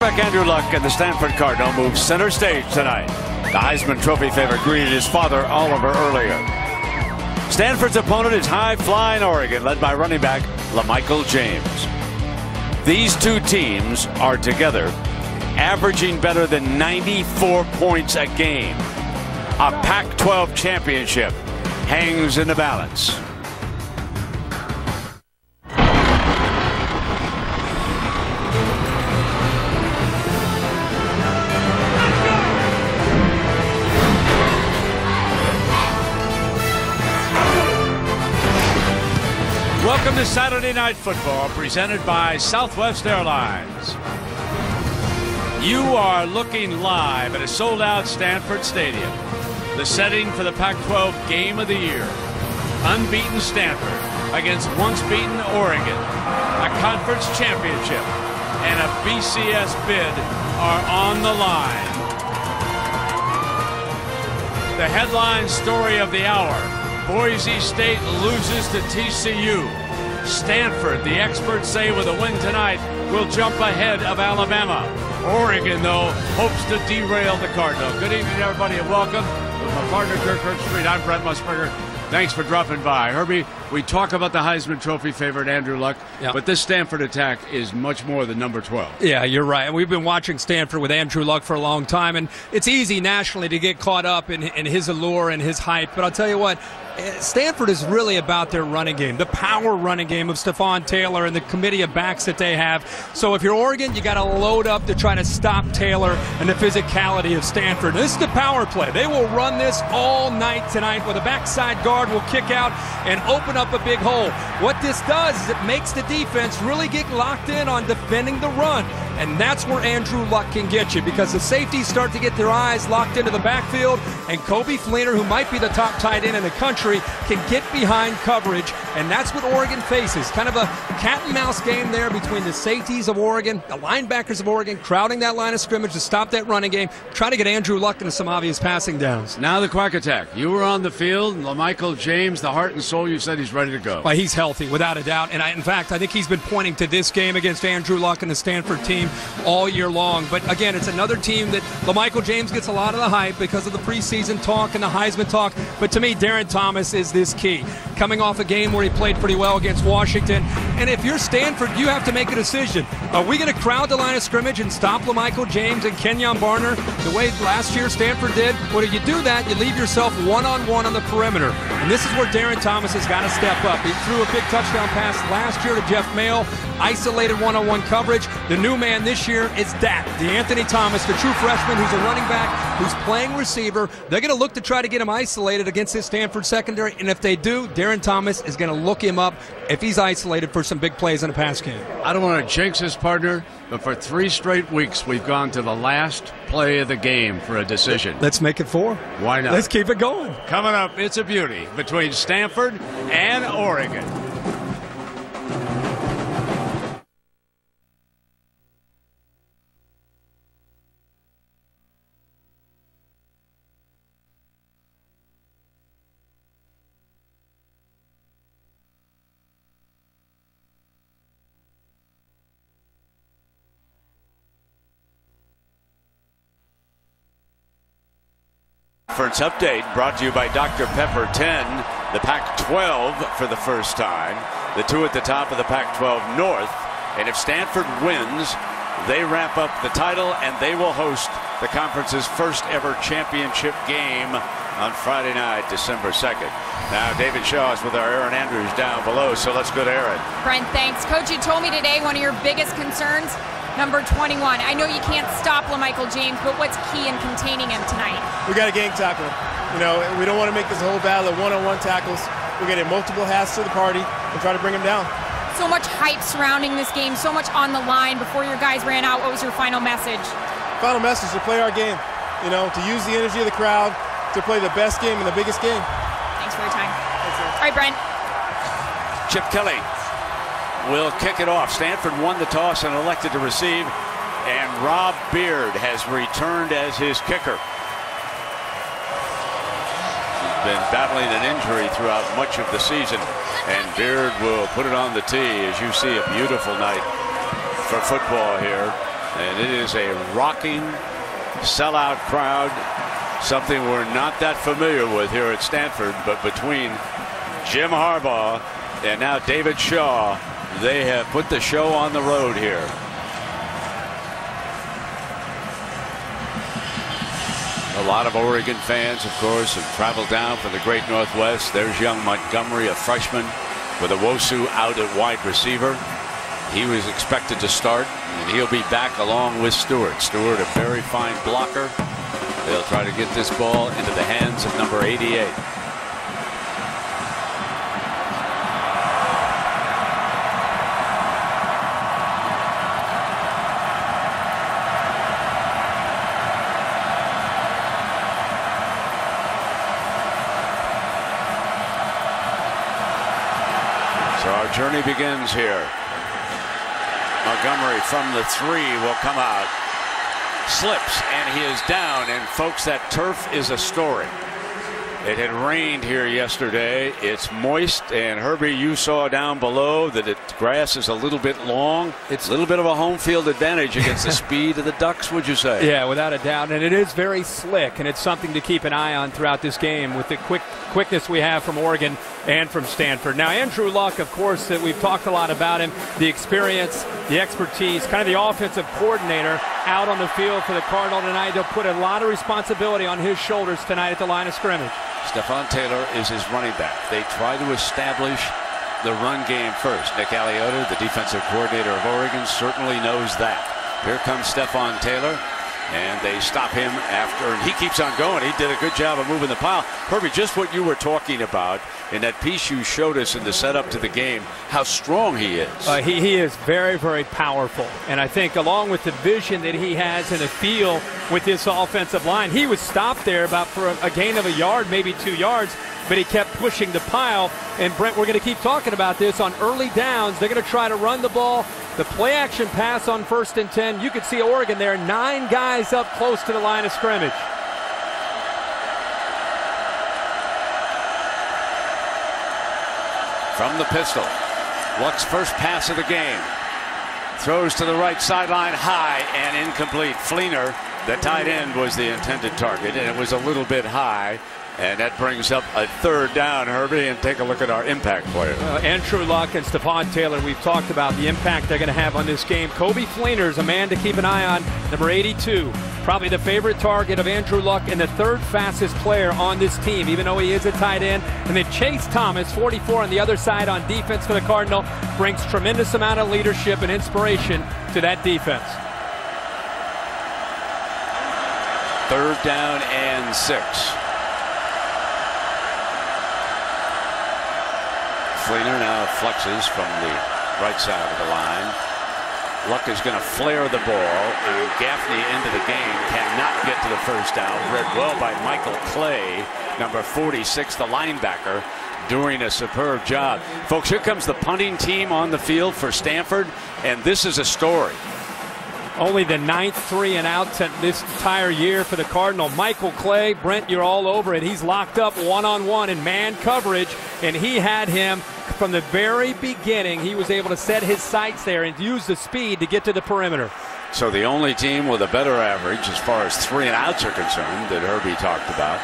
Andrew Luck and the Stanford Cardinal move center stage tonight. The Heisman Trophy favorite greeted his father, Oliver, earlier. Stanford's opponent is high-flying Oregon, led by running back LaMichael James. These two teams are together, averaging better than 94 points a game. A Pac-12 championship hangs in the balance. Welcome to Saturday Night Football, presented by Southwest Airlines. You are looking live at a sold-out Stanford Stadium, the setting for the Pac-12 Game of the Year. Unbeaten Stanford against once-beaten Oregon. A conference championship and a BCS bid are on the line. The headline story of the hour: Boise State loses to TCU. Stanford, the experts say, with a win tonight, will jump ahead of Alabama. Oregon, though, hopes to derail the Cardinal. Good evening, everybody, and welcome. With my partner, Kirk Street, I'm Brent Musburger. Thanks for dropping by. Herbie, we talk about the Heisman Trophy favorite, Andrew Luck, but this Stanford attack is much more than number 12. Yeah, you're right. We've been watching Stanford with Andrew Luck for a long time, and it's easy nationally to get caught up in his allure and his hype. But I'll tell you what, Stanford is really about their running game, the power running game of Stephon Taylor and the committee of backs that they have. So if you're Oregon, you got to load up to try to stop Taylor and the physicality of Stanford. This is the power play. They will run this all night tonight, where the backside guard will kick out and open up a big hole. What this does is it makes the defense really get locked in on defending the run. And that's where Andrew Luck can get you, because the safeties start to get their eyes locked into the backfield, and Kobe Fleener, who might be the top tight end in the country, can get behind coverage, and that's what Oregon faces. Kind of a cat-and-mouse game there between the safeties of Oregon, the linebackers of Oregon, crowding that line of scrimmage to stop that running game, trying to get Andrew Luck into some obvious passing downs. Now the Quack Attack. You were on the field, and LaMichael James, the heart and soul, you said he's ready to go. Well, he's healthy, without a doubt, and in fact, I think he's been pointing to this game against Andrew Luck and the Stanford team all year long. But again, it's another team that LaMichael James gets a lot of the hype because of the preseason talk and the Heisman talk. But to me, Darren Thomas is this key. Coming off a game where he played pretty well against Washington. And if you're Stanford, you have to make a decision. Are we going to crowd the line of scrimmage and stop LaMichael James and Kenyon Barner the way last year Stanford did? Or if you do that, you leave yourself one-on-one on the perimeter. And this is where Darren Thomas has got to step up. He threw a big touchdown pass last year to Jeff Mayle, isolated one-on-one coverage. The new man this year is Dak, Anthony Thomas, the true freshman who's a running back, who's playing receiver. They're going to look to try to get him isolated against this Stanford secondary, and if they do, Darren Thomas is going to look him up if he's isolated for some big plays in a pass game. I don't want to jinx his partner, but for 3 straight weeks, we've gone to the last play of the game for a decision. Let's make it 4. Why not? Let's keep it going. Coming up, it's a beauty between Stanford and Oregon. Conference update brought to you by Dr. Pepper 10, the Pac-12 for the first time, the 2 at the top of the Pac-12 North. And if Stanford wins, they wrap up the title and they will host the conference's first ever championship game on Friday night, December 2nd. Now David Shaw is with our Aaron Andrews down below, so let's go to Aaron. Brent, thanks. Coach, you told me today one of your biggest concerns, number 21. I know you can't stop LaMichael James, but what's key in containing him tonight? We got to gang tackle him. You know, we don't want to make this a whole battle of one-on-one tackles. We're getting multiple hats to the party and try to bring him down. So much hype surrounding this game, so much on the line. Before your guys ran out, what was your final message? Final message: to play our game. You know, to use the energy of the crowd to play the best game and the biggest game. Thanks for your time. All right, Brent. Chip Kelly will kick it off. Stanford won the toss and elected to receive, and Rob Beard has returned as his kicker. He's been battling an injury throughout much of the season, and Beard will put it on the tee. As you see, a beautiful night for football here. And it is a rocking, sellout crowd, something we're not that familiar with here at Stanford. But between Jim Harbaugh and now David Shaw, they have put the show on the road here. A lot of Oregon fans, of course, have traveled down from the great Northwest. There's young Montgomery, a freshman, with Owosu out at wide receiver. He was expected to start, and he'll be back along with Stewart. Stewart, a very fine blocker. They'll try to get this ball into the hands of number 88. So our journey begins here. Montgomery from the 3 will come out. Slips, and he is down. And folks, that turf is a story. It had rained here yesterday. It's moist, and Herbie, you saw down below that the grass is a little bit long. It's a little bit of a home field advantage against the speed of the Ducks, would you say? Yeah, without a doubt. And it is very slick, and it's something to keep an eye on throughout this game with the quickness we have from Oregon and from Stanford. Now, Andrew Luck, of course, that we've talked a lot about him, the experience, the expertise, kind of the offensive coordinator out on the field for the Cardinal tonight. They'll put a lot of responsibility on his shoulders tonight at the line of scrimmage. Stephon Taylor is his running back. They try to establish the run game first. Nick Aliotta, the defensive coordinator of Oregon, certainly knows that. Here comes Stephon Taylor, and they stop him after, and he keeps on going. He did a good job of moving the pile. Herbie, just what you were talking about in that piece you showed us in the setup to the game, how strong he is. He is very, very powerful. And I think along with the vision that he has in the field with this offensive line, he was stopped there about for a gain of a yard, maybe 2 yards, but he kept pushing the pile. And Brent, we're going to keep talking about this on early downs. They're going to try to run the ball. The play action pass on 1st and 10. You could see Oregon there, 9 guys up close to the line of scrimmage. From the pistol, Luck's first pass of the game. Throws to the right sideline, high and incomplete. Fleener, the tight end, was the intended target, and it was a little bit high. And that brings up a 3rd down, Herbie, and take a look at our impact player. Andrew Luck and Stephon Taylor, we've talked about the impact they're going to have on this game. Kobe Fleener is a man to keep an eye on, number 82. Probably the favorite target of Andrew Luck and the 3rd fastest player on this team, even though he is a tight end. And then Chase Thomas, 44 on the other side on defense for the Cardinal, brings tremendous amount of leadership and inspiration to that defense. 3rd down and 6. Fleener now flexes from the right side of the line. Luck is going to flare the ball, and Gaffney into the game cannot get to the 1st down. Read well by Michael Clay, number 46, the linebacker, doing a superb job. Folks, here comes the punting team on the field for Stanford, and this is a story. Only the 9th 3-and-out this entire year for the Cardinal. Michael Clay, Brent, you're all over it. He's locked up one-on-one in man coverage, and he had him from the very beginning. He was able to set his sights there and use the speed to get to the perimeter. So the only team with a better average as far as 3-and-outs are concerned that Herbie talked about,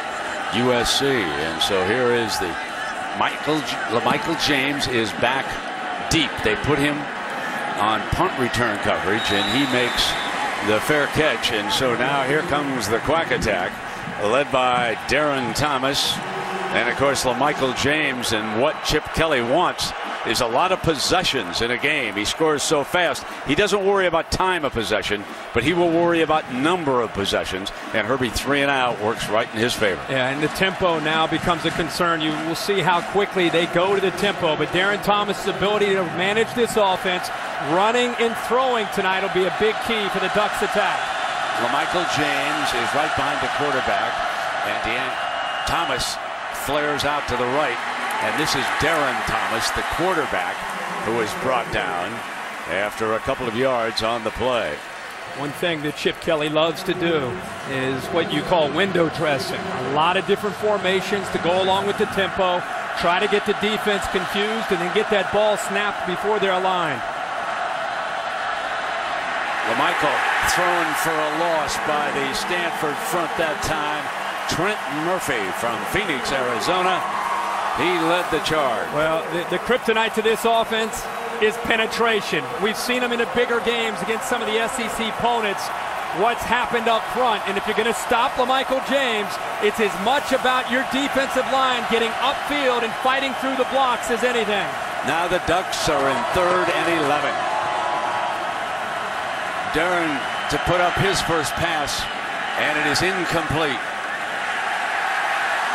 USC. And so here is the LaMichael James is back deep. They put him on punt return coverage, and he makes the fair catch. And so now here comes the Quack Attack, led by Darren Thomas, and of course LaMichael James. And what Chip Kelly wants is a lot of possessions in a game. He scores so fast. He doesn't worry about time of possession, but he will worry about number of possessions. And Herbie 3-and-out works right in his favor. Yeah, and the tempo now becomes a concern. You will see how quickly they go to the tempo. But Darren Thomas' ability to manage this offense, running and throwing tonight, will be a big key for the Ducks attack. LaMichael James is right behind the quarterback, and Thomas flares out to the right. And this is Darren Thomas, the quarterback, who is brought down after a couple of yards on the play. One thing that Chip Kelly loves to do is what you call window dressing. A lot of different formations to go along with the tempo, try to get the defense confused, and then get that ball snapped before they're aligned. LaMichael thrown for a loss by the Stanford front that time. Trent Murphy from Phoenix, Arizona. He led the charge. Well, the kryptonite to this offense is penetration. We've seen them in the bigger games against some of the SEC opponents. What's happened up front, and if you're going to stop LaMichael James, it's as much about your defensive line getting upfield and fighting through the blocks as anything. Now the Ducks are in 3rd and 11. Duran to put up his first pass, and it is incomplete.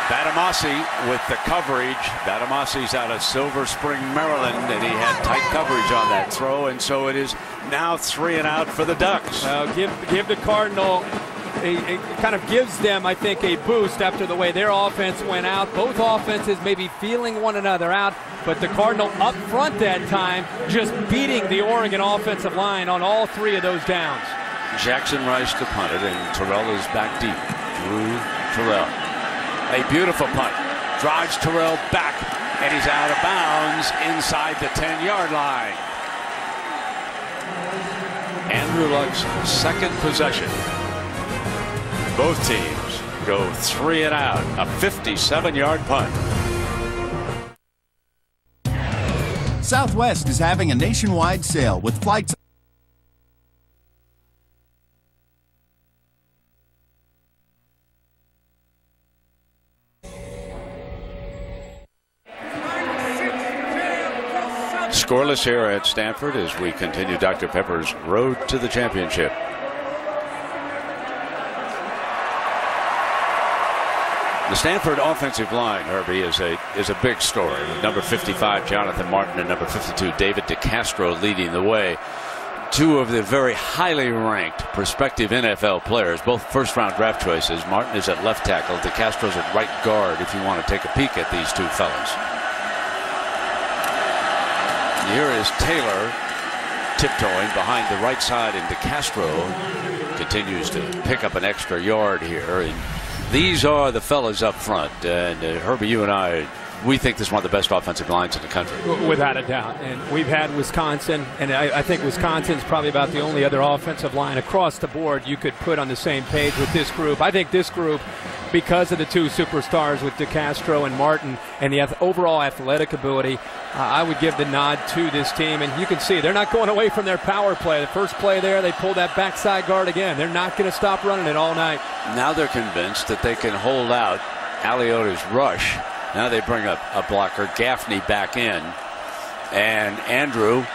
Batamasi with the coverage. Batamasi's out of Silver Spring, Maryland, and he had tight coverage on that throw, and so it is now 3 and out for the Ducks. Give the Cardinal, it kind of gives them, I think, a boost after the way their offense went out. Both offenses maybe feeling one another out, but the Cardinal up front that time just beating the Oregon offensive line on all 3 of those downs. Jackson Rice to punt it, and Terrell is back deep. Drew Terrell. A beautiful punt. Drives Terrell back, and he's out of bounds inside the 10-yard line. Andrew Luck's second possession. Both teams go 3 and out. A 57-yard punt. Southwest is having a nationwide sale with flights. Scoreless here at Stanford as we continue Dr. Pepper's road to the championship. The Stanford offensive line, Herbie, is a big story. Number 55, Jonathan Martin, and number 52, David DeCastro, leading the way. 2 of the very highly ranked prospective NFL players, both first-round draft choices. Martin is at left tackle. DeCastro's at right guard if you want to take a peek at these 2 fellas. Here is Taylor tiptoeing behind the right side, and DeCastro continues to pick up an extra yard here. And these are the fellas up front. And Herbie, you and I, we think this is one of the best offensive lines in the country. Without a doubt. And we've had Wisconsin, and I think Wisconsin's probably about the only other offensive line across the board you could put on the same page with this group. I think this group, because of the 2 superstars with DeCastro and Martin and the overall athletic ability, I would give the nod to this team. And you can see they're not going away from their power play. The first play there, they pulled that backside guard again. They're not going to stop running it all night. Now they're convinced that they can hold out Aliota's rush. Now they bring up a blocker, Gaffney, back in. And Andrew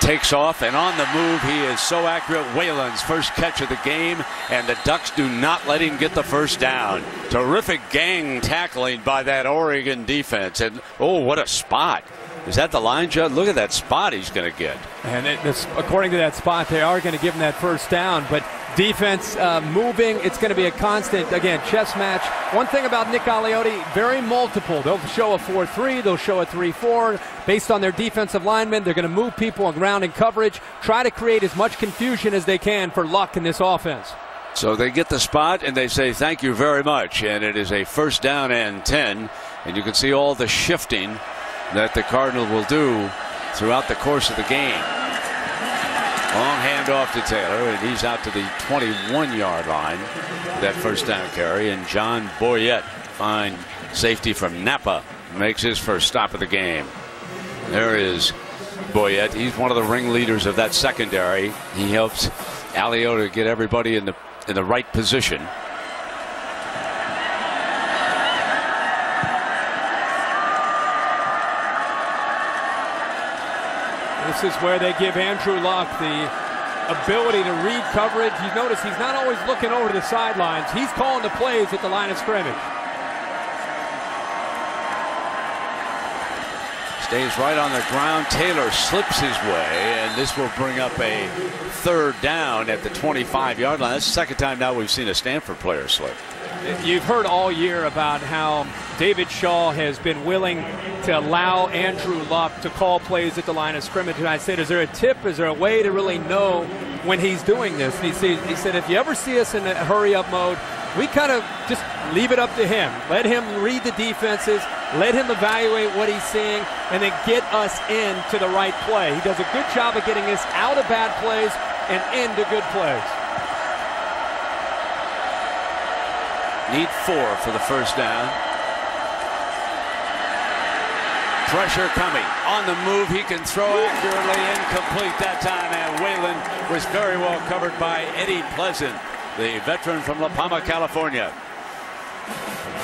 takes off, and on the move, he is so accurate. Whalen's first catch of the game, and the Ducks do not let him get the first down. Terrific gang tackling by that Oregon defense. And oh, what a spot. Is that the line, Judd? Look at that spot he's going to get. And according to that spot, they are going to give him that first down. But defense moving, it's going to be a constant, again, chess match. One thing about Nick Aliotti, very multiple. They'll show a 4-3, they'll show a 3-4. Based on their defensive linemen, they're going to move people around in coverage, try to create as much confusion as they can for Luck in this offense. So they get the spot, and they say thank you very much. And it is a 1st down and 10. And you can see all the shifting that the Cardinal will do throughout the course of the game. Long handoff to Taylor, and he's out to the 21-yard line. That 1st down carry, and John Boyette, fine safety from Napa, makes his first stop of the game. There is Boyette. He's one of the ringleaders of that secondary. He helps Aliota get everybody in the right position. This is where they give Andrew Luck the ability to read coverage. You notice he's not always looking over to the sidelines. He's calling the plays at the line of scrimmage. Stays right on the ground. Taylor slips his way, and this will bring up a 3rd down at the 25-yard line. That's the second time now we've seen a Stanford player slip. You've heard all year about how David Shaw has been willing to allow Andrew Luck to call plays at the line of scrimmage. And I said, is there a tip? Is there a way to really know when he's doing this? And he said, if you ever see us in a hurry-up mode, we kind of just leave it up to him. Let him read the defenses. Let him evaluate what he's seeing, and then get us into the right play. He does a good job of getting us out of bad plays, and into good plays. Need 4 for the first down. Pressure coming. On the move, he can throw accurately, incomplete that time, and Whalen was very well covered by Eddie Pleasant, the veteran from La Palma, California.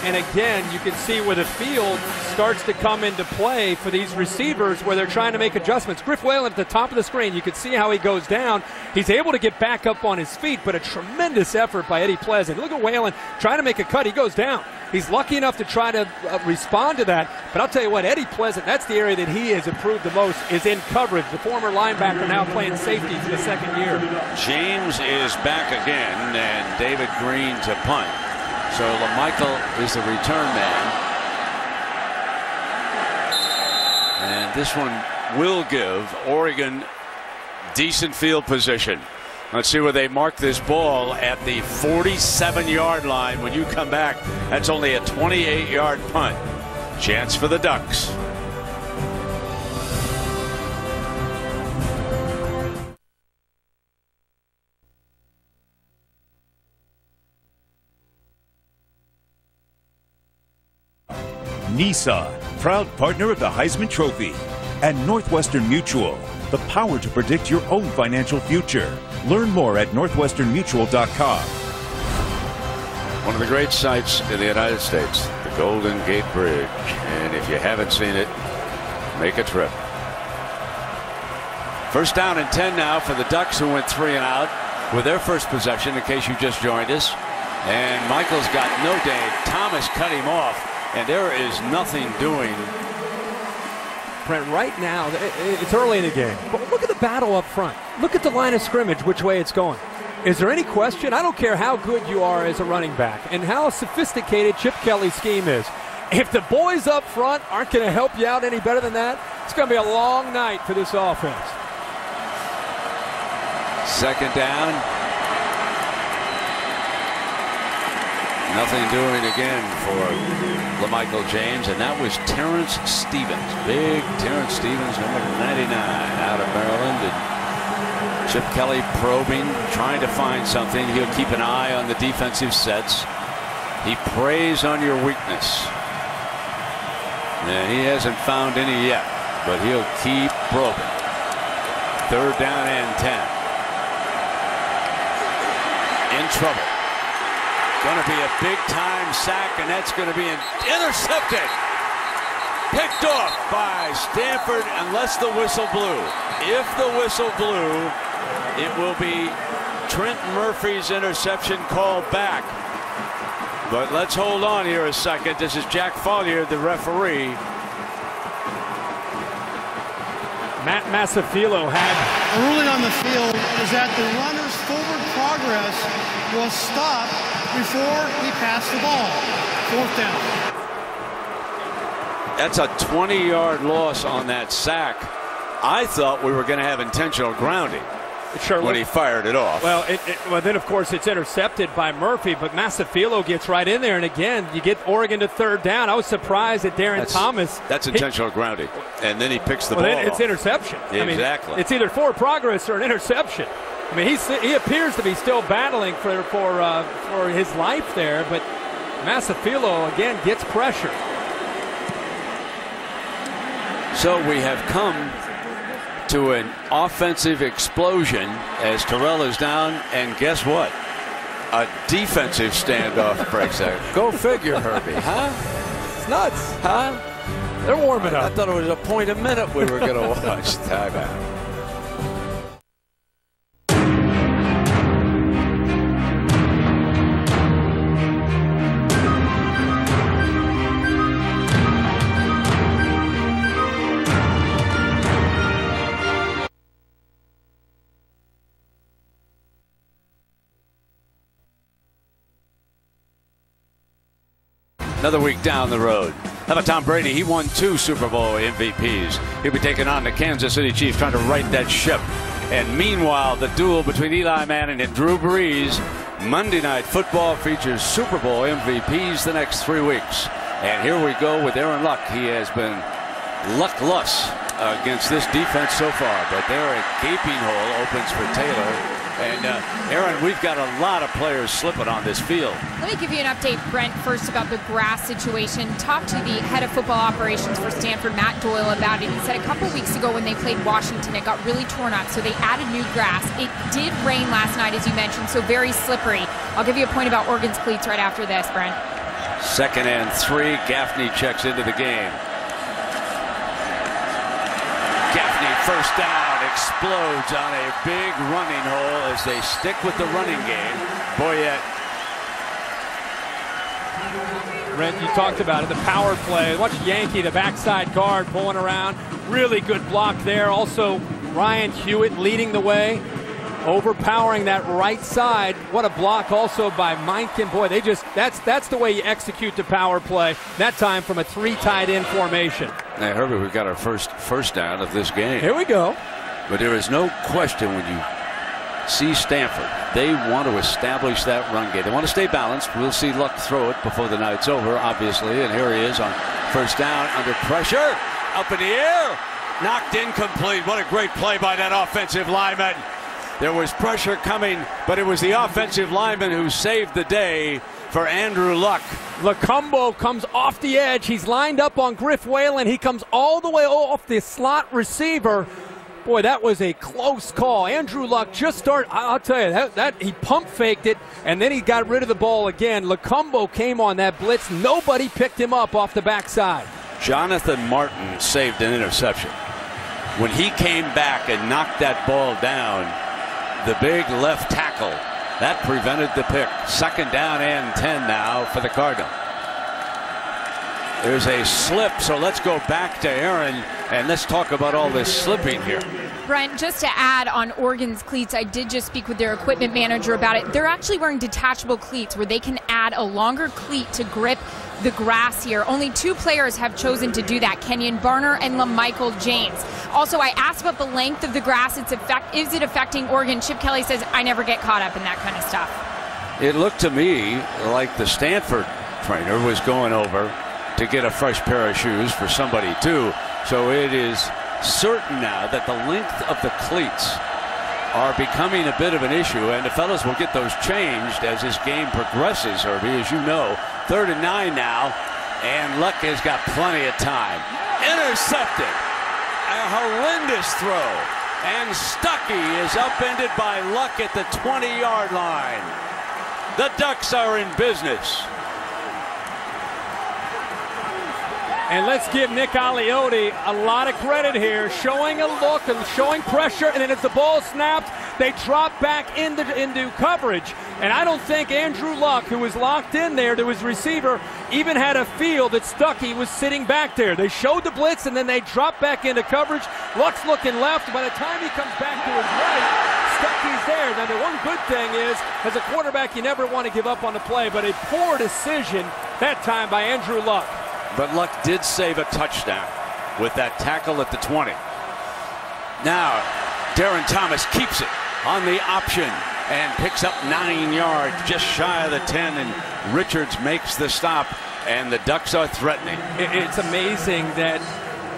And again, you can see where the field starts to come into play for these receivers where they're trying to make adjustments. Griff Whalen at the top of the screen, you can see how he goes down. He's able to get back up on his feet, but a tremendous effort by Eddie Pleasant. Look at Whalen trying to make a cut. He goes down. He's lucky enough to try to respond to that. But I'll tell you what, Eddie Pleasant, that's the area that he has improved the most, is in coverage. The former linebacker now playing safety for the second year. James is back again, and David Green to punt. So LaMichael is the return man. And this one will give Oregon decent field position. Let's see where they mark this ball at the 47-yard line. When you come back, that's only a 28-yard punt. Chance for the Ducks. Nissan, proud partner of the Heisman Trophy, and Northwestern Mutual, the power to predict your own financial future. Learn more at northwesternmutual.com. One of the great sights in the United States, the Golden Gate Bridge. And if you haven't seen it, make a trip. First down and 10 now for the Ducks, who went 3 and out with their first possession, in case you just joined us. And Michael's got no day. Thomas cut him off. And there is nothing doing. Brent, right now, it's early in the game, but look at the battle up front. Look at the line of scrimmage, which way it's going. Is there any question? I don't care how good you are as a running back and how sophisticated Chip Kelly's scheme is. If the boys up front aren't going to help you out any better than that, it's going to be a long night for this offense. Second down. Nothing doing again for LaMichael James, and that was Terrence Stevens. Big Terrence Stevens, number 99, out of Maryland. And Chip Kelly probing, trying to find something. He'll keep an eye on the defensive sets. He preys on your weakness. And he hasn't found any yet, but he'll keep probing. Third down and 10. In trouble. Going to be a big-time sack, and that's going to be intercepted. Picked off by Stanford, unless the whistle blew. If the whistle blew, it will be Trent Murphy's interception called back. But let's hold on here a second. This is Jack Follier, the referee. Matt Masafilo had a ruling on the field is that the runner's forward progress was stopped before he passed the ball. 4th down. That's a 20-yard loss on that sack. I thought we were going to have intentional grounding. Sure, when he fired it off. Well, well, then of course it's intercepted by Murphy, but Masafilo gets right in there, and again you get Oregon to 3rd down. I was surprised that Thomas. That's intentional grounding, and then he picks the ball. It's off. Interception. Exactly. I mean, it's either forward progress or an interception. I mean, he appears to be still battling for his life there, but Masafilo again gets pressure. So we have come to an offensive explosion as Terrell is down, and guess what? A defensive standoff breaks out. Go figure, Herbie, huh? It's nuts, huh? They're warming up. I thought it was a point a minute we were going to watch. Timeout. Another week down the road. How about Tom Brady? He won 2 Super Bowl MVPs. He'll be taking on the Kansas City Chiefs, trying to right that ship. And meanwhile, the duel between Eli Manning and Drew Brees. Monday Night Football features Super Bowl MVPs the next 3 weeks. And here we go with Aaron Luck. He has been luckless against this defense so far, but there a gaping hole opens for Taylor. And Aaron, we've got a lot of players slipping on this field. Let me give you an update, Brent, first about the grass situation. Talked to the head of football operations for Stanford, Matt Doyle, about it. He said a couple weeks ago when they played Washington, it got really torn up, so they added new grass. It did rain last night, as you mentioned, so very slippery. I'll give you a point about Oregon's cleats right after this, Brent. 2nd and 3. Gaffney checks into the game. Gaffney, first down, explodes on a big running hole as they stick with the running game. Boyette. Brent, you talked about it, the power play. Watch Yankee, the backside guard, pulling around. Really good block there. Also, Ryan Hewitt leading the way, overpowering that right side. What a block also by Meinken. Boy, they just, that's the way you execute the power play. That time from a 3 tight end formation. Hey, Herbert, we've got our first down of this game. Here we go. But there is no question when you see Stanford, they want to establish that run game. They want to stay balanced. We'll see Luck throw it before the night's over, obviously. And here he is on first down, under pressure, up in the air, knocked incomplete. What a great play by that offensive lineman. There was pressure coming, but it was the offensive lineman who saved the day for Andrew Luck. Lacumbo comes off the edge. He's lined up on Griff Whalen. He comes all the way off the slot receiver. Boy, that was a close call. Andrew Luck just started. I'll tell you, that he pump faked it, and then he got rid of the ball again. Lacumbo came on that blitz. Nobody picked him up off the backside. Jonathan Martin saved an interception. When he came back and knocked that ball down, the big left tackle, that prevented the pick. 2nd down and 10 now for the Cardinal. There's a slip, so let's go back to Aaron and let's talk about all this slipping here. Brent, just to add on Oregon's cleats, I did just speak with their equipment manager about it. They're actually wearing detachable cleats where they can add a longer cleat to grip the grass here. Only 2 players have chosen to do that, Kenyon Barner and LaMichael James. Also, I asked about the length of the grass. Is it affecting Oregon? Chip Kelly says, I never get caught up in that kind of stuff. It looked to me like the Stanford trainer was going over to get a fresh pair of shoes for somebody too. So it is certain now that the length of the cleats are becoming a bit of an issue, and the fellas will get those changed as this game progresses, Herbie, as you know. 3rd and 9 now, and Luck has got plenty of time. Intercepted. A horrendous throw. And Stuckey is upended by Luck at the 20-yard line. The Ducks are in business. And let's give Nick Aliotti a lot of credit here, showing a look and showing pressure, and then as the ball snapped, they drop back into coverage. And I don't think Andrew Luck, who was locked in there to his receiver, even had a feel that Stuckey was sitting back there. They showed the blitz, and then they dropped back into coverage. Luck's looking left. By the time he comes back to his right, Stuckey's there. Now, the one good thing is, as a quarterback, you never want to give up on the play, but a poor decision that time by Andrew Luck. But Luck did save a touchdown with that tackle at the 20. Now, Darren Thomas keeps it on the option and picks up 9 yards, just shy of the 10, and Richards makes the stop, and the Ducks are threatening. It's amazing that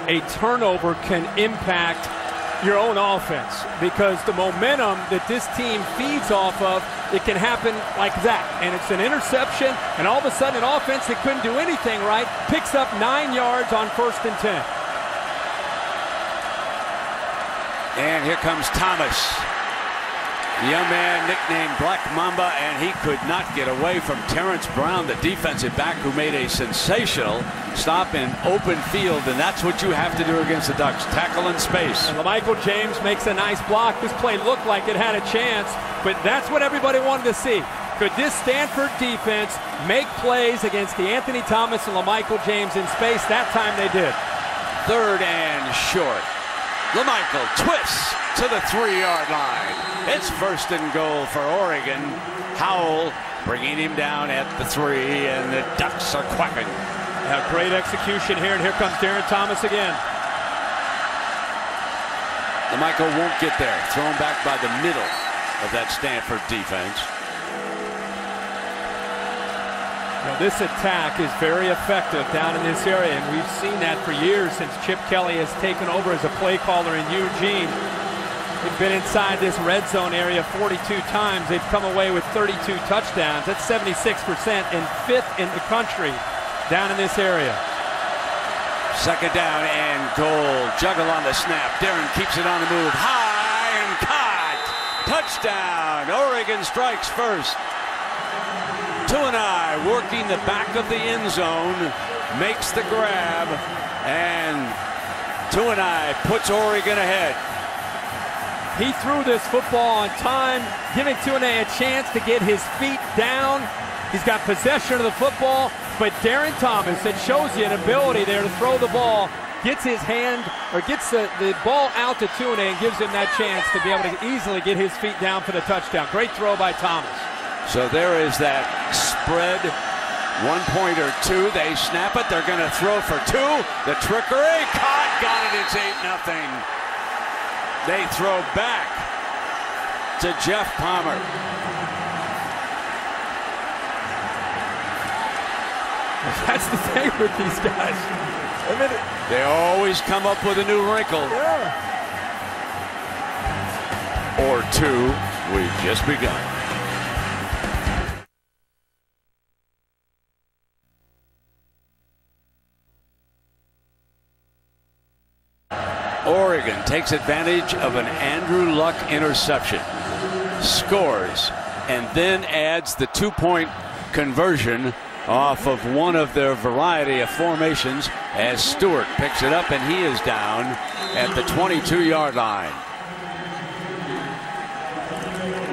a turnover can impact your own offense, because the momentum that this team feeds off of, it can happen like that. And it's an interception, and all of a sudden an offense that couldn't do anything right picks up 9 yards on 1st and 10. And here comes Thomas. The young man nicknamed Black Mamba, and he could not get away from Terrence Brown, the defensive back, who made a sensational stop in open field, and that's what you have to do against the Ducks, tackle in space. And LaMichael James makes a nice block. This play looked like it had a chance, but that's what everybody wanted to see. Could this Stanford defense make plays against the Anthony Thomas and LaMichael James in space? That time they did. 3rd and short. LaMichael twists to the 3-yard line. It's 1st and goal for Oregon. Howell bringing him down at the 3, and the Ducks are quacking. Great execution here, and here comes Darren Thomas again. LaMichael won't get there. Thrown back by the middle of that Stanford defense. This attack is very effective down in this area, and we've seen that for years since Chip Kelly has taken over as a play caller in Eugene. They've been inside this red zone area 42 times. They've come away with 32 touchdowns. That's 76% and 5th in the country down in this area. Second down and goal. Juggle on the snap. Darren keeps it on the move. High and caught. Touchdown. Oregon strikes first. Tuanai working the back of the end zone. Makes the grab. And Tuanai puts Oregon ahead. He threw this football on time, giving Tuanai a chance to get his feet down. He's got possession of the football, but Darren Thomas, that shows you an ability there to throw the ball, gets his hand, or gets the ball out to Tuanai and gives him that chance to be able to easily get his feet down for the touchdown. Great throw by Thomas. So there is that spread, 1 point or two. They snap it. They're going to throw for two. The trickery, caught, got it. It's 8-0. They throw back to Jeff Palmer. That's the thing with these guys. I mean, they always come up with a new wrinkle. Yeah. Or two. We've just begun. Oregon takes advantage of an Andrew Luck interception, scores, and then adds the 2-point conversion off of one of their variety of formations as Stewart picks it up, and he is down at the 22-yard line.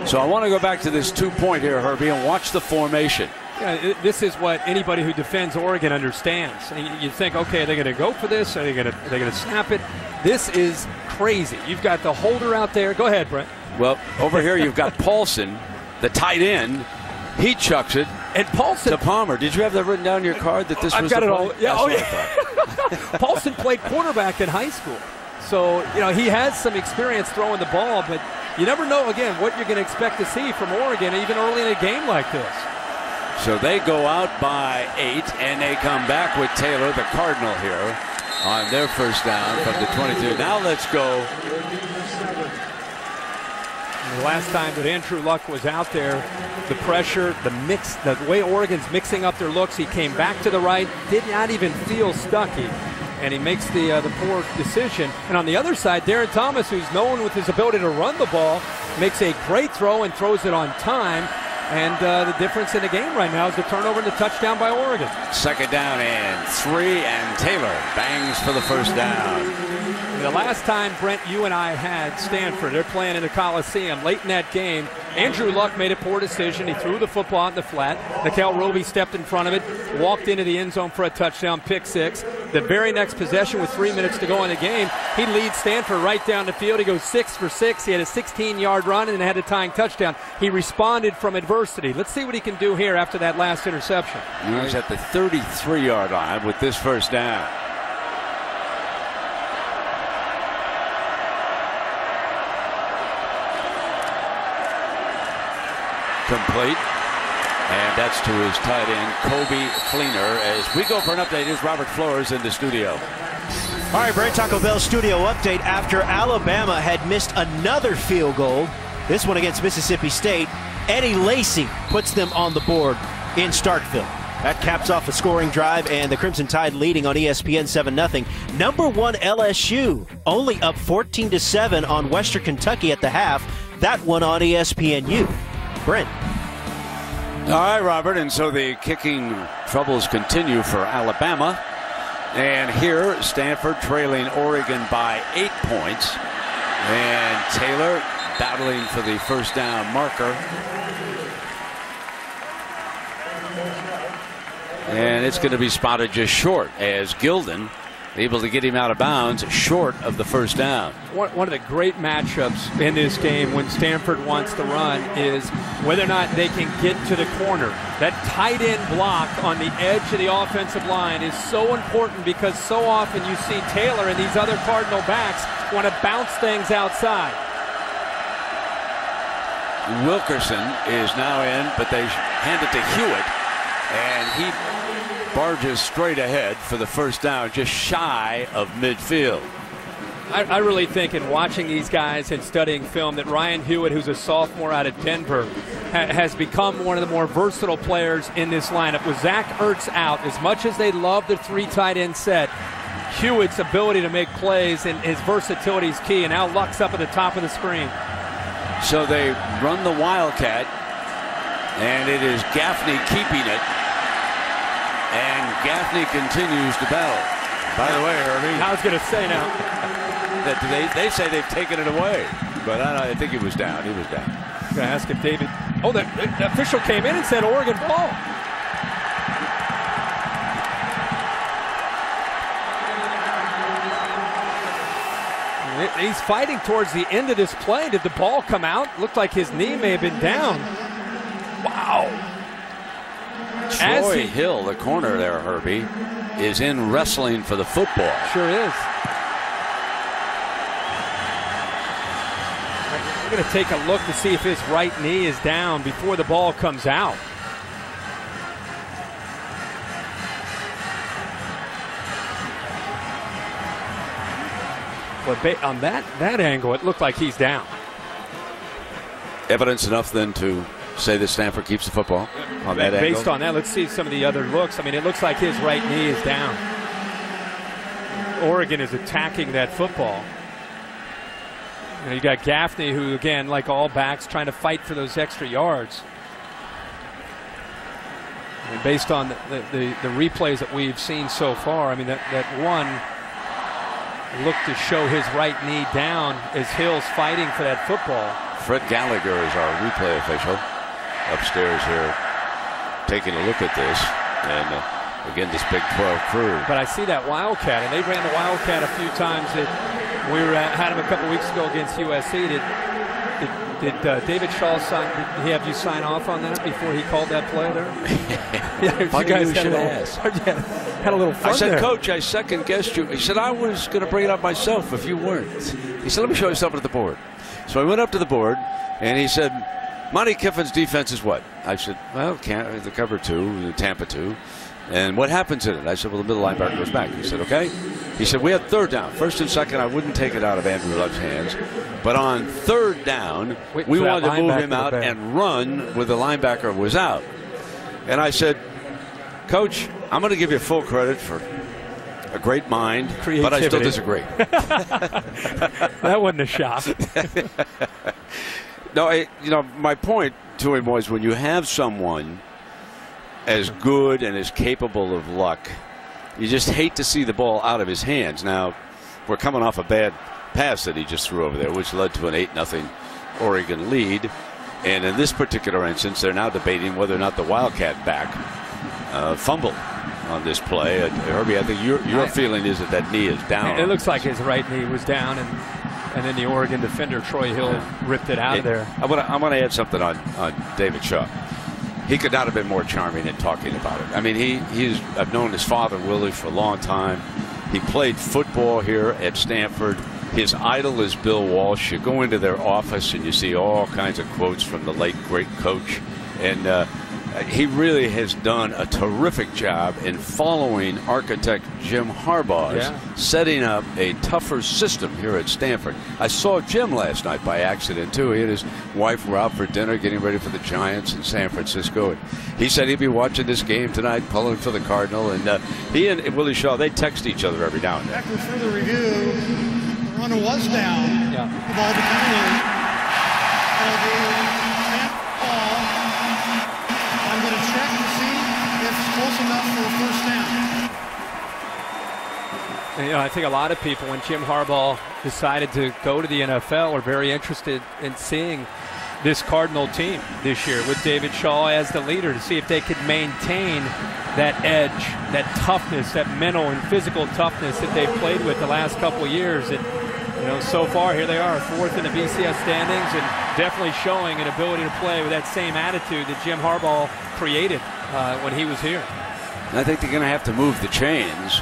So I want to go back to this 2-point here, Herbie, and watch the formation. Yeah, this is what anybody who defends Oregon understands. You think, okay, are they going to go for this? Are they going to snap it? This is crazy. You've got the holder out there. Go ahead, Brent. Well, over here you've got Paulson, the tight end. He chucks it. And Paulson to Palmer. Did you have that written down on your card that this was? I've got it all. Yeah. Yeah. Paulson played quarterback in high school, so he has some experience throwing the ball. But you never know again what you're going to expect to see from Oregon, even early in a game like this. So they go out by 8, and they come back with Taylor, the Cardinal, here on their first down from the 22. Now let's go. The last time that Andrew Luck was out there, the pressure, the mix, the way Oregon's mixing up their looks, he came back to the right, did not even feel stucky, and he makes the poor decision. And on the other side, Darren Thomas, who's known with his ability to run the ball, makes a great throw and throws it on time. And the difference in the game right now is the turnover and the touchdown by Oregon. Second down and 3, and Taylor bangs for the first down. The last time, Brent, you and I had Stanford, they're playing in the Coliseum. Late in that game, Andrew Luck made a poor decision. He threw the football out in the flat. Nickel Roby stepped in front of it, walked into the end zone for a touchdown, pick 6. The very next possession with 3 minutes to go in the game, he leads Stanford right down the field. He goes 6 for 6. He had a 16-yard run and had a tying touchdown. He responded from adversity. Let's see what he can do here after that last interception. He's at the 33-yard line with this first down. Complete. And that's to his tight end, Kobe Fleener. As we go for an update, here's Robert Flores in the studio. All right, Brent, Taco Bell studio update. After Alabama had missed another field goal, this one against Mississippi State, Eddie Lacy puts them on the board in Starkville. That caps off a scoring drive, and the Crimson Tide leading on ESPN 7-0. Number 1 LSU only up 14-7 on Western Kentucky at the half. That one on ESPNU. Brent. All right, Robert, and so the kicking troubles continue for Alabama. And here, Stanford trailing Oregon by 8 points. And Taylor battling for the first down marker. And it's going to be spotted just short as Gilden able to get him out of bounds short of the first down. One of the great matchups in this game when Stanford wants to run is whether or not they can get to the corner. That tight end block on the edge of the offensive line is so important because so often you see Taylor and these other Cardinal backs want to bounce things outside. Wilkerson is now in, but they hand it to Hewitt. And he barges straight ahead for the first down, just shy of midfield. I really think in watching these guys and studying film that Ryan Hewitt, who's a sophomore out of Denver, has become one of the more versatile players in this lineup. With Zach Ertz out, as much as they love the 3 tight end set, Hewitt's ability to make plays and his versatility is key. And now Luck's up at the top of the screen. So they run the Wildcat, and it is Gaffney keeping it. And Gaffney continues to battle. By the way, Herbie, I was going to say now that they say they've taken it away, but I think he was down. He was down. I'm going to ask if David. Oh, the official came in and said Oregon ball. He's fighting towards the end of this play. Did the ball come out? Looked like his knee may have been down. Wow. Troy Hill, the corner there, Herbie, is in wrestling for the football. Sure is. We're going to take a look to see if his right knee is down before the ball comes out. But on that angle, it looked like he's down. Evidence enough then to say that Stanford keeps the football on that angle? Based on that, let's see some of the other looks. I mean, it looks like his right knee is down. Oregon is attacking that football. You got Gaffney, who, again, like all backs, trying to fight for those extra yards. And based on the replays that we've seen so far, I mean, that one looked to show his right knee down as Hill's fighting for that football. Fred Gallagher is our replay official upstairs here, taking a look at this. And again, this Big 12 crew. But I see that Wildcat, and they ran the Wildcat a few times. We had him a couple weeks ago against USC. Did David Shaw sign? Did he have you sign off on that before he called that play there? Yeah, you guys had a little fun. I said, there. Coach, I second guessed you. He said, I was going to bring it up myself if you weren't. He said, let me show you something at the board. So I went up to the board, and he said, Monty Kiffin's defense is what? I said, well, the cover 2, the Tampa 2. And what happens in it? I said, well, the middle linebacker goes back. He said, okay. He said, we had third down. First and second, I wouldn't take it out of Andrew Luck's hands. But on third down, we wanted to move him out and run where the linebacker was out. And I said, Coach, I'm going to give you full credit for a great mind, but I still disagree. That wasn't a shot. No, my point to him was when you have someone as good and as capable of Luck, you just hate to see the ball out of his hands. Now, we're coming off a bad pass that he just threw over there, which led to an 8-0 Oregon lead. And in this particular instance, they're now debating whether or not the Wildcat back fumbled on this play. Herbie, I think your feeling is that knee is down. It looks like his right knee was down, and then the Oregon defender, Troy Hill, ripped it out of there. I want to add something on David Shaw. He could not have been more charming in talking about it. I mean, I've known his father, Willie, for a long time. He played football here at Stanford. His idol is Bill Walsh. You go into their office and you see all kinds of quotes from the late, great coach. And he really has done a terrific job in following architect Jim Harbaugh's setting up a tougher system here at Stanford. I saw Jim last night by accident, too. He and his wife were out for dinner getting ready for the Giants in San Francisco. And he said he'd be watching this game tonight, pulling for the Cardinal. And he and Willie Shaw, they text each other every now and then. After further review, the runner was down. Yeah. The ball became loose. It'll be ball. I'm going to check to see if it's close enough for a first down. And, I think a lot of people, when Jim Harbaugh decided to go to the NFL, are very interested in seeing this Cardinal team this year with David Shaw as the leader to see if they could maintain that edge, that toughness, that mental and physical toughness that they've played with the last couple of years. And so far here they are, fourth in the BCS standings, and definitely showing an ability to play with that same attitude that Jim Harbaugh created when he was here. I think they're going to have to move the chains.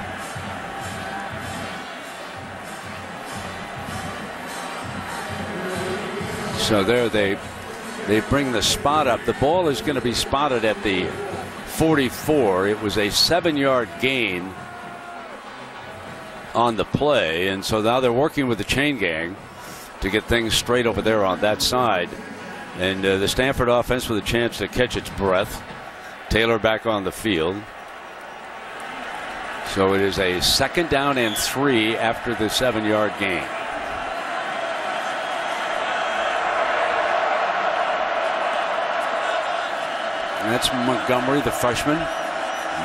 So there they bring the spot up. The ball is going to be spotted at the 44. It was a 7-yard gain on the play, and so now they're working with the chain gang to get things straight over there on that side. And the Stanford offense with a chance to catch its breath. Taylor back on the field. So it is a 2nd down and 3 after the 7-yard gain. And that's Montgomery, the freshman,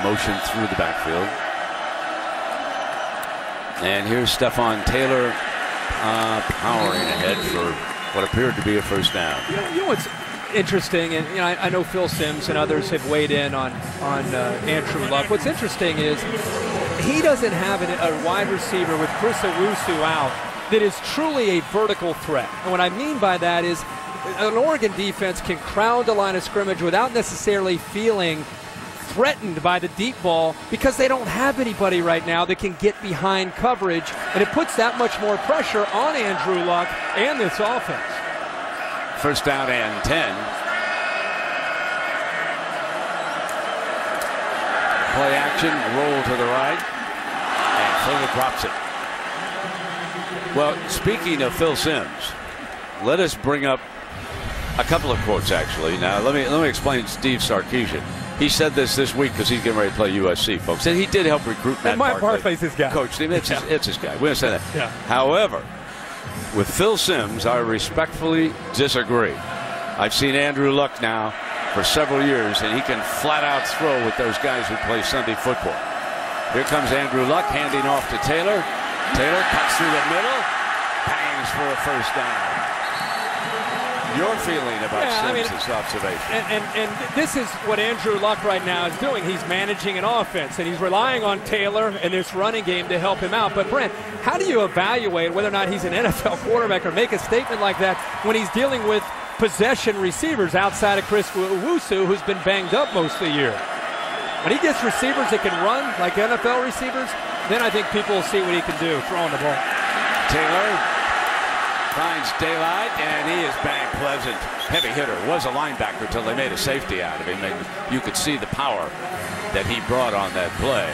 motion through the backfield. And here's Stephon Taylor powering ahead for what appeared to be a first down. You know what's interesting, and I know Phil Simms and others have weighed in on Andrew Luck. What's interesting is he doesn't have a wide receiver with Chris Owusu out that is truly a vertical threat. And what I mean by that is an Oregon defense can crowd the line of scrimmage without necessarily feeling threatened by the deep ball because they don't have anybody right now that can get behind coverage, and it puts that much more pressure on Andrew Luck and this offense. First down and 10. Play action, roll to the right, and Fuller drops it. Well, speaking of Phil Simms, let us bring up a couple of quotes actually. Now let me explain Steve Sarkisian. He said this week because he's getting ready to play USC, folks. And he did help recruit Matt Barkley's his guy. Coach Steve, it's his guy. We understand that. Yeah. However, with Phil Simms, I respectfully disagree. I've seen Andrew Luck now for several years, and he can flat out throw with those guys who play Sunday football. Here comes Andrew Luck handing off to Taylor. Taylor cuts through the middle, bangs for a first down. Your feeling about Simms' observation. And this is what Andrew Luck right now is doing. He's managing an offense, and he's relying on Taylor and this running game to help him out. But, Brent, how do you evaluate whether or not he's an NFL quarterback or make a statement like that when he's dealing with possession receivers outside of Chris Owusu, who's been banged up most of the year? When he gets receivers that can run like NFL receivers, then I think people will see what he can do throwing the ball. Taylor finds daylight, and he is bang pleasant. Heavy hitter. Was a linebacker until they made a safety out of him, and you could see the power that he brought on that play.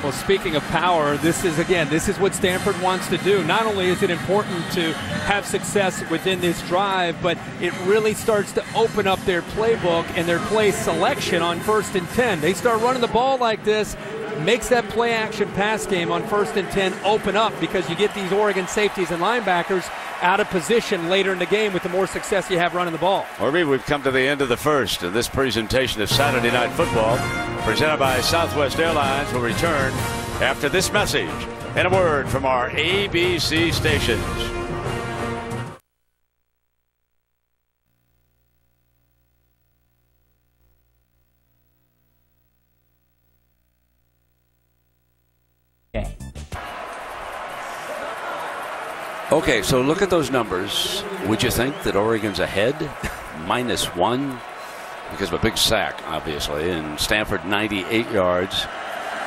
Well, speaking of power, this is what Stanford wants to do. Not only is it important to have success within this drive, but it really starts to open up their playbook and their play selection on 1st and 10. They start running the ball like this, makes that play action pass game on 1st and 10 open up because you get these Oregon safeties and linebackers out of position later in the game with the more success you have running the ball. Herbie, we've come to the end of the first, and this presentation of Saturday Night Football, presented by Southwest Airlines, will return after this message and a word from our ABC stations. Okay, so look at those numbers. Would you think that Oregon's ahead? -1 because of a big sack, obviously, and Stanford 98 yards.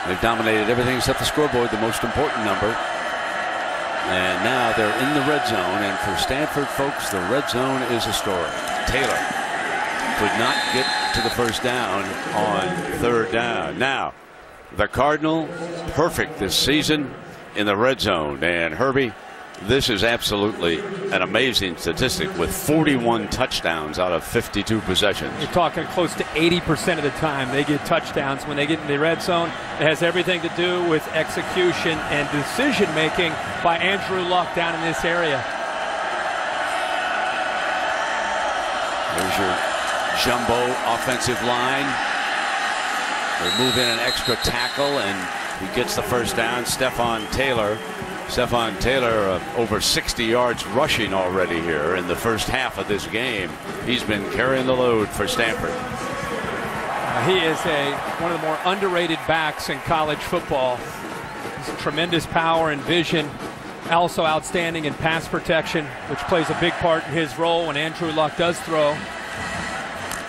They've dominated everything except the scoreboard, the most important number. And now they're in the red zone, and for Stanford folks, the red zone is a story. Taylor could not get to the first down on 3rd down. Now, the Cardinal, perfect this season in the red zone, and Herbie, this is absolutely an amazing statistic with 41 touchdowns out of 52 possessions. You're talking close to 80% of the time they get touchdowns when they get in the red zone. It has everything to do with execution and decision-making by Andrew Luck down in this area. There's your jumbo offensive line. They move in an extra tackle, and he gets the first down. Stephon Taylor over 60 yards rushing already here in the first half of this game. He's been carrying the load for Stanford. He is one of the more underrated backs in college football. He's tremendous power and vision. Also outstanding in pass protection, which plays a big part in his role when Andrew Luck does throw.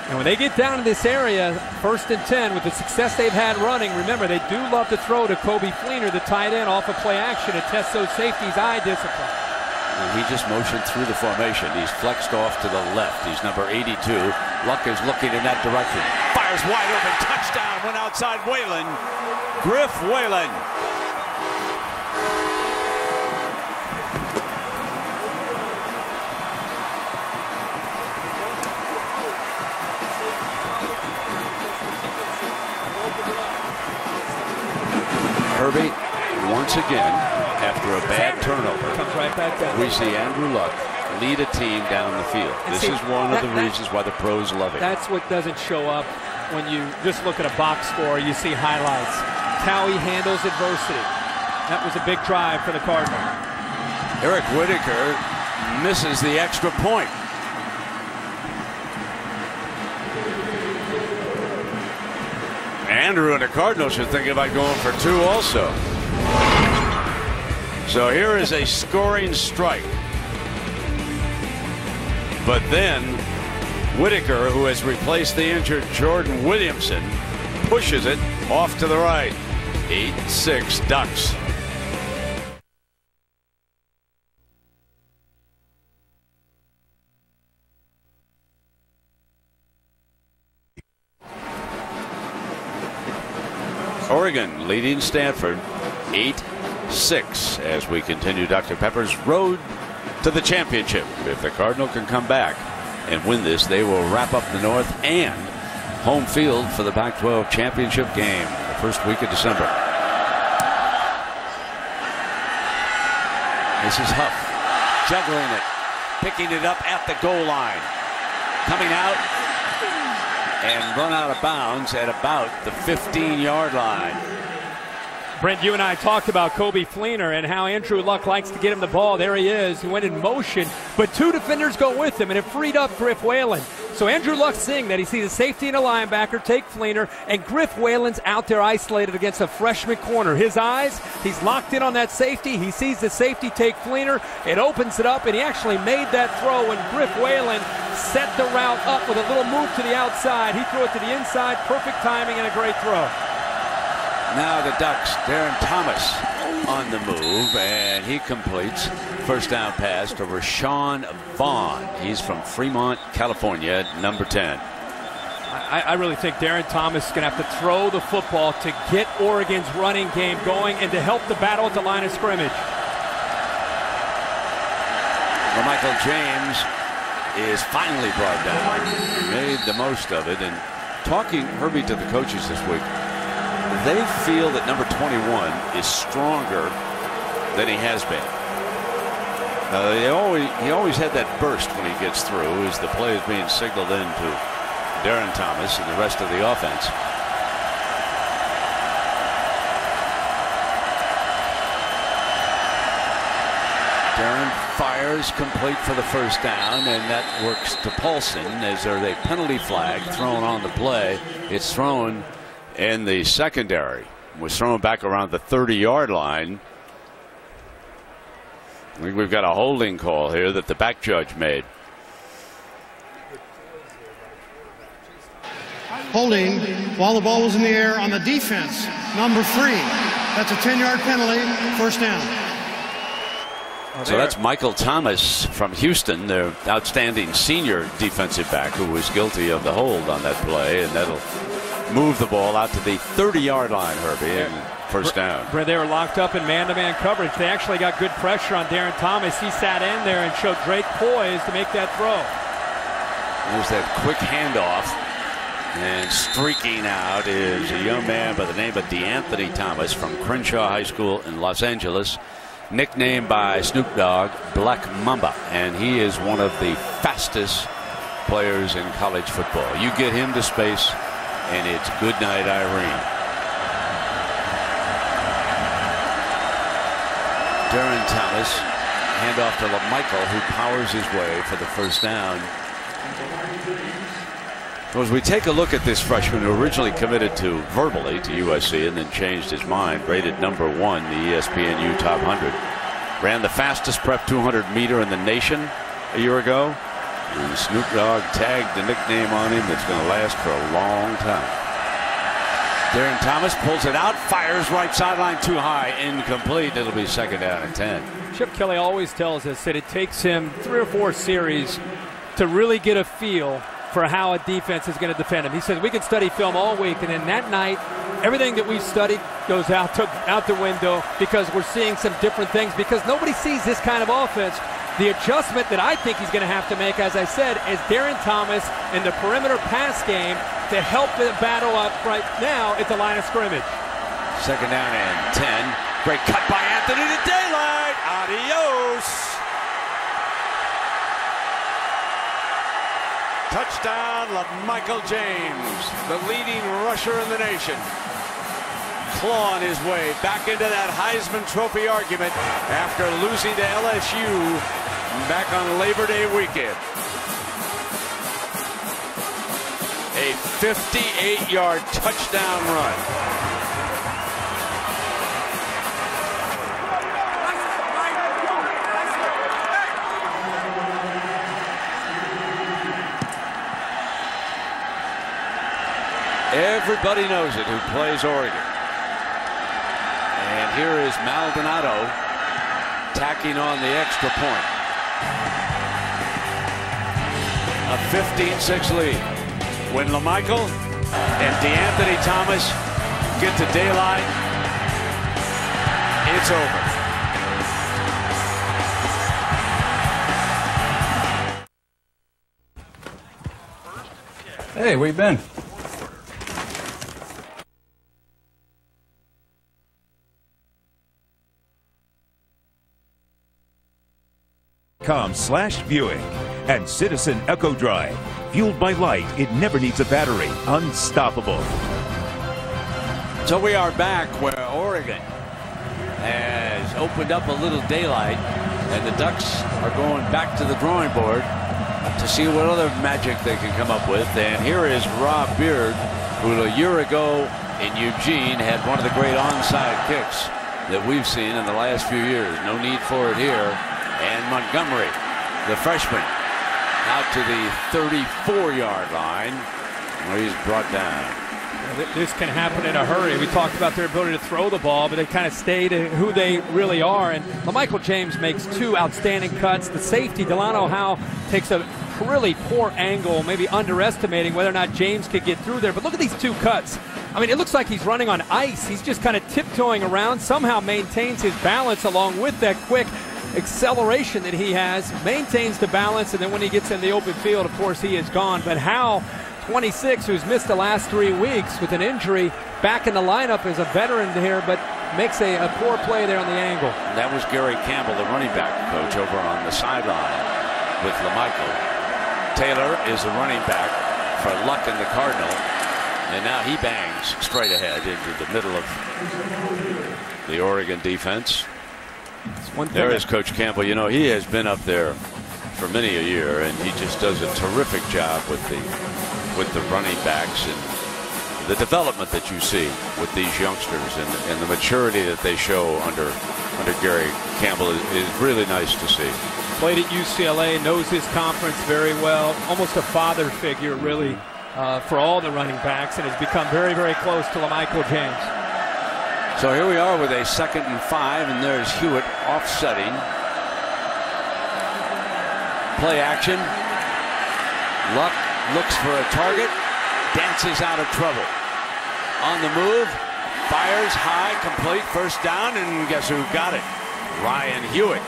And when they get down to this area, 1st and 10, with the success they've had running, remember, they do love to throw to Kobe Fleener, the tight end, off of play action to test those safeties' eye discipline. And he just motioned through the formation. He's flexed off to the left. He's number 82. Luck is looking in that direction. Fires fires wide open. Touchdown. Went outside Whalen. Griff Whalen. Herbie, once again, after a bad turnover, comes right back down. We see Andrew Luck lead a team down the field. This is one of the reasons why the pros love it. That's what doesn't show up when you just look at a box score. You see highlights. How he handles adversity. That was a big drive for the Cardinals. Eric Whitaker misses the extra point. Andrew and the Cardinals are thinking about going for two also. So here is a scoring strike. But then Whitaker, who has replaced the injured Jordan Williamson, pushes it off to the right. 8-6 Ducks. Oregon leading Stanford 8-6 as we continue Dr. Pepper's road to the championship. If the Cardinal can come back and win this, they will wrap up the North and home field for the Pac-12 championship game the first week of December. This is Huff juggling it, picking it up at the goal line, coming out and run out of bounds at about the 15-yard line. Brent, you and I talked about Kobe Fleener and how Andrew Luck likes to get him the ball. There he is. He went in motion, but two defenders go with him, and it freed up Griff Whalen. So Andrew Luck's seeing that. He sees a safety and a linebacker take Fleener, and Griff Whalen's out there isolated against a freshman corner. His eyes, he's locked in on that safety. He sees the safety take Fleener. It opens it up, and he actually made that throw when Griff Whalen set the route up with a little move to the outside. He threw it to the inside. Perfect timing and a great throw. Now the Ducks, Darren Thomas on the move, and he completes first down pass to Rashawn Vaughn. He's from Fremont, California, number 10. I really think Darren Thomas is going to have to throw the football to get Oregon's running game going and to help the battle at the line of scrimmage. LaMichael James is finally brought down. He made the most of it. And talking, Herbie, to the coaches this week, they feel that number 21 is stronger than he has been. He always had that burst when he gets through as the play is being signaled in to Darren Thomas and the rest of the offense. Darren fires complete for the first down, and that works to Paulson as there's a penalty flag thrown on the play. It's thrown in the secondary. It was thrown back around the 30-yard line. I think we've got a holding call here that the back judge made. Holding while the ball was in the air on the defense, number 3. That's a 10-yard penalty, first down. So that's Michael Thomas from Houston, their outstanding senior defensive back, who was guilty of the hold on that play, and that'll move the ball out to the 30-yard line, Herbie, and first down. Where they were locked up in man-to-man coverage. They actually got good pressure on Darren Thomas. He sat in there and showed great poise to make that throw. There's that quick handoff, and streaking out is a young man by the name of DeAnthony Thomas from Crenshaw High School in Los Angeles, nicknamed by Snoop Dogg Black Mamba, and he is one of the fastest players in college football. You get him to space, and it's good night, Irene. Darren Thomas, handoff to LaMichael, who powers his way for the first down. So as we take a look at this freshman who originally committed to verbally to USC and then changed his mind, rated number 1, the ESPNU Top 100, ran the fastest prep 200-meter in the nation a year ago. And Snoop Dogg tagged the nickname on him that's going to last for a long time. Darren Thomas pulls it out, fires right sideline too high, incomplete. It'll be second down and 10. Chip Kelly always tells us that it takes him 3 or 4 series to really get a feel for how a defense is going to defend him. He said, we can study film all week, and then that night, everything that we've studied goes out the window because we're seeing some different things because nobody sees this kind of offense. The adjustment that I think he's going to have to make, as I said, is Darren Thomas in the perimeter pass game to help the battle up right now at the line of scrimmage. Second down and 10. Great cut by Anthony to daylight. Adios. Touchdown, LaMichael James, the leading rusher in the nation. Clawing his way back into that Heisman Trophy argument after losing to LSU back on Labor Day weekend. A 58-yard touchdown run. Everybody knows it who plays Oregon. And here is Maldonado tacking on the extra point. A 15-6 lead. When LaMichael and DeAnthony Thomas get to daylight, it's over. Hey, where you been? .com/viewing and Citizen Echo Drive. Fueled by light, it never needs a battery. Unstoppable. So we are back where Oregon has opened up a little daylight, and the Ducks are going back to the drawing board to see what other magic they can come up with. And here is Rob Beard, who a year ago in Eugene had one of the great onside kicks that we've seen in the last few years. No need for it here. And Montgomery, the freshman, out to the 34-yard line where he's brought down. This can happen in a hurry. We talked about their ability to throw the ball, but they kind of stay to who they really are. And LaMichael James makes two outstanding cuts. The safety, Delano Howe, takes a really poor angle, maybe underestimating whether or not James could get through there. But look at these two cuts. I mean, it looks like he's running on ice. He's just kind of tiptoeing around, somehow maintains his balance along with that quick acceleration that he has, maintains the balance, and then when he gets in the open field, of course, he is gone. But Howe, 26, who's missed the last 3 weeks with an injury, back in the lineup as a veteran here, but makes a poor play there on the angle. That was Gary Campbell, the running back coach, over on the sideline with LaMichael. Taylor is the running back for Luck and the Cardinal, and now he bangs straight ahead into the middle of the Oregon defense. There is Coach Campbell. You know, he has been up there for many a year, and he just does a terrific job with the running backs and the development that you see with these youngsters and the maturity that they show under Gary Campbell is really nice to see. Played at UCLA, knows his conference very well, almost a father figure really for all the running backs, and has become very, very close to LaMichael James. So here we are with a 2nd and 5, and there's Hewitt offsetting. Play action. Luck looks for a target, dances out of trouble. On the move, fires high, complete, first down, and guess who got it? Ryan Hewitt.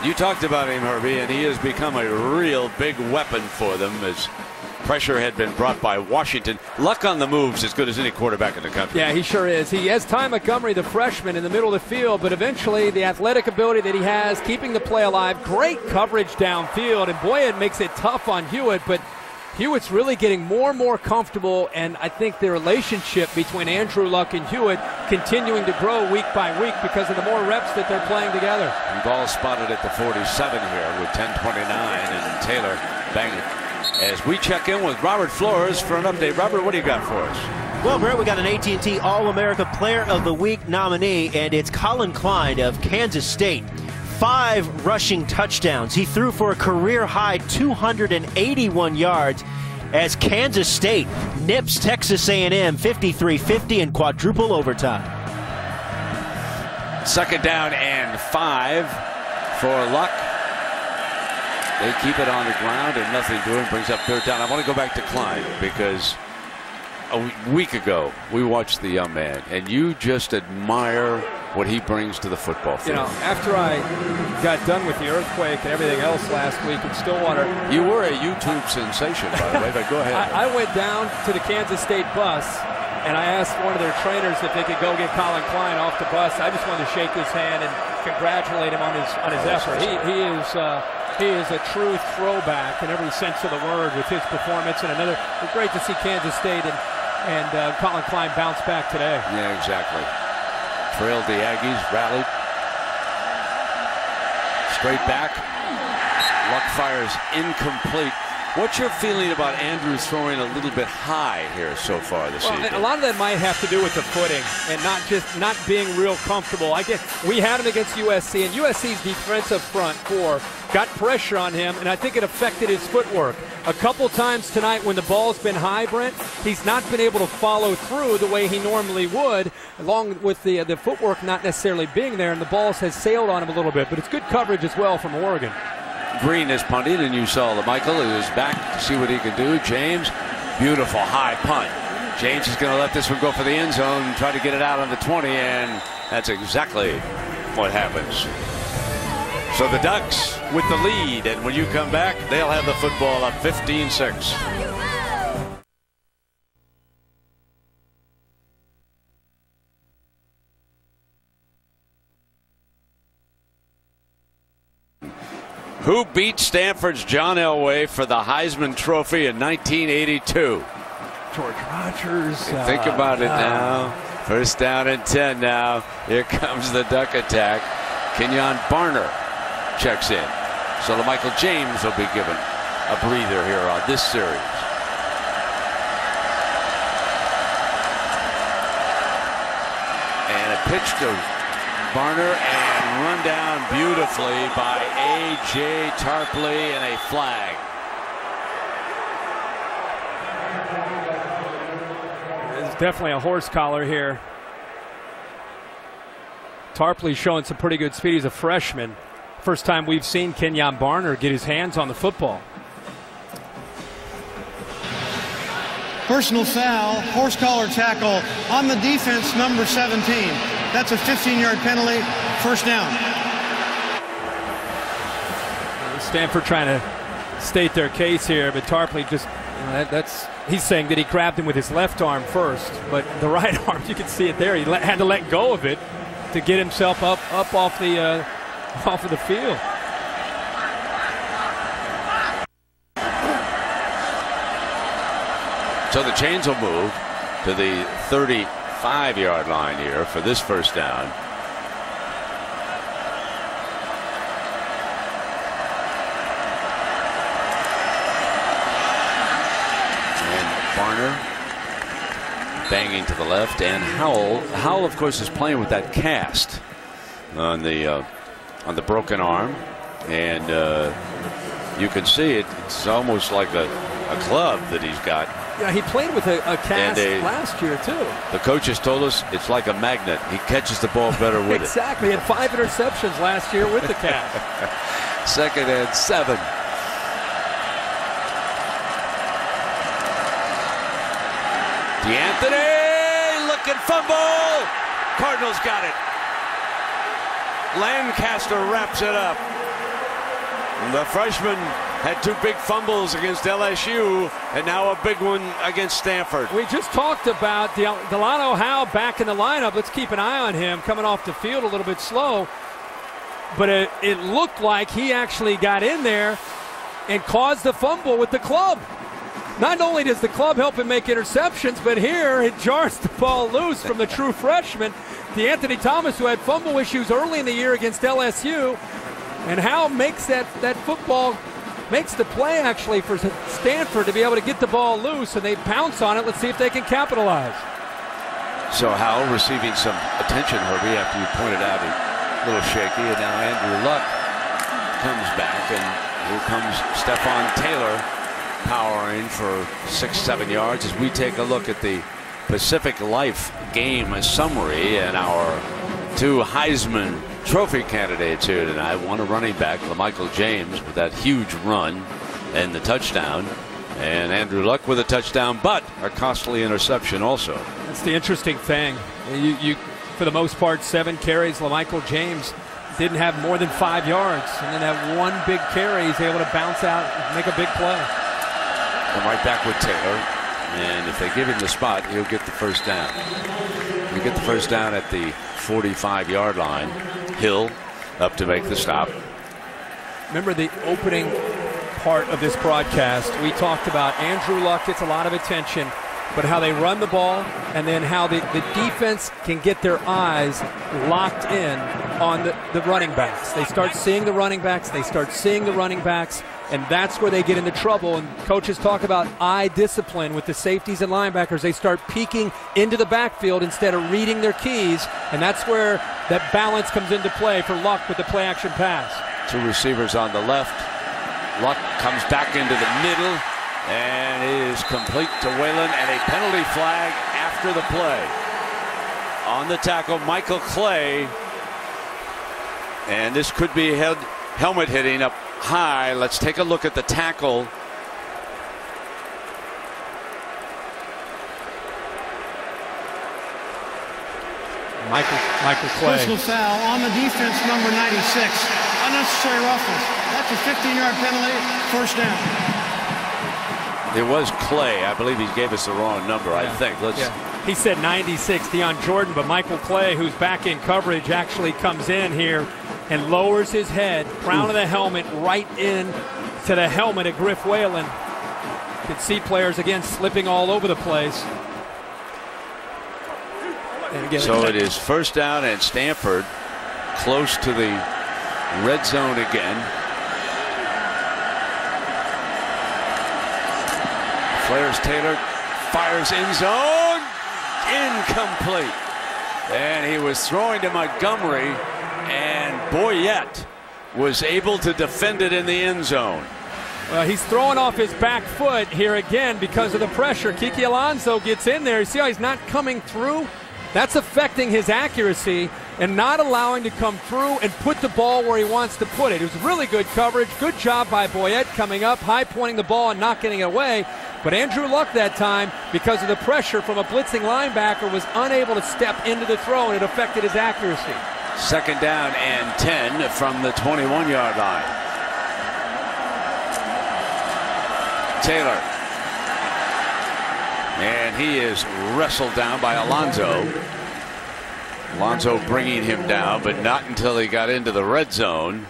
You talked about him, Herbie, and he has become a real big weapon for them as pressure had been brought by Washington. Luck on the move's as good as any quarterback in the country. Yeah, he sure is. He has Ty Montgomery, the freshman, in the middle of the field, but eventually the athletic ability that he has, keeping the play alive, great coverage downfield, and boy, it makes it tough on Hewitt, but Hewitt's really getting more and more comfortable, and I think the relationship between Andrew Luck and Hewitt continuing to grow week by week because of the more reps that they're playing together. Ball spotted at the 47 here with 10:29, and Taylor banging. As we check in with Robert Flores for an update. Robert, what do you got for us? Well, Brett, we got an AT&T All-America Player of the Week nominee, and it's Colin Klein of Kansas State. 5 rushing touchdowns. He threw for a career-high 281 yards as Kansas State nips Texas A&M 53-50 in quadruple overtime. 2nd down and 5 for Luck. They keep it on the ground and nothing doing, brings up third down. I want to go back to Klein because a week ago we watched the young man, and you just admire what he brings to the football field. You know, after I got done with the earthquake and everything else last week in Stillwater. You were a YouTube sensation, by the way, but go ahead. I went down to the Kansas State bus, and I asked one of their trainers if they could go get Colin Klein off the bus. I just wanted to shake his hand and congratulate him on his effort. He is a true throwback in every sense of the word with his performance. And it was great to see Kansas State and Colin Klein bounce back today. Yeah, exactly. Trailed the Aggies, rallied. Straight back. Luck fires incomplete. What's your feeling about Andrews throwing a little bit high here so far this season? A lot of that might have to do with the footing and not being real comfortable. We had him against USC, and USC's defensive front four got pressure on him, and I think it affected his footwork. A couple times tonight when the ball's been high, Brent, he's not been able to follow through the way he normally would, along with the footwork not necessarily being there, and the ball has sailed on him a little bit. But it's good coverage as well from Oregon. Green is punting, and you saw LaMichael who is back to see what he can do. James, beautiful high punt. James is going to let this one go for the end zone and try to get it out on the 20, and that's exactly what happens. So the Ducks with the lead, and when you come back, they'll have the football up 15-6. Who beat Stanford's John Elway for the Heisman Trophy in 1982? George Rogers. Think about it now. First down and 10 now. Here comes the Duck Attack. Kenyon Barner checks in. So LaMichael James will be given a breather here on this series. And a pitch to Barner and run down beautifully by A.J. Tarpley and a flag. There's definitely a horse collar here. Tarpley's showing some pretty good speed. He's a freshman. First time we've seen Kenyon Barner get his hands on the football. Personal foul, horse collar tackle on the defense, number 17. That's a 15-yard penalty, first down. Stanford trying to state their case here, but Tarpley just, he's saying that he grabbed him with his left arm first, but the right arm, you can see it there. He had to let go of it to get himself up off of the field. So the chains will move to the 35-yard line here for this first down. And Barner banging to the left, and Howell of course is playing with that cast on the broken arm, and you can see it's almost like a club that he's got. Yeah, he played with a cast last year, too. The coaches told us it's like a magnet. He catches the ball better with exactly. He had 5 interceptions last year with the cast. Second and 7. DeAnthony looking fumble. Cardinals got it. Lancaster wraps it up. The freshman had 2 big fumbles against LSU, and now a big one against Stanford. We just talked about Delano Howe back in the lineup. Let's keep an eye on him coming off the field a little bit slow. But it looked like he actually got in there and caused the fumble with the club. Not only does the club help him make interceptions, but here it jars the ball loose from the true freshman, DeAnthony Thomas, who had fumble issues early in the year against LSU. And Howe makes that football, makes the play actually for Stanford to be able to get the ball loose, and they pounce on it. Let's see if they can capitalize. So Howe receiving some attention, Herbie, after you pointed out a little shaky, and now Andrew Luck comes back, and here comes Stephon Taylor powering for 6-7 yards as we take a look at the Pacific Life game summary and our 2 Heisman trophy candidates here tonight. One a running back, LaMichael James, with that huge run and the touchdown. And Andrew Luck with a touchdown, but a costly interception also. That's the interesting thing. You for the most part, 7 carries. LaMichael James didn't have more than 5 yards. And then that one big carry, he's able to bounce out and make a big play. And right back with Taylor. And if they give him the spot, he'll get the first down. He'll get the first down at the 45-yard line. Hill up to make the stop. Remember the opening part of this broadcast, we talked about Andrew Luck gets a lot of attention, but how they run the ball and then how the defense can get their eyes locked in on the running backs. They start seeing the running backs, and that's where they get into trouble. And coaches talk about eye discipline with the safeties and linebackers. They start peeking into the backfield instead of reading their keys, and that's where that balance comes into play for Luck with the play-action pass. 2 receivers on the left. Luck comes back into the middle and is complete to Whalen, and a penalty flag after the play. On the tackle, Michael Clay. And this could be helmet hitting up high. Let's take a look at the tackle. Michael Clay. Personal foul on the defense, number 96. Unnecessary roughness. That's a 15-yard penalty, first down. It was Clay. I believe he gave us the wrong number, I think. He said 96, Deion Jordan, but Michael Clay, who's back in coverage, actually comes in here and lowers his head, crown of the helmet, right in to the helmet of Griff Whalen. You can see players, again, slipping all over the place. And again, so it is first down, and Stanford close to the red zone again. Flares Taylor, fires end zone, incomplete. And he was throwing to Montgomery, and Boyette was able to defend it in the end zone. Well, he's throwing off his back foot here again because of the pressure. Kiki Alonso gets in there. You see how he's not coming through? That's affecting his accuracy and not allowing to come through and put the ball where he wants to put it. It was really good coverage. Good job by Boyette coming up, high pointing the ball and not getting it away. But Andrew Luck that time, because of the pressure from a blitzing linebacker, was unable to step into the throw, and it affected his accuracy. Second down and 10 from the 21-yard line. Taylor. And he is wrestled down by Alonso. Alonso bringing him down, but not until he got into the red zone.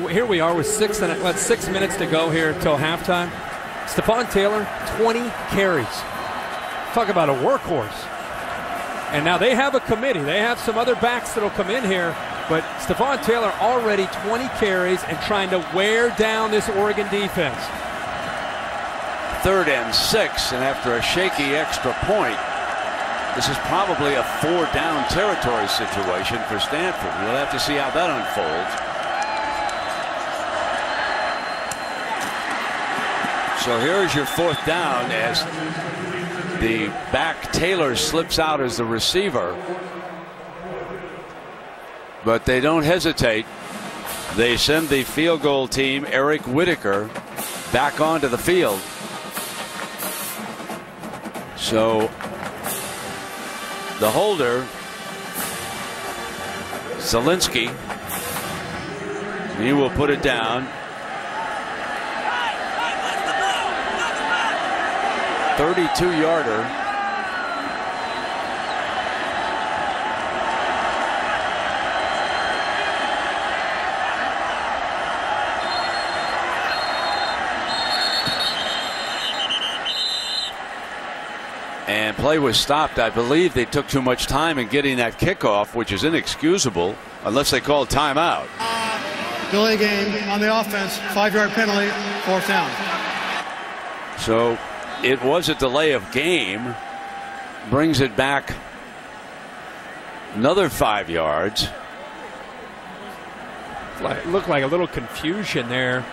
Here we are with 6 minutes to go here till halftime. Stephon Taylor, 20 carries. Talk about a workhorse. And now they have a committee. They have some other backs that will come in here. But Stephon Taylor already 20 carries and trying to wear down this Oregon defense. 3rd and 6, and after a shaky extra point, this is probably a 4-down territory situation for Stanford. We'll have to see how that unfolds. So here's your 4th down as the back Taylor slips out as the receiver. But they don't hesitate. They send the field goal team, Eric Whitaker, back onto the field. So the holder, Zielinski, he will put it down. 32-yarder. And play was stopped. I believe they took too much time in getting that kickoff, which is inexcusable unless they call timeout. Delay game on the offense, 5-yard penalty, 4th down. So it was a delay of game, brings it back another 5 yards. Looked like a little confusion there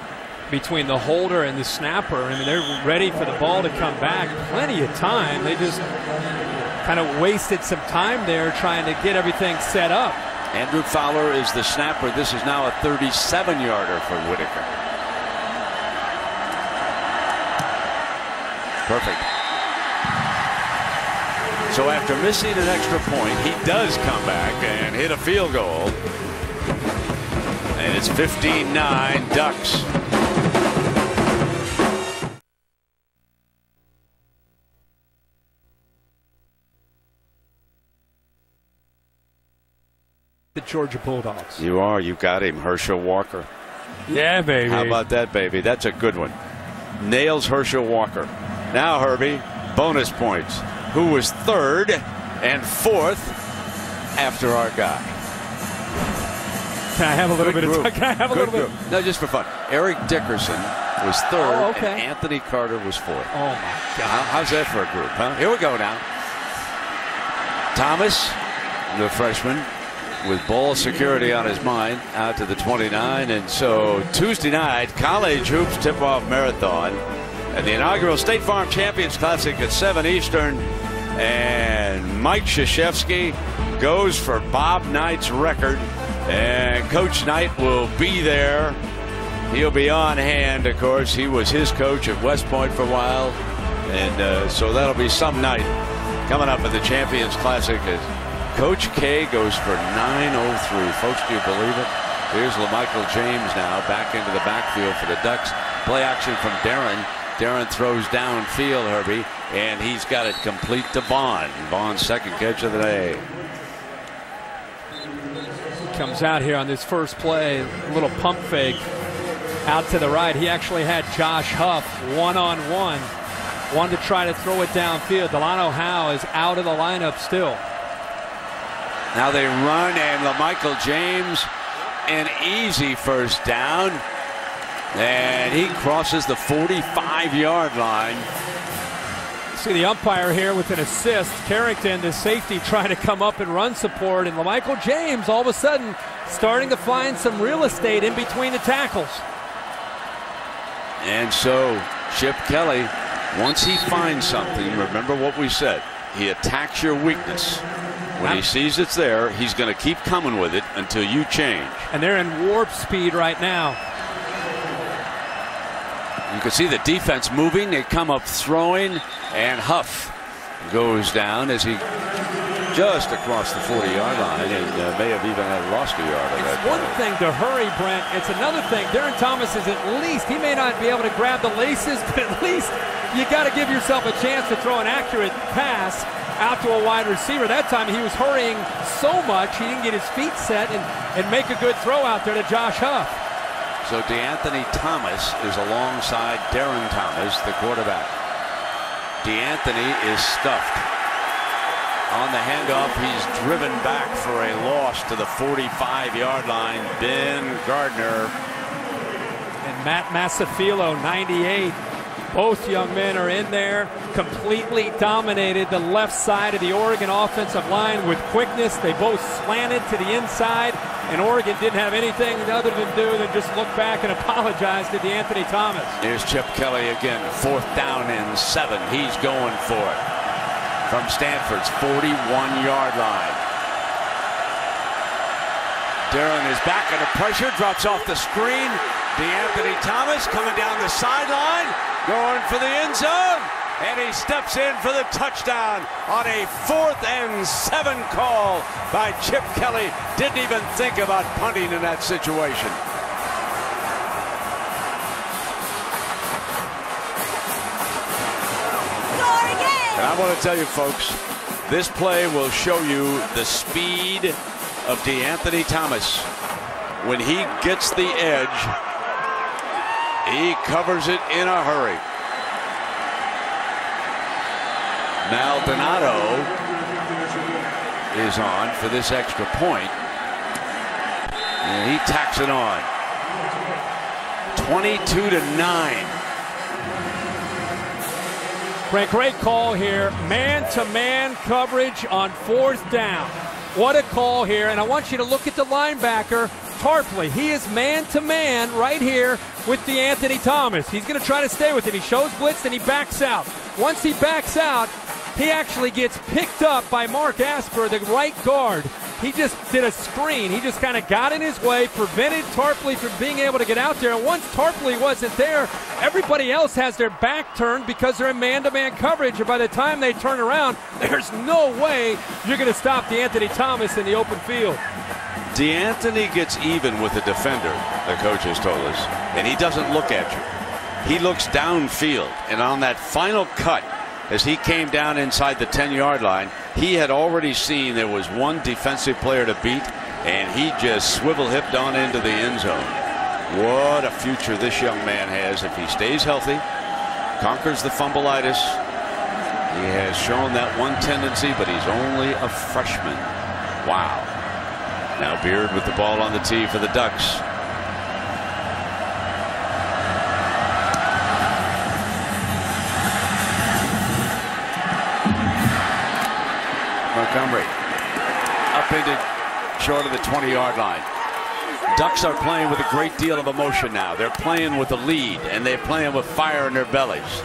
between the holder and the snapper. I mean, they're ready for the ball to come back. Plenty of time. They just kind of wasted some time there trying to get everything set up. Andrew Fowler is the snapper. This is now a 37-yarder for Whitaker. Perfect. So after missing an extra point, he does come back and hit a field goal. And it's 15-9 Ducks. The Georgia Bulldogs. You are. You got him. Herschel Walker. Yeah, baby. How about that, baby? That's a good one. Nails Herschel Walker. Now, Herbie, bonus points. Who was third and fourth after our guy? Can I have a little bit of time? Can I have a little bit? No, just for fun. Eric Dickerson was third, Oh, okay. and Anthony Carter was fourth. Oh, my God. How's that for a group, huh? Here we go now. Thomas, the freshman, with ball security on his mind, out to the 29. And so Tuesday night, college hoops tip-off marathon at the inaugural State Farm Champions Classic at 7 Eastern. And Mike Krzyzewski goes for Bob Knight's record. And Coach Knight will be there. He'll be on hand, of course. He was his coach at West Point for a while. And so that'll be some night coming up at the Champions Classic as Coach K goes for 9:03. Folks, do you believe it? Here's LaMichael James now back into the backfield for the Ducks. Play action from Darren. Darren throws downfield, Herbie, and he's got it complete to Vaughn. Vaughn's second catch of the day. Comes out here on this first play, a little pump fake out to the right. He actually had Josh Huff one-on-one. Wanted to try to throw it downfield. Delano Howe is out of the lineup still. Now they run, and LaMichael James, an easy first down. And he crosses the 45-yard line. See the umpire here with an assist. Carrington, the safety, trying to come up and run support. And LaMichael James, all of a sudden, starting to find some real estate in between the tackles. And so Chip Kelly, once he finds something, remember what we said, he attacks your weakness. When he sees it's there, he's going to keep coming with it until you change. And they're in warp speed right now. You can see the defense moving. They come up throwing, and Huff goes down as he just across the 40-yard line and may have even lost a yard of that. It's one thing to hurry, Brent. It's another thing. Darren Thomas is at least, he may not be able to grab the laces, but at least you got to give yourself a chance to throw an accurate pass out to a wide receiver. That time he was hurrying so much he didn't get his feet set and make a good throw out there to Josh Huff. So DeAnthony Thomas is alongside Darren Thomas, the quarterback. DeAnthony is stuffed. On the handoff, he's driven back for a loss to the 45-yard line. Ben Gardner. And Matt Masafilo, 98. Both young men are in there, completely dominated the left side of the Oregon offensive line with quickness. They both slanted to the inside, and Oregon didn't have anything other than do than just look back and apologize to DeAnthony Thomas. Here's Chip Kelly again, 4th down and 7. He's going for it from Stanford's 41-yard line. Darren is back under pressure, drops off the screen. DeAnthony Thomas coming down the sideline, going for the end zone, and he steps in for the touchdown on a 4th and 7 call by Chip Kelly. Didn't even think about punting in that situation. And I want to tell you, folks, this play will show you the speed of DeAnthony Thomas. When he gets the edge, he covers it in a hurry. Maldonado is on for this extra point, and he tacks it on. 22-9. Great call here. Man-to-man coverage on 4th down. What a call here, and I want you to look at the linebacker, Tarpley. He is man-to-man right here with DeAnthony Thomas. He's going to try to stay with him. He shows blitz, and he backs out. Once he backs out, he actually gets picked up by Mark Asper, the right guard. he just did a screen. He just kind of got in his way, prevented Tarpley from being able to get out there. And once Tarpley wasn't there, everybody else has their back turned because they're in man-to-man coverage. And by the time they turn around, there's no way you're going to stop DeAnthony Thomas in the open field. DeAnthony gets even with the defender, the coach has told us, and he doesn't look at you. He looks downfield, and on that final cut, as he came down inside the 10-yard line, he had already seen there was one defensive player to beat, and he just swivel-hipped on into the end zone. What a future this young man has if he stays healthy, conquers the fumbleitis. He has shown that one tendency, but he's only a freshman. Wow. Now Beard with the ball on the tee for the Ducks. Montgomery upended short of the 20-yard line. Ducks are playing with a great deal of emotion now. They're playing with a lead, and they're playing with fire in their bellies.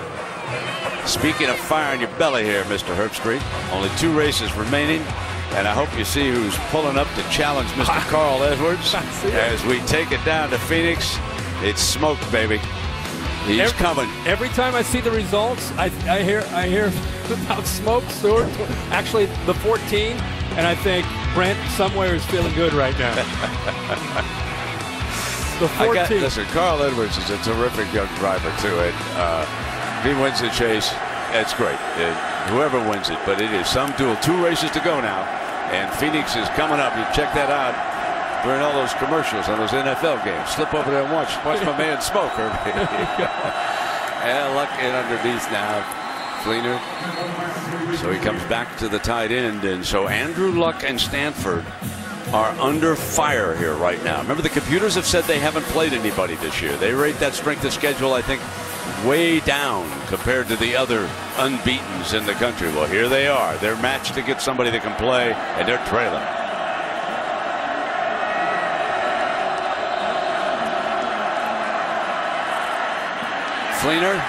Speaking of fire in your belly here, Mr. Herbstreit, only 2 races remaining, and I hope you see who's pulling up to challenge Mr. Carl Edwards as we take it down to Phoenix. It's smoke, baby. He's coming. Every time I see the results, I hear about smoke, Stewart. Actually, the 14, and I think Brent somewhere is feeling good right now. The 14. Listen, Carl Edwards is a terrific young driver too. If he wins the chase, that's great. Whoever wins it, but it is some duel. 2 races to go now, and Phoenix is coming up. You check that out during all those commercials on those NFL games. Slip over there and watch my man smoke. And Luck in underneath now. Fleener. So he comes back to the tight end, and so Andrew Luck and Stanford are under fire here right now. Remember, the computers have said they haven't played anybody this year. They rate that strength of schedule, I think, way down compared to the other unbeatens in the country. Well, here they are. They're matched to get somebody that can play, and they're trailing. Fleener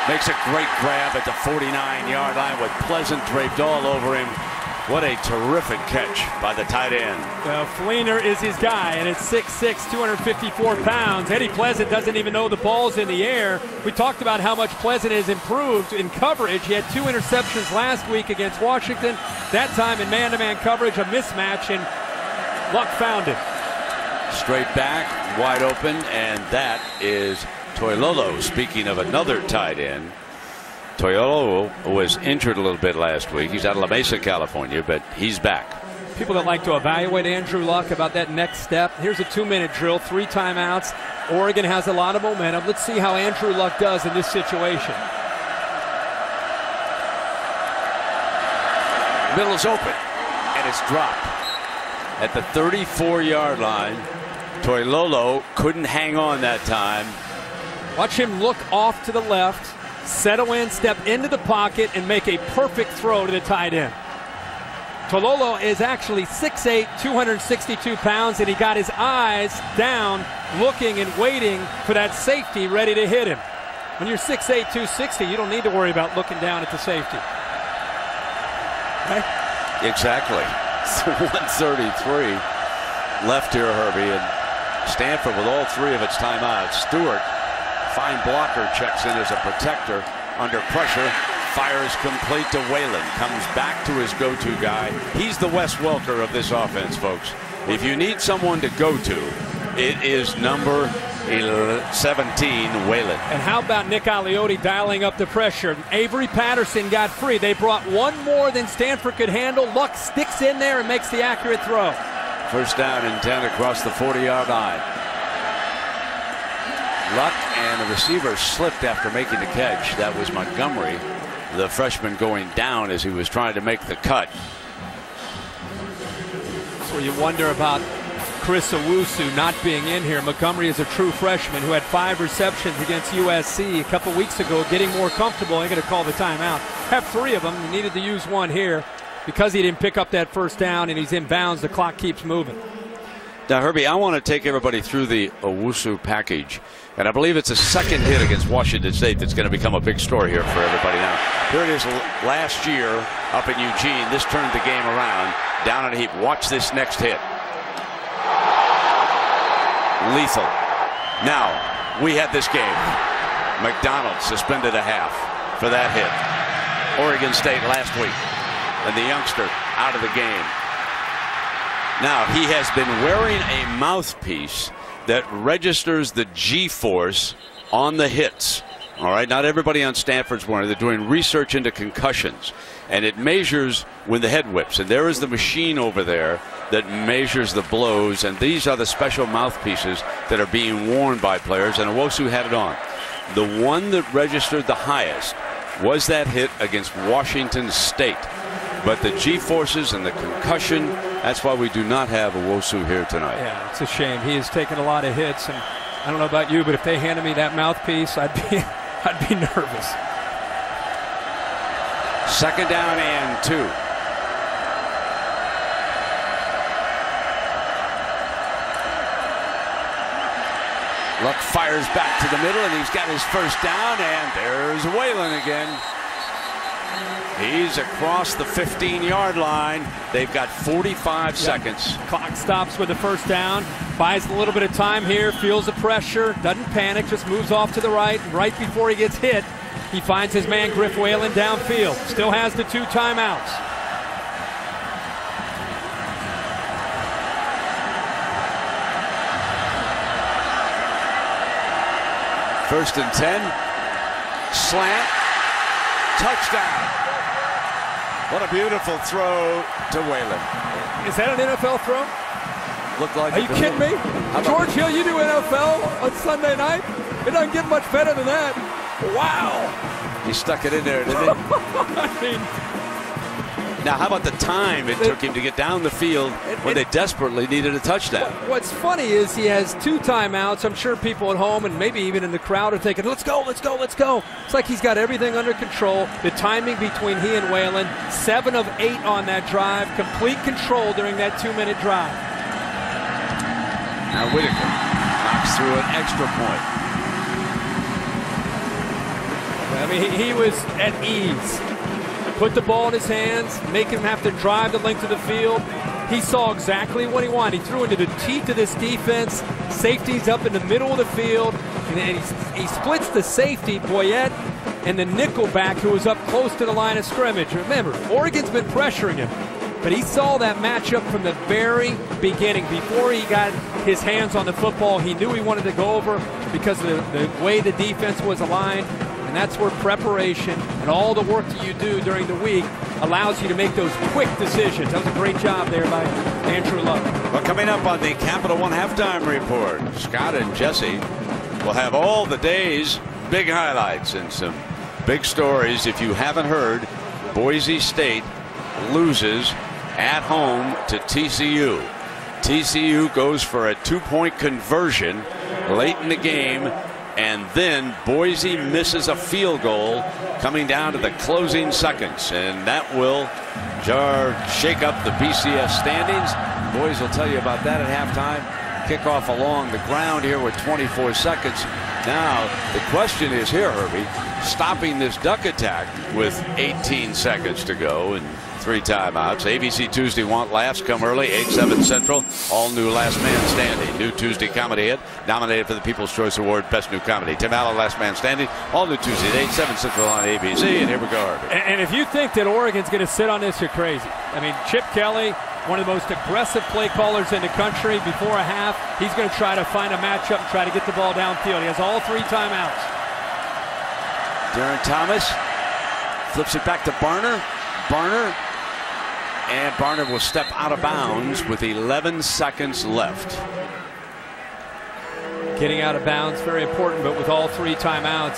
makes a great grab at the 49-yard line with Pleasant draped all over him. What a terrific catch by the tight end. Well, Fleener is his guy, and it's 6'6", 254 pounds. Eddie Pleasant doesn't even know the ball's in the air. We talked about how much Pleasant has improved in coverage. He had 2 interceptions last week against Washington. That time in man-to-man coverage, a mismatch, and Luck found him. Straight back, wide open, and that is Toilolo. Speaking of another tight end, Toilolo was injured a little bit last week. He's out of La Mesa, California, but he's back. People that like to evaluate Andrew Luck about that next step. Here's a 2-minute drill, 3 timeouts. Oregon has a lot of momentum. Let's see how Andrew Luck does in this situation. Middle is open, and it's dropped. At the 34-yard line, Toilolo couldn't hang on that time. Watch him look off to the left, settle in, step into the pocket, and make a perfect throw to the tight end. Toilolo is actually 6'8", 262 pounds, and he got his eyes down, looking and waiting for that safety ready to hit him. When you're 6'8", 260, you don't need to worry about looking down at the safety. Right? Exactly. 1:33 left here, Herbie, and Stanford with all 3 of its timeouts. Stewart, fine blocker, checks in as a protector under pressure. Fires complete to Whalen. Comes back to his go-to guy. He's the Wes Welker of this offense, folks. If you need someone to go to, it is number 17, Whalen. And how about Nick Aliotti dialing up the pressure? Avery Patterson got free. They brought 1 more than Stanford could handle. Luck sticks in there and makes the accurate throw. First down and 10 across the 40-yard line. Luck and the receiver slipped after making the catch. That was Montgomery, the freshman, going down as he was trying to make the cut. So you wonder about Chris Owusu not being in here. Montgomery is a true freshman who had 5 receptions against USC a couple weeks ago, getting more comfortable. They're going to call the timeout. Have 3 of them. He needed to use 1 here. Because he didn't pick up that first down and he's in bounds, the clock keeps moving. Now, Herbie, I want to take everybody through the Owusu package. And I believe it's a second hit against Washington State that's going to become a big story here for everybody. Now, here it is last year up in Eugene. This turned the game around. Down on a heap. Watch this next hit. Lethal. Now, we had this game. McDonald suspended a half for that hit. Oregon State last week. And the youngster out of the game. Now, he has been wearing a mouthpiece that registers the G-force on the hits. All right, not everybody on Stanford's wearing. They're doing research into concussions, and it measures when the head whips. And there is the machine over there that measures the blows, and these are the special mouthpieces that are being worn by players, and Owusu had it on. The one that registered the highest was that hit against Washington State. But the G-forces and the concussion, that's why we do not have Owusu here tonight. Yeah, it's a shame. He has taken a lot of hits, and I don't know about you, but if they handed me that mouthpiece, I'd be nervous. 2nd down and 2. Luck fires back to the middle, and he's got his first down, and there's Whalen again. He's across the 15-yard line. They've got 45 seconds. Clock stops with the first down. Buys a little bit of time here. Feels the pressure. Doesn't panic. Just moves off to the right. Right before he gets hit, he finds his man Griff Whalen downfield. Still has the 2 timeouts. First and 10. Slant. Touchdown. What a beautiful throw to Whalen. Is that an NFL throw? Looked like Are you kidding me? George Hill, you do NFL on Sunday night? It doesn't get much better than that. Wow. He stuck it in there, didn't he? I mean, now, how about the time it took him to get down the field when they desperately needed a touchdown? What's funny is he has 2 timeouts. I'm sure people at home and maybe even in the crowd are thinking, let's go, let's go, let's go. It's like he's got everything under control. The timing between he and Whalen, 7 of 8 on that drive, complete control during that 2-minute drive. Now Whitaker knocks through an extra point. I mean, he was at ease. Put the ball in his hands, make him have to drive the length of the field. He saw exactly what he wanted. He threw into the teeth of this defense. Safety's up in the middle of the field. And he splits the safety, Boyette, and the nickelback who was up close to the line of scrimmage. Remember, Oregon's been pressuring him. But he saw that matchup from the very beginning. Before he got his hands on the football, he knew he wanted to go over because of the way the defense was aligned. And that's where preparation and all the work that you do during the week allows you to make those quick decisions. That was a great job there by Andrew Luck. Well, coming up on the Capital One Halftime Report, Scott and Jesse will have all the day's big highlights and some big stories. If you haven't heard, Boise State loses at home to TCU. TCU goes for a 2-point conversion late in the game, and then Boise misses a field goal coming down to the closing seconds, and that will shake up the BCS standings. Boys will tell you about that at halftime. Kickoff along the ground here with 24 seconds. Now the question is here, Herbie, stopping this duck attack with 18 seconds to go and 3 timeouts. ABC Tuesday Want Laughs come early, 8/7 Central. All new Last Man Standing. New Tuesday comedy hit. Nominated for the People's Choice Award, Best New Comedy. Tim Allen, Last Man Standing. All new Tuesday at 8/7 Central on ABC. And here we go, Herbie. And if you think that Oregon's going to sit on this, you're crazy. I mean, Chip Kelly, one of the most aggressive play callers in the country. Before a half, he's going to try to find a matchup and try to get the ball downfield. He has all 3 timeouts. Darren Thomas flips it back to Barner. And Barner will step out of bounds with 11 seconds left. Getting out of bounds, very important, but with all 3 timeouts,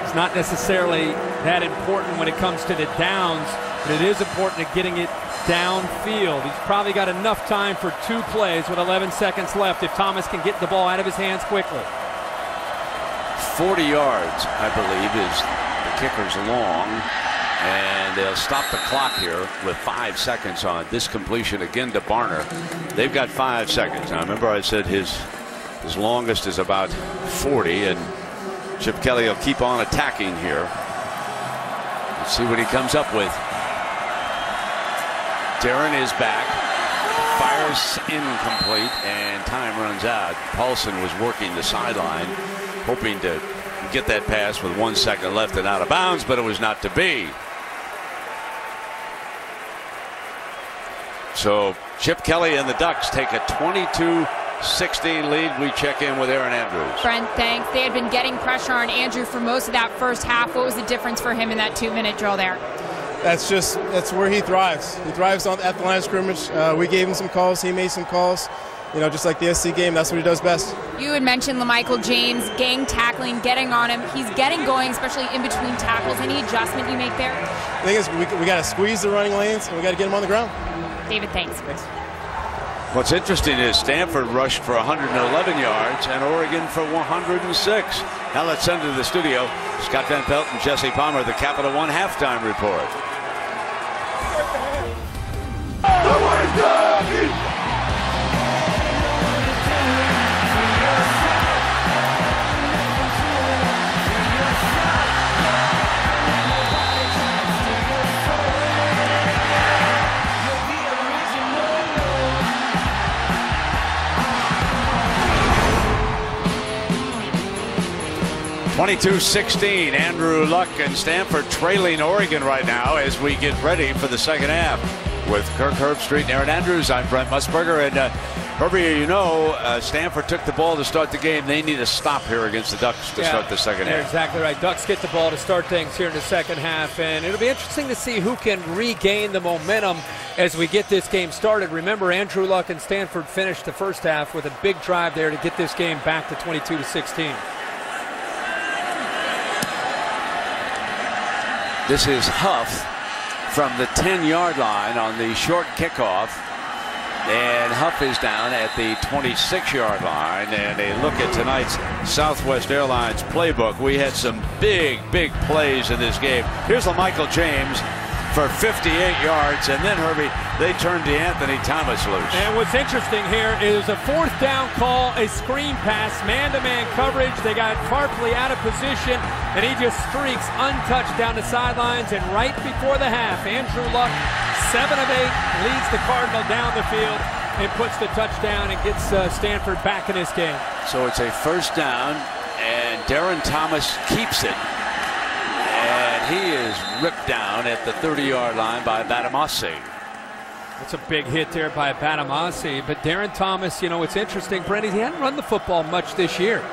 it's not necessarily that important when it comes to the downs, but it is important at getting it downfield. He's probably got enough time for 2 plays with 11 seconds left if Thomas can get the ball out of his hands quickly. 40 yards, I believe, is the kicker's long. And they'll stop the clock here with 5 seconds on this completion again to Barner. They've got 5 seconds. Now, remember I said his longest is about 40, and Chip Kelly will keep on attacking here. Let's see what he comes up with. Darren is back. Fires incomplete, and time runs out. Paulson was working the sideline, hoping to get that pass with 1 second left and out of bounds, but it was not to be. So Chip Kelly and the Ducks take a 22-16 lead. We check in with Aaron Andrews. Brent, thanks. They had been getting pressure on Andrew for most of that first half. What was the difference for him in that 2-minute drill there? That's where he thrives. He thrives at the line of scrimmage. We gave him some calls. He made some calls. You know, just like the SC game, that's what he does best. You had mentioned LaMichael James, gang tackling, getting on him. He's getting going, especially in between tackles. Any adjustment you make there? The thing is, we got to squeeze the running lanes, and we got to get him on the ground. David, thanks. What's interesting is Stanford rushed for 111 yards and Oregon for 106. Now let's send to the studio Scott Van Pelt and Jesse Palmer, the Capital One halftime report. 22-16. Andrew Luck and Stanford trailing Oregon right now as we get ready for the second half. With Kirk Herbstreit and Aaron Andrews, I'm Brent Musburger. And Herbie, you know, Stanford took the ball to start the game. They need a stop here against the Ducks to start the second half. You're exactly right. Ducks get the ball to start things here in the second half. And it'll be interesting to see who can regain the momentum as we get this game started. Remember, Andrew Luck and Stanford finished the first half with a big drive there to get this game back to 22-16. This is Huff from the 10-yard line on the short kickoff. And Huff is down at the 26-yard line. And a look at tonight's Southwest Airlines playbook. We had some big plays in this game. Here's LaMichael James for 58 yards. And then, Herbie, they turned D'Anthony Thomas loose. And what's interesting here is a fourth down call, a screen pass, man-to-man coverage. They got Farpley out of position, and he just streaks untouched down the sidelines. And right before the half, Andrew Luck, 7 of 8, leads the Cardinal down the field and puts the touchdown and gets Stanford back in this game. So it's a first down, and Darren Thomas keeps it. And he is ripped down at the 30-yard line by Batamasi. That's a big hit there by Batamasi. But Darren Thomas, you know, it's interesting, Brent, he hadn't run the football much this year.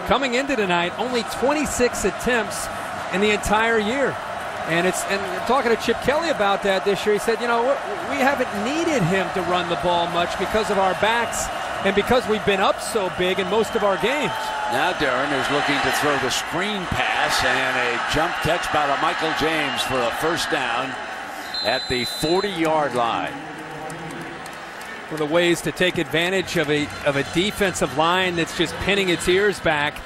Coming into tonight, only 26 attempts in the entire year. And talking to Chip Kelly about that this year, he said, you know, we haven't needed him to run the ball much because of our backs and because we've been up so big in most of our games. Now Darren is looking to throw the screen pass, and a jump catch by LaMichael James for a first down at the 40-yard line. One of the ways to take advantage of a defensive line that's just pinning its ears back,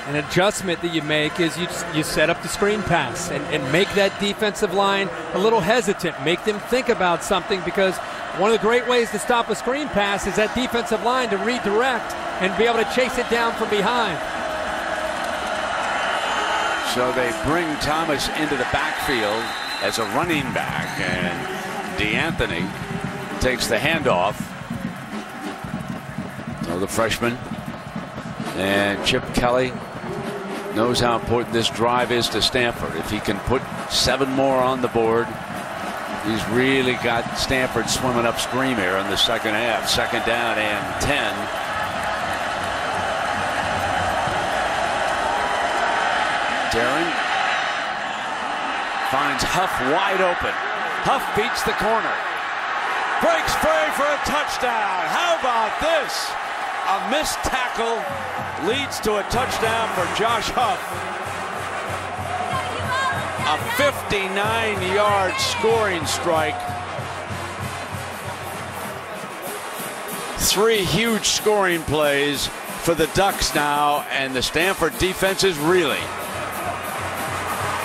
an adjustment that you make is you set up the screen pass and make that defensive line a little hesitant, make them think about something, because one of the great ways to stop a screen pass is that defensive line to redirect and be able to chase it down from behind. So they bring Thomas into the backfield as a running back, and D'Anthony takes the handoff. So the freshman, and Chip Kelly knows how important this drive is to Stanford. If he can put 7 more on the board, he's really got Stanford swimming upstream here in the second half. Second down and 10. Darren finds Huff wide open. Huff beats the corner. Breaks free for a touchdown. How about this? A missed tackle leads to a touchdown for Josh Huff. A 59-yard scoring strike. 3 huge scoring plays for the Ducks now, and the Stanford defense is reeling.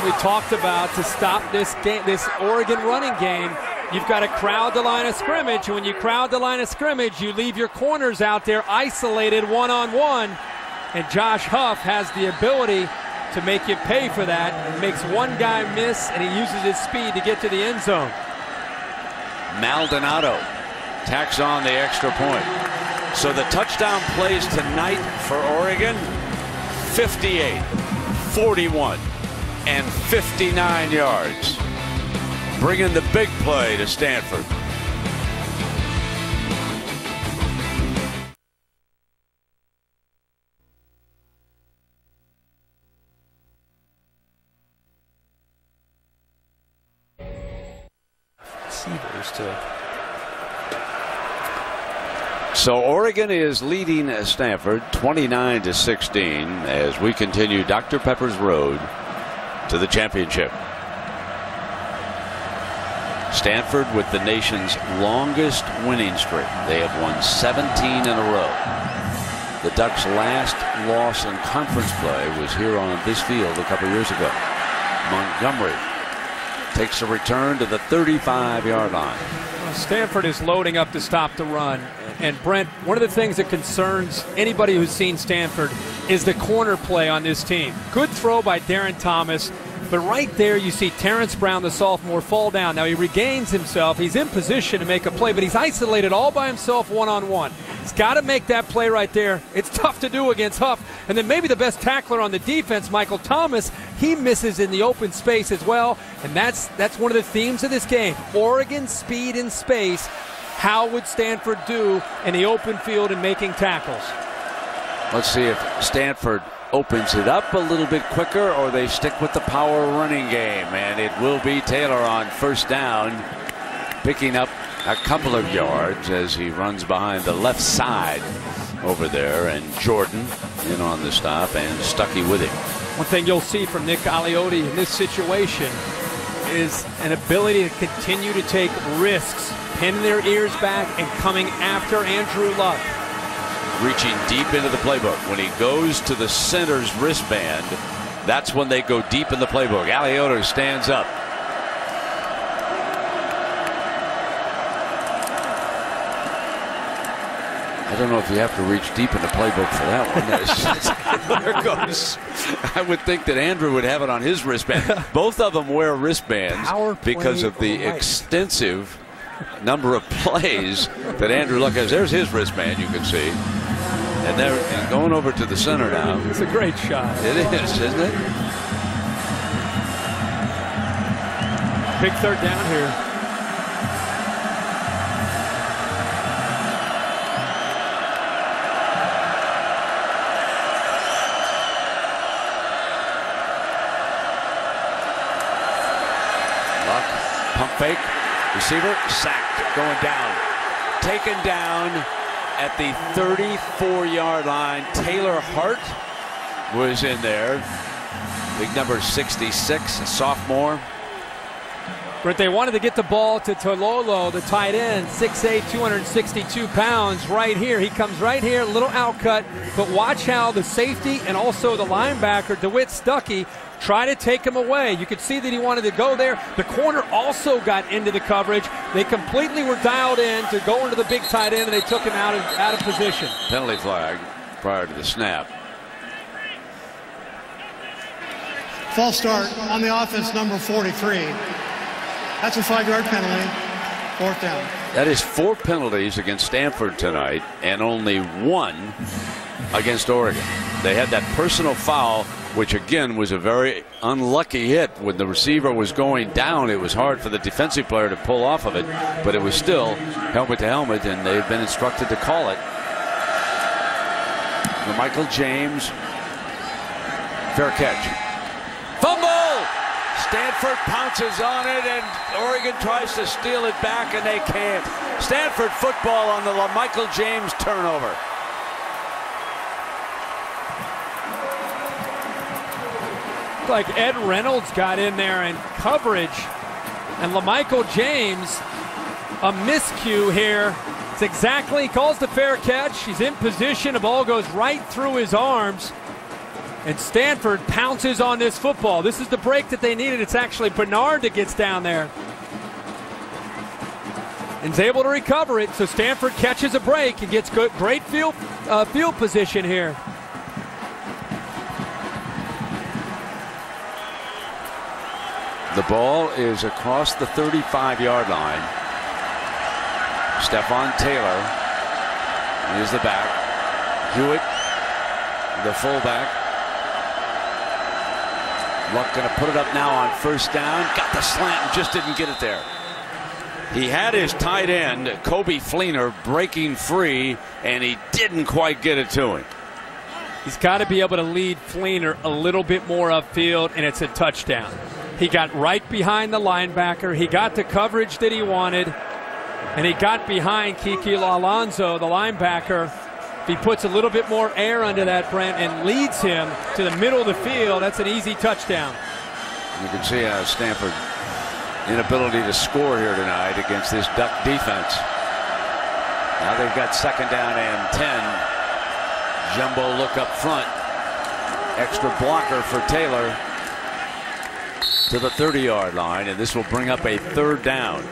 We talked about, to stop this game, this Oregon running game, you've got to crowd the line of scrimmage. And when you crowd the line of scrimmage, you leave your corners out there isolated one-on-one. And Josh Huff has the ability to make you pay for that, and makes one guy miss, and he uses his speed to get to the end zone. Maldonado tacks on the extra point. So the touchdown plays tonight for Oregon: 58, 41, and 59 yards. Bringing the big play to Stanford. So Oregon is leading Stanford 29-16 as we continue Dr. Pepper's road to the championship. Stanford with the nation's longest winning streak. They have won 17 in a row. The Ducks' last loss in conference play was here on this field a couple years ago. Montgomery takes a return to the 35-yard line. Well, Stanford is loading up to stop the run. And Brent, one of the things that concerns anybody who's seen Stanford is the corner play on this team. Good throw by Darren Thomas, but right there you see Terrence Brown, the sophomore, fall down. Now he regains himself. He's in position to make a play, but he's isolated all by himself one-on-one. He's got to make that play right there. It's tough to do against Huff. And then maybe the best tackler on the defense, Michael Thomas, he misses in the open space as well. And that's one of the themes of this game. Oregon speed in space. How would Stanford do in the open field and making tackles? Let's see if Stanford opens it up a little bit quicker or they stick with the power running game. And it will be Taylor on first down, picking up a couple of yards as he runs behind the left side over there. And Jordan in on the stop and Stuckey with him. One thing you'll see from Nick Aliotti in this situation is an ability to continue to take risks, pinning their ears back and coming after Andrew Luck. Reaching deep into the playbook. When he goes to the center's wristband, that's when they go deep in the playbook. Aliotti stands up. I don't know if you have to reach deep in the playbook for that one. There goes. I would think that Andrew would have it on his wristband. Both of them wear wristbands because of the extensive number of plays that Andrew Luck has. There's his wristband, you can see. And they're going over to the center now. It's a great shot. It is, isn't it? Big third down here. Pump fake, receiver sacked, going down, taken down at the 34-yard line. Taylor Hart was in there, big number 66, a sophomore. But they wanted to get the ball to Tololo, the tight end, 6'8", 262 pounds, right here. He comes right here, little outcut, but watch how the safety and also the linebacker, DeWitt Stuckey, try to take him away. You could see that he wanted to go there. The corner also got into the coverage. They completely were dialed in to go into the big tight end, and they took him out of position. Penalty flag prior to the snap. False start on the offense, number 43. That's a 5-yard penalty. Fourth down. That is 4 penalties against Stanford tonight and only 1 against Oregon. They had that personal foul, which again was a very unlucky hit. When the receiver was going down, it was hard for the defensive player to pull off of it, but it was still helmet to helmet, and they've been instructed to call it. LaMichael James, fair catch. Fumble! Stanford pounces on it, and Oregon tries to steal it back, and they can't. Stanford football on the LaMichael James turnover. Like Ed Reynolds got in there in coverage, and LaMichael James, a miscue here. It's exactly, he calls the fair catch. He's in position, the ball goes right through his arms, and Stanford pounces on this football. This is the break that they needed. It's actually Bernard that gets down there and is able to recover it. So Stanford catches a break and gets great field position here. The ball is across the 35-yard line. Stephon Taylor is the back. Hewitt, the fullback. Luck going to put it up now on first down. Got the slant and just didn't get it there. He had his tight end, Kobe Fleener, breaking free, and he didn't quite get it to him. He's got to be able to lead Fleener a little bit more upfield, and it's a touchdown. He got right behind the linebacker. He got the coverage that he wanted, and he got behind Kiki Alonso, the linebacker. If he puts a little bit more air under that, Brent, and leads him to the middle of the field, that's an easy touchdown. You can see how Stanford inability to score here tonight against this Duck defense. Now they've got second down and 10. Jumbo look up front. Extra blocker for Taylor to the 30-yard line, and this will bring up a third down.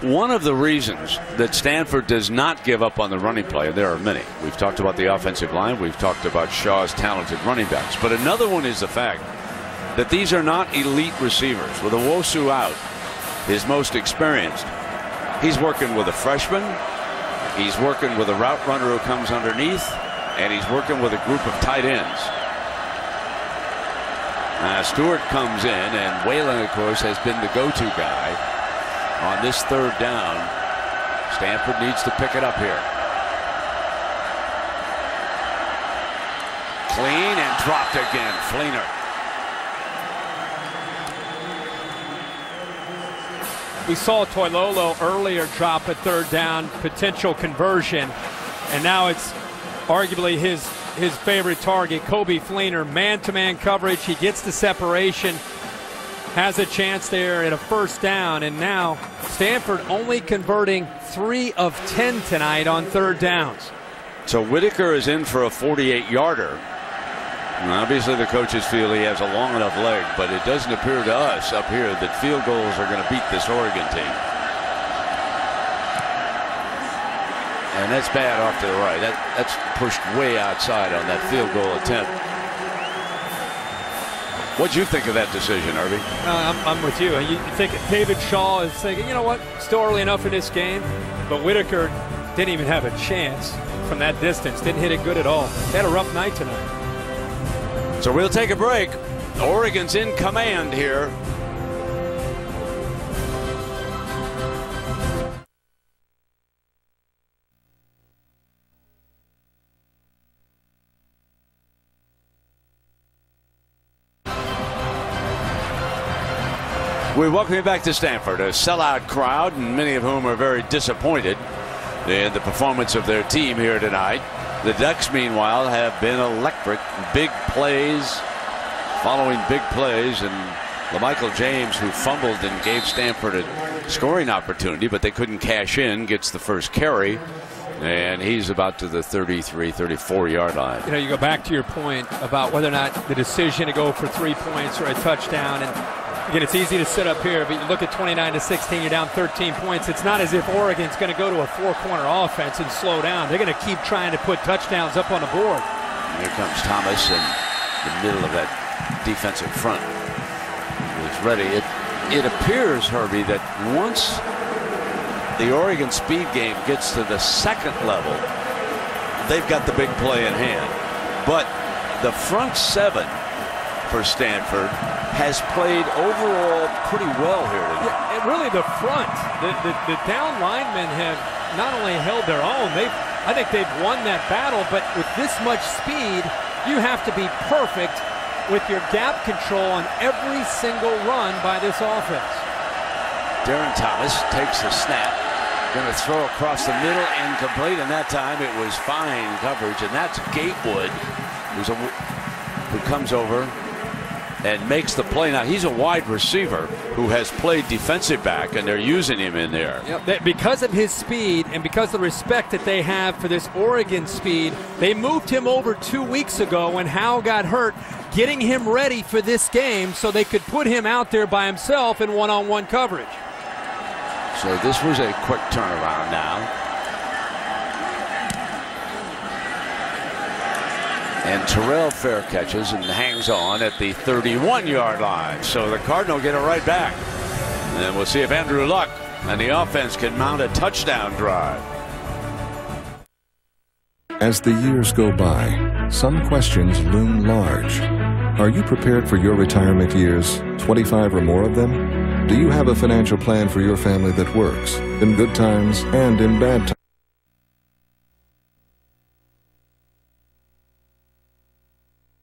One of the reasons that Stanford does not give up on the running play, and there are many. We've talked about the offensive line. We've talked about Shaw's talented running backs. But another one is the fact that these are not elite receivers. With Owosu out, his most experienced, he's working with a freshman. He's working with a route runner who comes underneath, and he's working with a group of tight ends. Stewart comes in, and Whalen, of course, has been the go-to guy on this third down. Stanford needs to pick it up here. Clean and dropped again. Fleener. We saw Toilolo earlier drop a third down potential conversion, and now it's arguably his favorite target, Kobe Fleener. Man-to-man coverage. He gets the separation, has a chance there at a first down, and now Stanford only converting 3 of 10 tonight on third downs. So Whitaker is in for a 48-yarder. Obviously the coaches feel he has a long enough leg, but it doesn't appear to us up here that field goals are going to beat this Oregon team. And that's bad off to the right. That's pushed way outside on that field goal attempt. What'd you think of that decision, Irving? I'm with you. You think David Shaw is thinking, you know what, still early enough in this game, but Whitaker didn't even have a chance from that distance. Didn't hit it good at all. Had a rough night tonight. So we'll take a break. Oregon's in command here. We welcome you back to Stanford, a sellout crowd, and many of whom are very disappointed in the performance of their team here tonight. The Ducks, meanwhile, have been electric. Big plays following big plays, and LaMichael James, who fumbled and gave Stanford a scoring opportunity, but they couldn't cash in, gets the first carry, and he's about to the 33, 34-yard line. You know, you go back to your point about whether or not the decision to go for 3 points or a touchdown, and again, it's easy to sit up here, but you look at 29-16, you're down 13 points. It's not as if Oregon's going to go to a four-corner offense and slow down. They're going to keep trying to put touchdowns up on the board. Here comes Thomas in the middle of that defensive front. He's ready. It appears, Herbie, that once the Oregon speed game gets to the second level, they've got the big play in hand. But the front seven for Stanford has played overall pretty well here tonight. Yeah, and really the front, the down linemen have not only held their own, I think they've won that battle, but with this much speed, you have to be perfect with your gap control on every single run by this offense. Darren Thomas takes the snap, going to throw across the middle, incomplete, and that time it was fine coverage, and that's Gatewood, who comes over and makes the play. Now, he's a wide receiver who has played defensive back, and they're using him in there. Yep. Because of his speed and because of the respect that they have for this Oregon speed, they moved him over 2 weeks ago when Howe got hurt, getting him ready for this game so they could put him out there by himself in one-on-one coverage. So this was a quick turnaround now. And Terrell fair catches and hangs on at the 31-yard line. So the Cardinal get it right back. And we'll see if Andrew Luck And the offense can mount a touchdown drive. As the years go by, some questions loom large. Are you prepared for your retirement years, 25 or more of them? Do you have a financial plan for your family that works in good times and in bad times?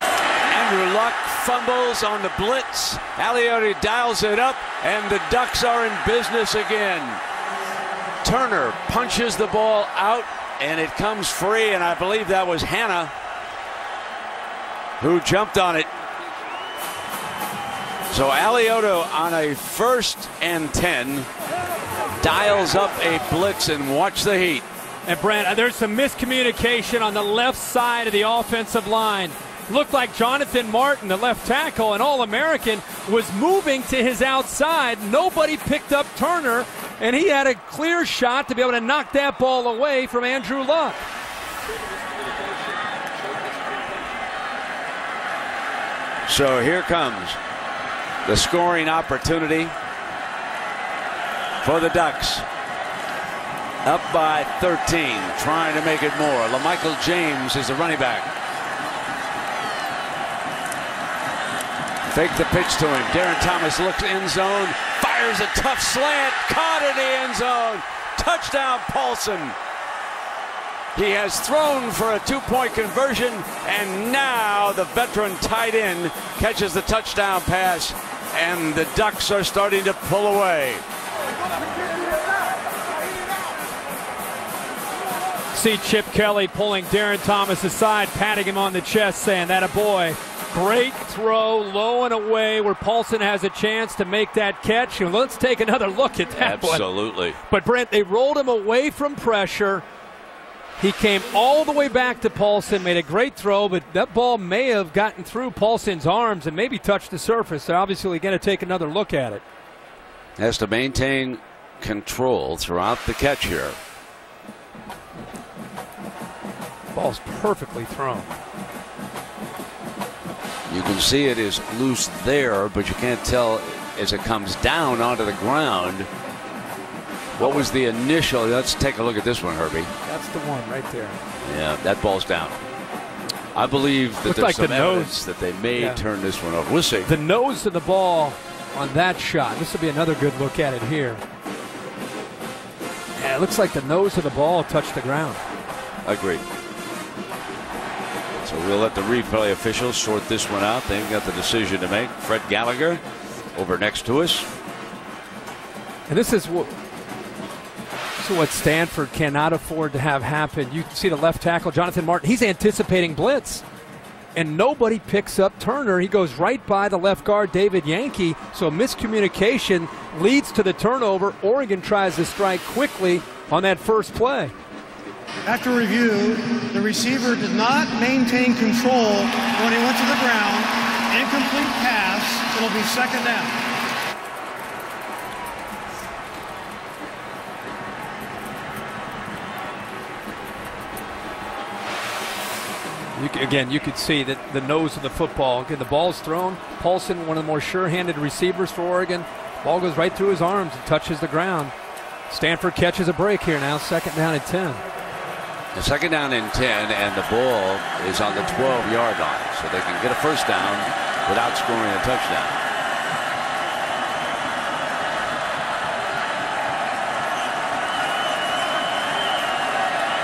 Andrew Luck fumbles on the blitz. Aliotti dials it up, and the Ducks are in business again. Turner punches the ball out, and it comes free, and I believe that was Hannah who jumped on it. So Aliotti on a 1st and 10 dials up a blitz, and watch the heat. And Brent, there's some miscommunication on the left side of the offensive line. Looked like Jonathan Martin, the left tackle, an All-American, was moving to his outside. Nobody picked up Turner, and he had a clear shot to be able to knock that ball away from Andrew Luck. So here comes the scoring opportunity for the Ducks. Up by 13, trying to make it more. LaMichael James is the running back. Fake the pitch to him. Darren Thomas looks end zone, fires a tough slant, caught in the end zone. Touchdown, Paulson. He has thrown for a 2-point conversion, and now the veteran tight end catches the touchdown pass, and the Ducks are starting to pull away. See Chip Kelly pulling Darren Thomas aside, patting him on the chest, saying, "That a boy." Great throw, low and away, where Paulson has a chance to make that catch. And let's take another look at that one. Absolutely. But Brent, they rolled him away from pressure. He came all the way back to Paulson, made a great throw, but that ball may have gotten through Paulson's arms and maybe touched the surface. They're obviously going to take another look at it. Has to maintain control throughout the catch here. Ball's perfectly thrown. You can see it is loose there, but you can't tell as it comes down onto the ground. What was the initial? Let's take a look at this one, Herbie. That's the one right there. Yeah, that ball's down. I believe that Looks there's like some the evidence that they may turn this one over. We'll see. The nose of the ball on that shot. This will be another good look at it here. Yeah, it looks like the nose of the ball touched the ground. Agreed. So we'll let the replay officials sort this one out. They've got the decision to make. Fred Gallagher over next to us. And this is what Stanford cannot afford to have happen. You see the left tackle, Jonathan Martin. He's anticipating blitz. And nobody picks up Turner. He goes right by the left guard, David Yankee. So miscommunication leads to the turnover. Oregon tries to strike quickly on that first play. After review, the receiver did not maintain control when he went to the ground. Incomplete pass. It'll be 2nd down. Again, you could see that the nose of the football. Again, the ball's thrown. Paulson, one of the more sure-handed receivers for Oregon. Ball goes right through his arms and touches the ground. Stanford catches a break here now, 2nd down and 10. The 2nd down and 10, and the ball is on the 12-yard line, so they can get a 1st down without scoring a touchdown.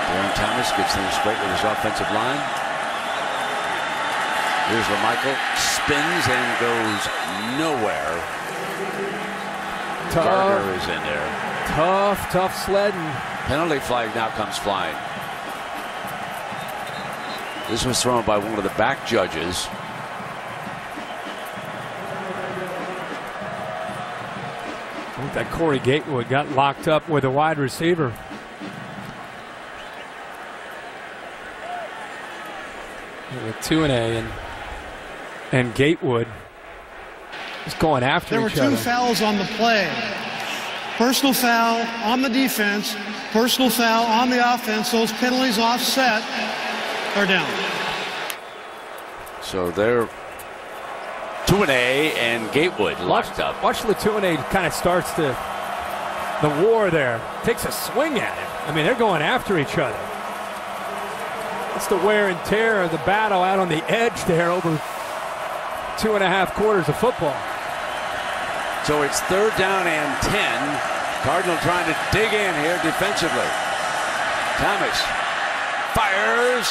Darren Thomas gets things straight with his offensive line. Here's LaMichael, spins and goes nowhere. Gardner is in there. Tough sledding. Penalty flag now comes flying. This was thrown by one of the back judges. I think that Corey Gatewood got locked up with a wide receiver. With 2-A and Gatewood is going after each other. There were 2 fouls on the play. Personal foul on the defense, personal foul on the offense. Those penalties offset are down. So they're 2-A and Gatewood locked up. Watch the 2-A kind of starts to the war there. Takes a swing at him. I mean, they're going after each other. It's the wear and tear of the battle out on the edge there over 2.5 quarters of football. So it's 3rd down and 10. Cardinal trying to dig in here defensively. Thomas fires,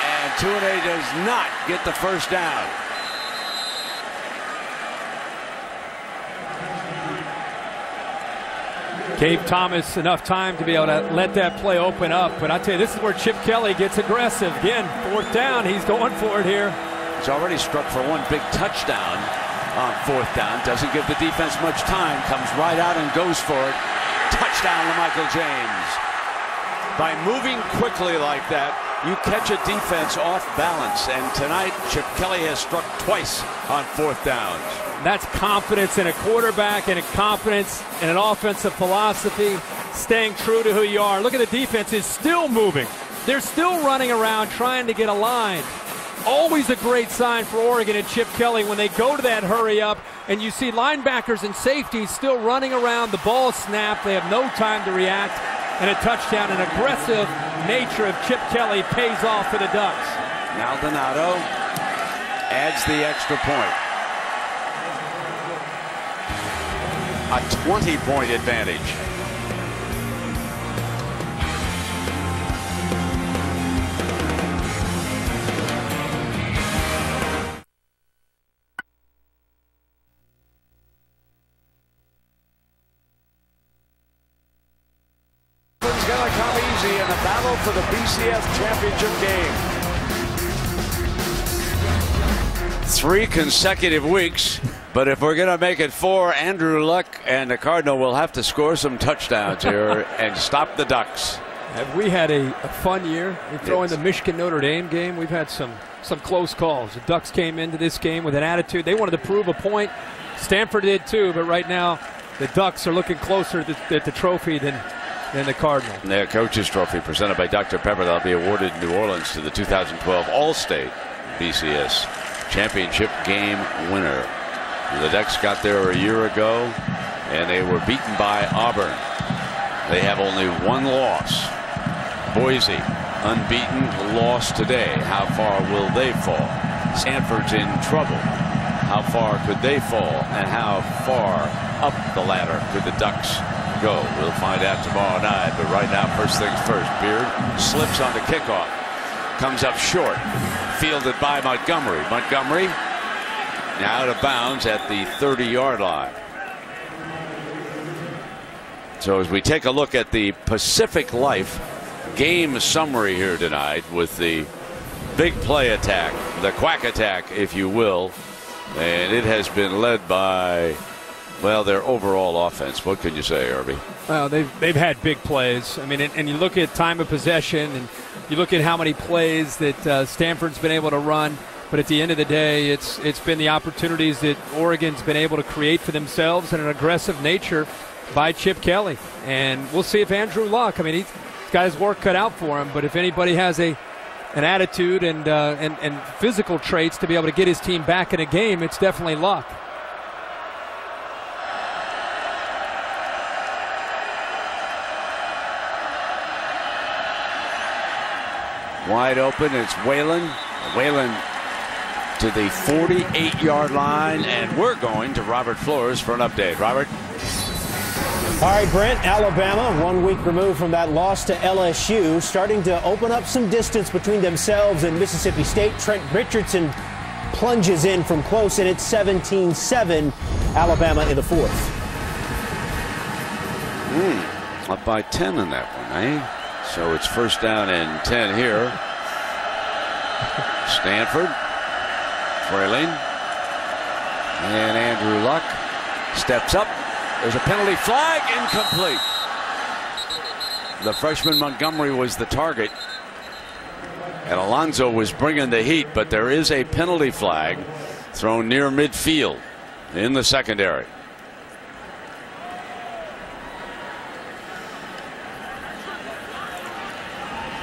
and Tuanay does not get the first down. Gave Thomas enough time to be able to let that play open up. But I tell you, this is where Chip Kelly gets aggressive. Again, 4th down. He's going for it here. He's already struck for 1 big touchdown on 4th down. Doesn't give the defense much time. Comes right out and goes for it. Touchdown, LaMichael James. By moving quickly like that, you catch a defense off balance. And tonight, Chip Kelly has struck twice on 4th downs. That's confidence in a quarterback and a confidence in an offensive philosophy, staying true to who you are. Look at the defense is still moving. They're still running around trying to get a line. Always a great sign for Oregon and Chip Kelly when they go to that hurry up and you see linebackers and safeties still running around. The ball snapped. They have no time to react. And a touchdown. An aggressive nature of Chip Kelly pays off for the Ducks. Maldonado adds the extra point. A 20-point advantage. It's going to come easy in the battle for the BCS championship game. 3 consecutive weeks. But if we're going to make it 4, Andrew Luck and the Cardinal will have to score some touchdowns here and stop the Ducks. Have we had a fun year? We throw in the Michigan-Notre Dame game. We've had some close calls. The Ducks came into this game with an attitude. They wanted to prove a point. Stanford did too, but right now the Ducks are looking closer at the trophy than the Cardinal. Their coach's trophy presented by Dr. Pepper. That'll be awarded in New Orleans to the 2012 All-State BCS championship game winner. The Ducks got there a year ago, and they were beaten by Auburn. They have only 1 loss. Boise, unbeaten, lost today. How far will they fall? Stanford's in trouble. How far could they fall, and how far up the ladder could the Ducks go? We'll find out tomorrow night, but right now, first things first. Beard slips on the kickoff. Comes up short. Fielded by Montgomery. Montgomery now out of bounds at the 30-yard line. So as we take a look at the Pacific Life game summary here tonight with the big play attack, the Quack Attack, if you will, and it has been led by, well, their overall offense. What can you say, Irby? Well, they've had big plays. I mean, and you look at time of possession, and you look at how many plays that Stanford's been able to run. But at the end of the day, it's been the opportunities that Oregon's been able to create for themselves in an aggressive nature by Chip Kelly. And we'll see if Andrew Luck, I mean, he's got his work cut out for him, but if anybody has an attitude and physical traits to be able to get his team back in a game, it's definitely Luck. Wide open, it's Whalen. Whalen to the 48-yard line, and we're going to Robert Flores for an update. Robert? All right, Brent, Alabama, 1 week removed from that loss to LSU, starting to open up some distance between themselves and Mississippi State. Trent Richardson plunges in from close, and it's 17-7, Alabama in the 4th. Up by 10 in that one, eh? So it's first down and 10 here. Stanford trailing, and Andrew Luck steps up. There's a penalty flag, incomplete. The freshman Montgomery was the target, and Alonzo was bringing the heat, but there is a penalty flag thrown near midfield in the secondary.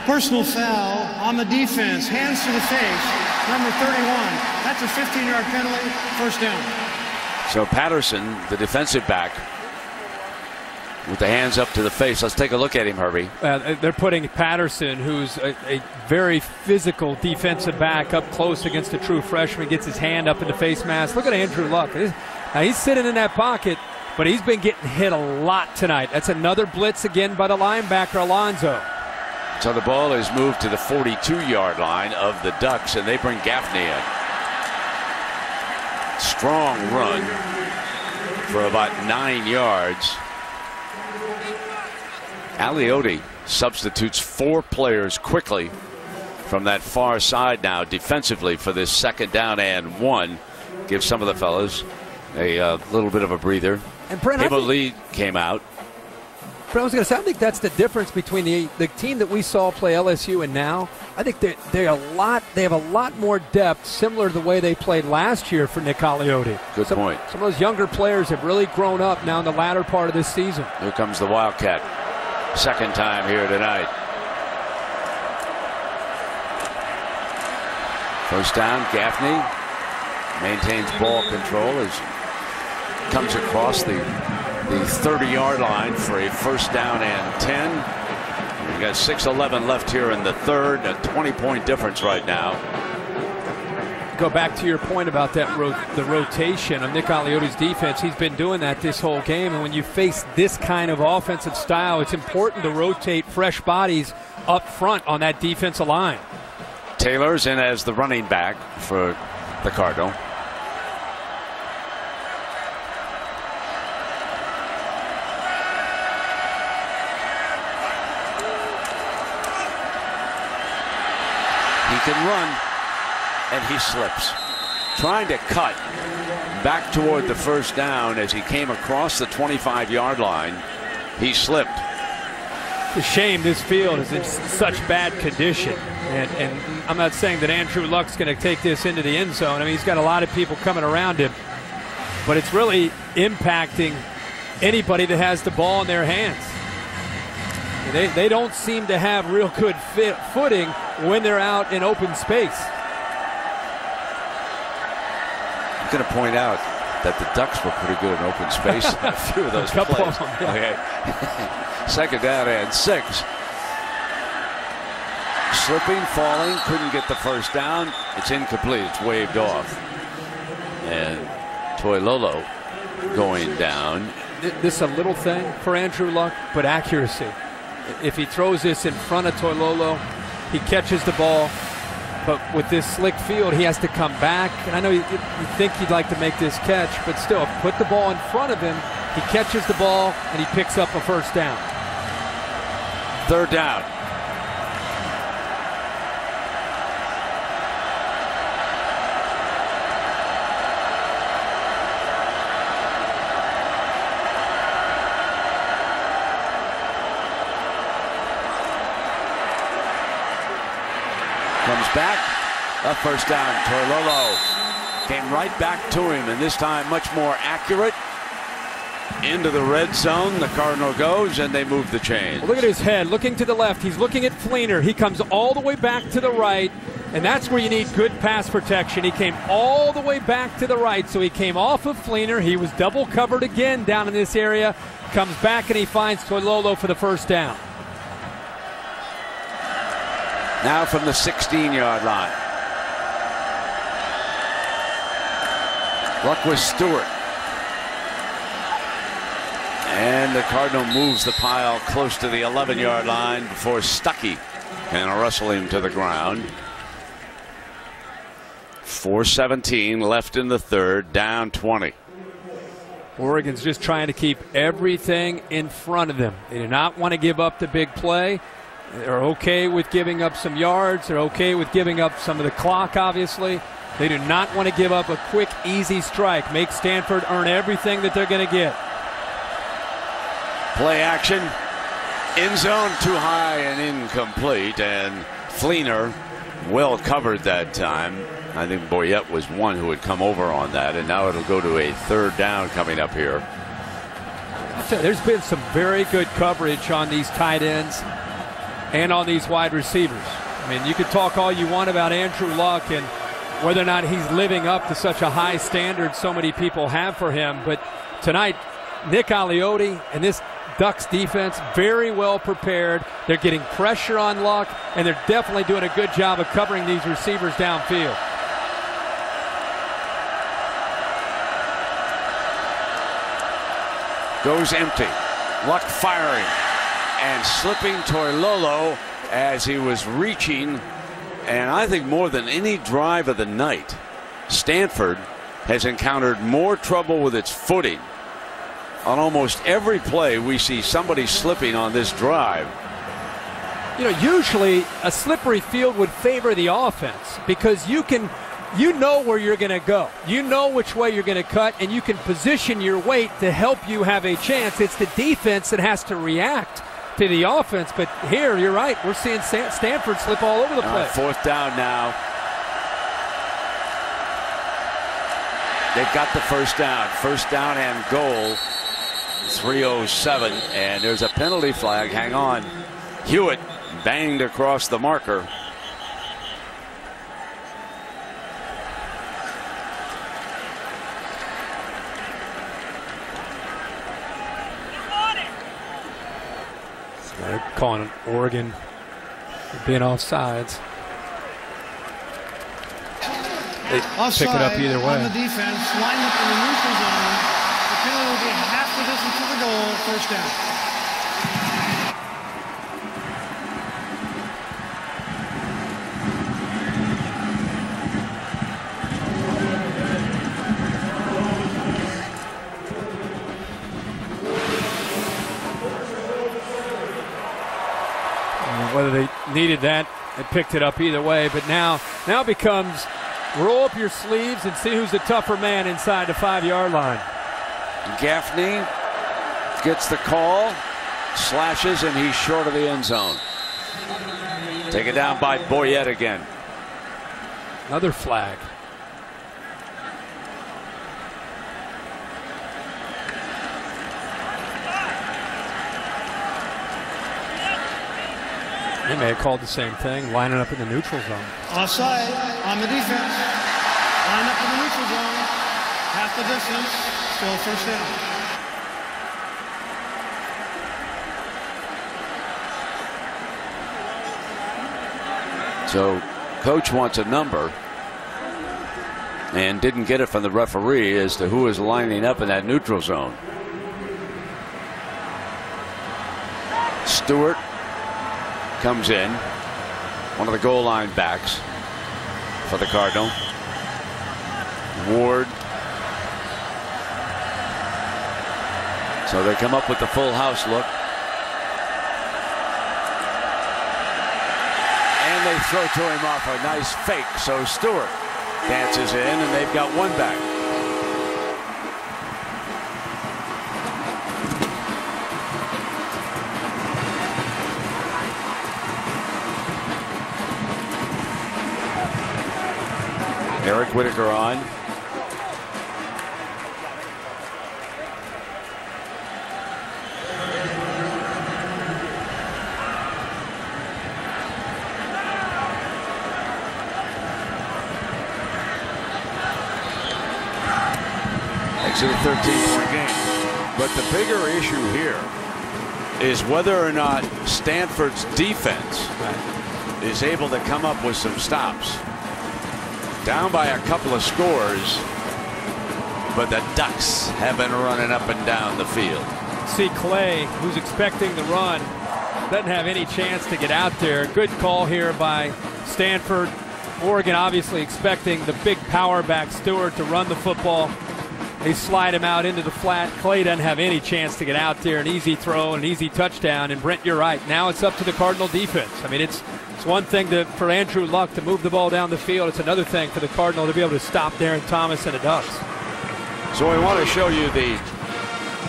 Personal foul on the defense, hands to the face, number 31. That's a 15-yard penalty, first down. So Patterson, the defensive back, with the hands up to the face. Let's take a look at him, Herbie. They're putting Patterson, who's a very physical defensive back, up close against a true freshman, gets his hand up in the face mask. Look at Andrew Luck. Now he's sitting in that pocket, but he's been getting hit a lot tonight. That's another blitz again by the linebacker, Alonzo. So the ball is moved to the 42-yard line of the Ducks, and they bring Gaffney in. Strong run for about 9 yards. Aliotti substitutes 4 players quickly from that far side now defensively for this 2nd down and 1. Give some of the fellas a little bit of a breather. And Brent, Hebo Lee came out. Brent, I was going to say, I think that's the difference between the team that we saw play LSU and now. I think they have a lot more depth, similar to the way they played last year for Nick Aliotti. Good point. Some of those younger players have really grown up now in the latter part of this season. Here comes the Wildcat. 2nd time here tonight. First down, Gaffney maintains ball control as comes across the 30-yard line for a 1st down and 10. We got 6:11 left here in the 3rd. A 20-point difference right now. Go back to your point about that the rotation of Nick Aliotti's defense. He's been doing that this whole game, and when you face this kind of offensive style, it's important to rotate fresh bodies up front on that defensive line. Taylor's in as the running back for the Cardinal. He can run, and he slips. Trying to cut back toward the 1st down as he came across the 25-yard line. He slipped. It's a shame this field is in such bad condition. And I'm not saying that Andrew Luck's going to take this into the end zone. I mean, he's got a lot of people coming around him. But it's really impacting anybody that has the ball in their hands. They don't seem to have real good footing when they're out in open space. I'm going to point out that the Ducks were pretty good in open space in a few of those plays. Of them, yeah. Okay. 2nd down and 6. Slipping, falling, couldn't get the 1st down. It's incomplete. It's waved off. And Toilolo going down. This is a little thing for Andrew Luck, but accuracy. If he throws this in front of Toilolo, he catches the ball. But with this slick field, he has to come back. And I know you think he'd like to make this catch, but still, put the ball in front of him. He catches the ball, and he picks up a 1st down. 3rd down. Comes back, a 1st down. Toilolo came right back to him, and this time much more accurate. Into the red zone, the Cardinal goes, and they move the chains. Well, look at his head, looking to the left. He's looking at Fleener. He comes all the way back to the right, and that's where you need good pass protection. He came all the way back to the right, so he came off of Fleener. He was double covered again down in this area. Comes back, and he finds Toilolo for the 1st down. Now from the 16-yard line. Luck with Stewart. And the Cardinal moves the pile close to the 11-yard line before Stuckey can wrestle him to the ground. 4:17 left in the 3rd, down 20. Oregon's just trying to keep everything in front of them. They do not want to give up the big play. They're okay with giving up some yards. They're okay with giving up some of the clock, obviously. They do not want to give up a quick, easy strike. Make Stanford earn everything that they're going to get. Play action. End zone too high and incomplete. And Fleener well covered that time. I think Boyette was one who had come over on that. And now it'll go to a 3rd down coming up here. There's been some very good coverage on these tight ends and on these wide receivers. I mean, you could talk all you want about Andrew Luck and whether or not he's living up to such a high standard so many people have for him. But tonight, Nick Aliotti and this Ducks defense very well prepared. They're getting pressure on Luck, and they're definitely doing a good job of covering these receivers downfield. Goes empty. Luck firing and slipping Toilolo as he was reaching. And I think more than any drive of the night, Stanford has encountered more trouble with its footing. On almost every play, we see somebody slipping on this drive. You know, usually a slippery field would favor the offense because you know where you're going to go. You know which way you're going to cut, and you can position your weight to help you have a chance. It's the defense that has to react to the offense. But here, you're right. We're seeing Stanford slip all over the place. Fourth down now. They've got the first down. First down and goal. 3:07, and there's a penalty flag. Hang on. Hewitt banged across the marker. They're calling Oregon for being offsides. They pick it up either way. On the defense, lined up in the neutral zone. The penalty will be half the distance to the goal, first down. Whether they needed that, they picked it up either way. But now becomes roll up your sleeves and see who's the tougher man inside the 5-yard line. Gaffney gets the call, slashes, and he's short of the end zone. Taken down by Boyette again. Another flag. They may have called the same thing, lining up in the neutral zone. Offside on the defense. Line up in the neutral zone. Half the distance. Still first down. So coach wants a number and didn't get it from the referee as to who is lining up in that neutral zone. Stewart comes in, one of the goal line backs for the Cardinal. Ward. So they come up with the full house look. And they throw to him off a nice fake. So Stewart dances in, and they've got one back. Eric Whitaker on. Makes it a 13-point game. But the bigger issue here is whether or not Stanford's defense is able to come up with some stops. Down by a couple of scores, but the Ducks have been running up and down the field. See Clay, who's expecting the run, doesn't have any chance to get out there. Good call here by Stanford. Oregon obviously expecting the big power back Stewart to run the football. They slide him out into the flat. Clay doesn't have any chance to get out there. An easy throw, an easy touchdown. And Brent, you're right. Now it's up to the Cardinal defense. I mean, it's one thing for Andrew Luck to move the ball down the field. It's another thing for the Cardinal to be able to stop Darren Thomas and the Ducks. So we want to show you the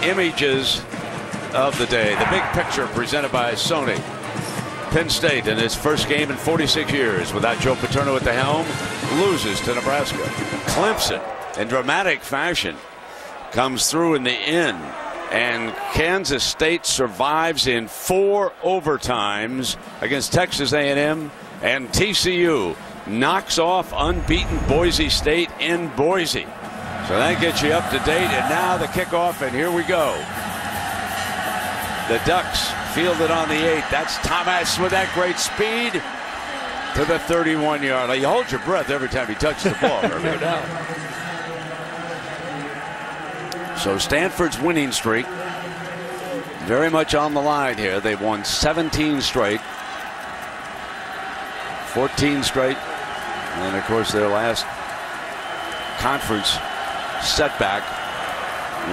images of the day. The big picture presented by Sony. Penn State in its first game in 46 years without Joe Paterno at the helm loses to Nebraska. Clemson in dramatic fashion comes through in the end, and Kansas State survives in 4 overtimes against Texas A&M, and TCU knocks off unbeaten Boise State in Boise. So that gets you up to date, and now the kickoff, and here we go. The Ducks field it on the 8. That's Thomas with that great speed to the 31-yard line. You hold your breath every time he touches the ball. No doubt. So Stanford's winning streak very much on the line here. They've won 17 straight, 14 straight, and of course their last conference setback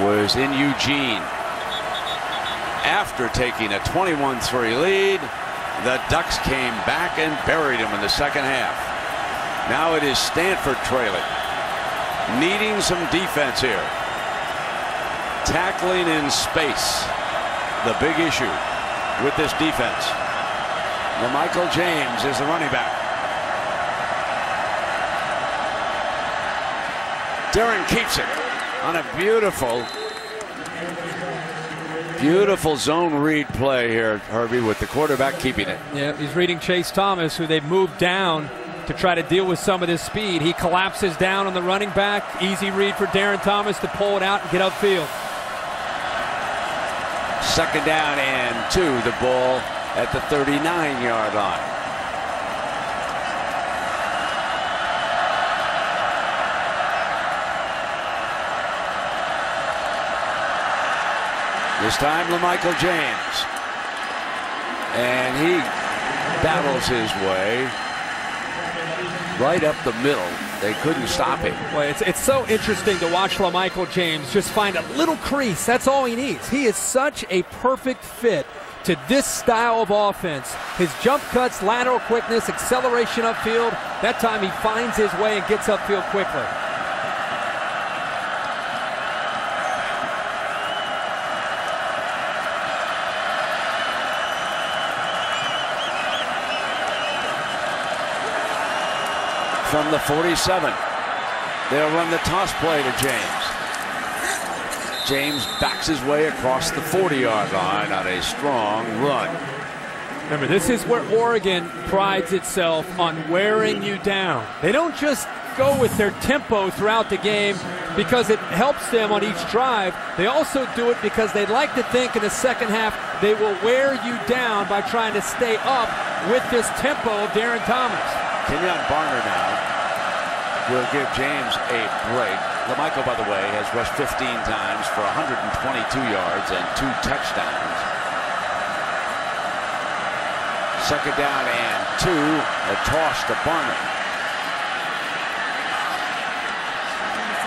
was in Eugene. After taking a 21-3 lead, the Ducks came back and buried them in the second half. Now it is Stanford trailing, needing some defense here. Tackling in space, the big issue with this defense. LaMichael James is the running back. Darren keeps it on a beautiful zone read play here, Herbie, with the quarterback keeping it. Yeah, he's reading Chase Thomas, who they've moved down to try to deal with some of this speed. He collapses down on the running back. Easy read for Darren Thomas to pull it out and get upfield. Second down and 2, the ball at the 39-yard line. This time LaMichael James, and he battles his way right up the middle. They couldn't stop him. Well, it's so interesting to watch LaMichael James just find a little crease. That's all he needs. He is such a perfect fit to this style of offense. His jump cuts, lateral quickness, acceleration upfield. That time he finds his way and gets upfield quickly. From the 47, they'll run the toss play to James. James backs his way across the 40-yard line on a strong run. Remember, this is where Oregon prides itself on wearing you down. They don't just go with their tempo throughout the game because it helps them on each drive. They also do it because they like to think in the second half they will wear you down by trying to stay up with this tempo of Darren Thomas. Kenyon Barner now will give James a break. LaMichael, by the way, has rushed 15 times for 122 yards and 2 touchdowns. Second down and 2, a toss to Barner.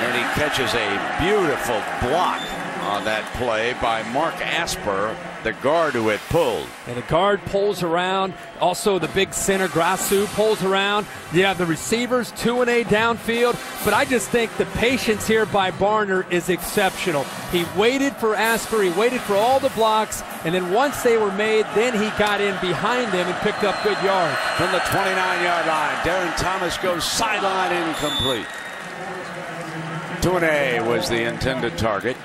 And he catches a beautiful block on that play by Mark Asper, the guard who had pulled. And the guard pulls around. Also, the big center, Grassu, pulls around. You have the receivers, 2-and-A downfield. But I just think the patience here by Barner is exceptional. He waited for Asper. He waited for all the blocks. And then once they were made, then he got in behind them and picked up good yards. From the 29-yard line, Darren Thomas goes sideline incomplete. 2-and-A was the intended target.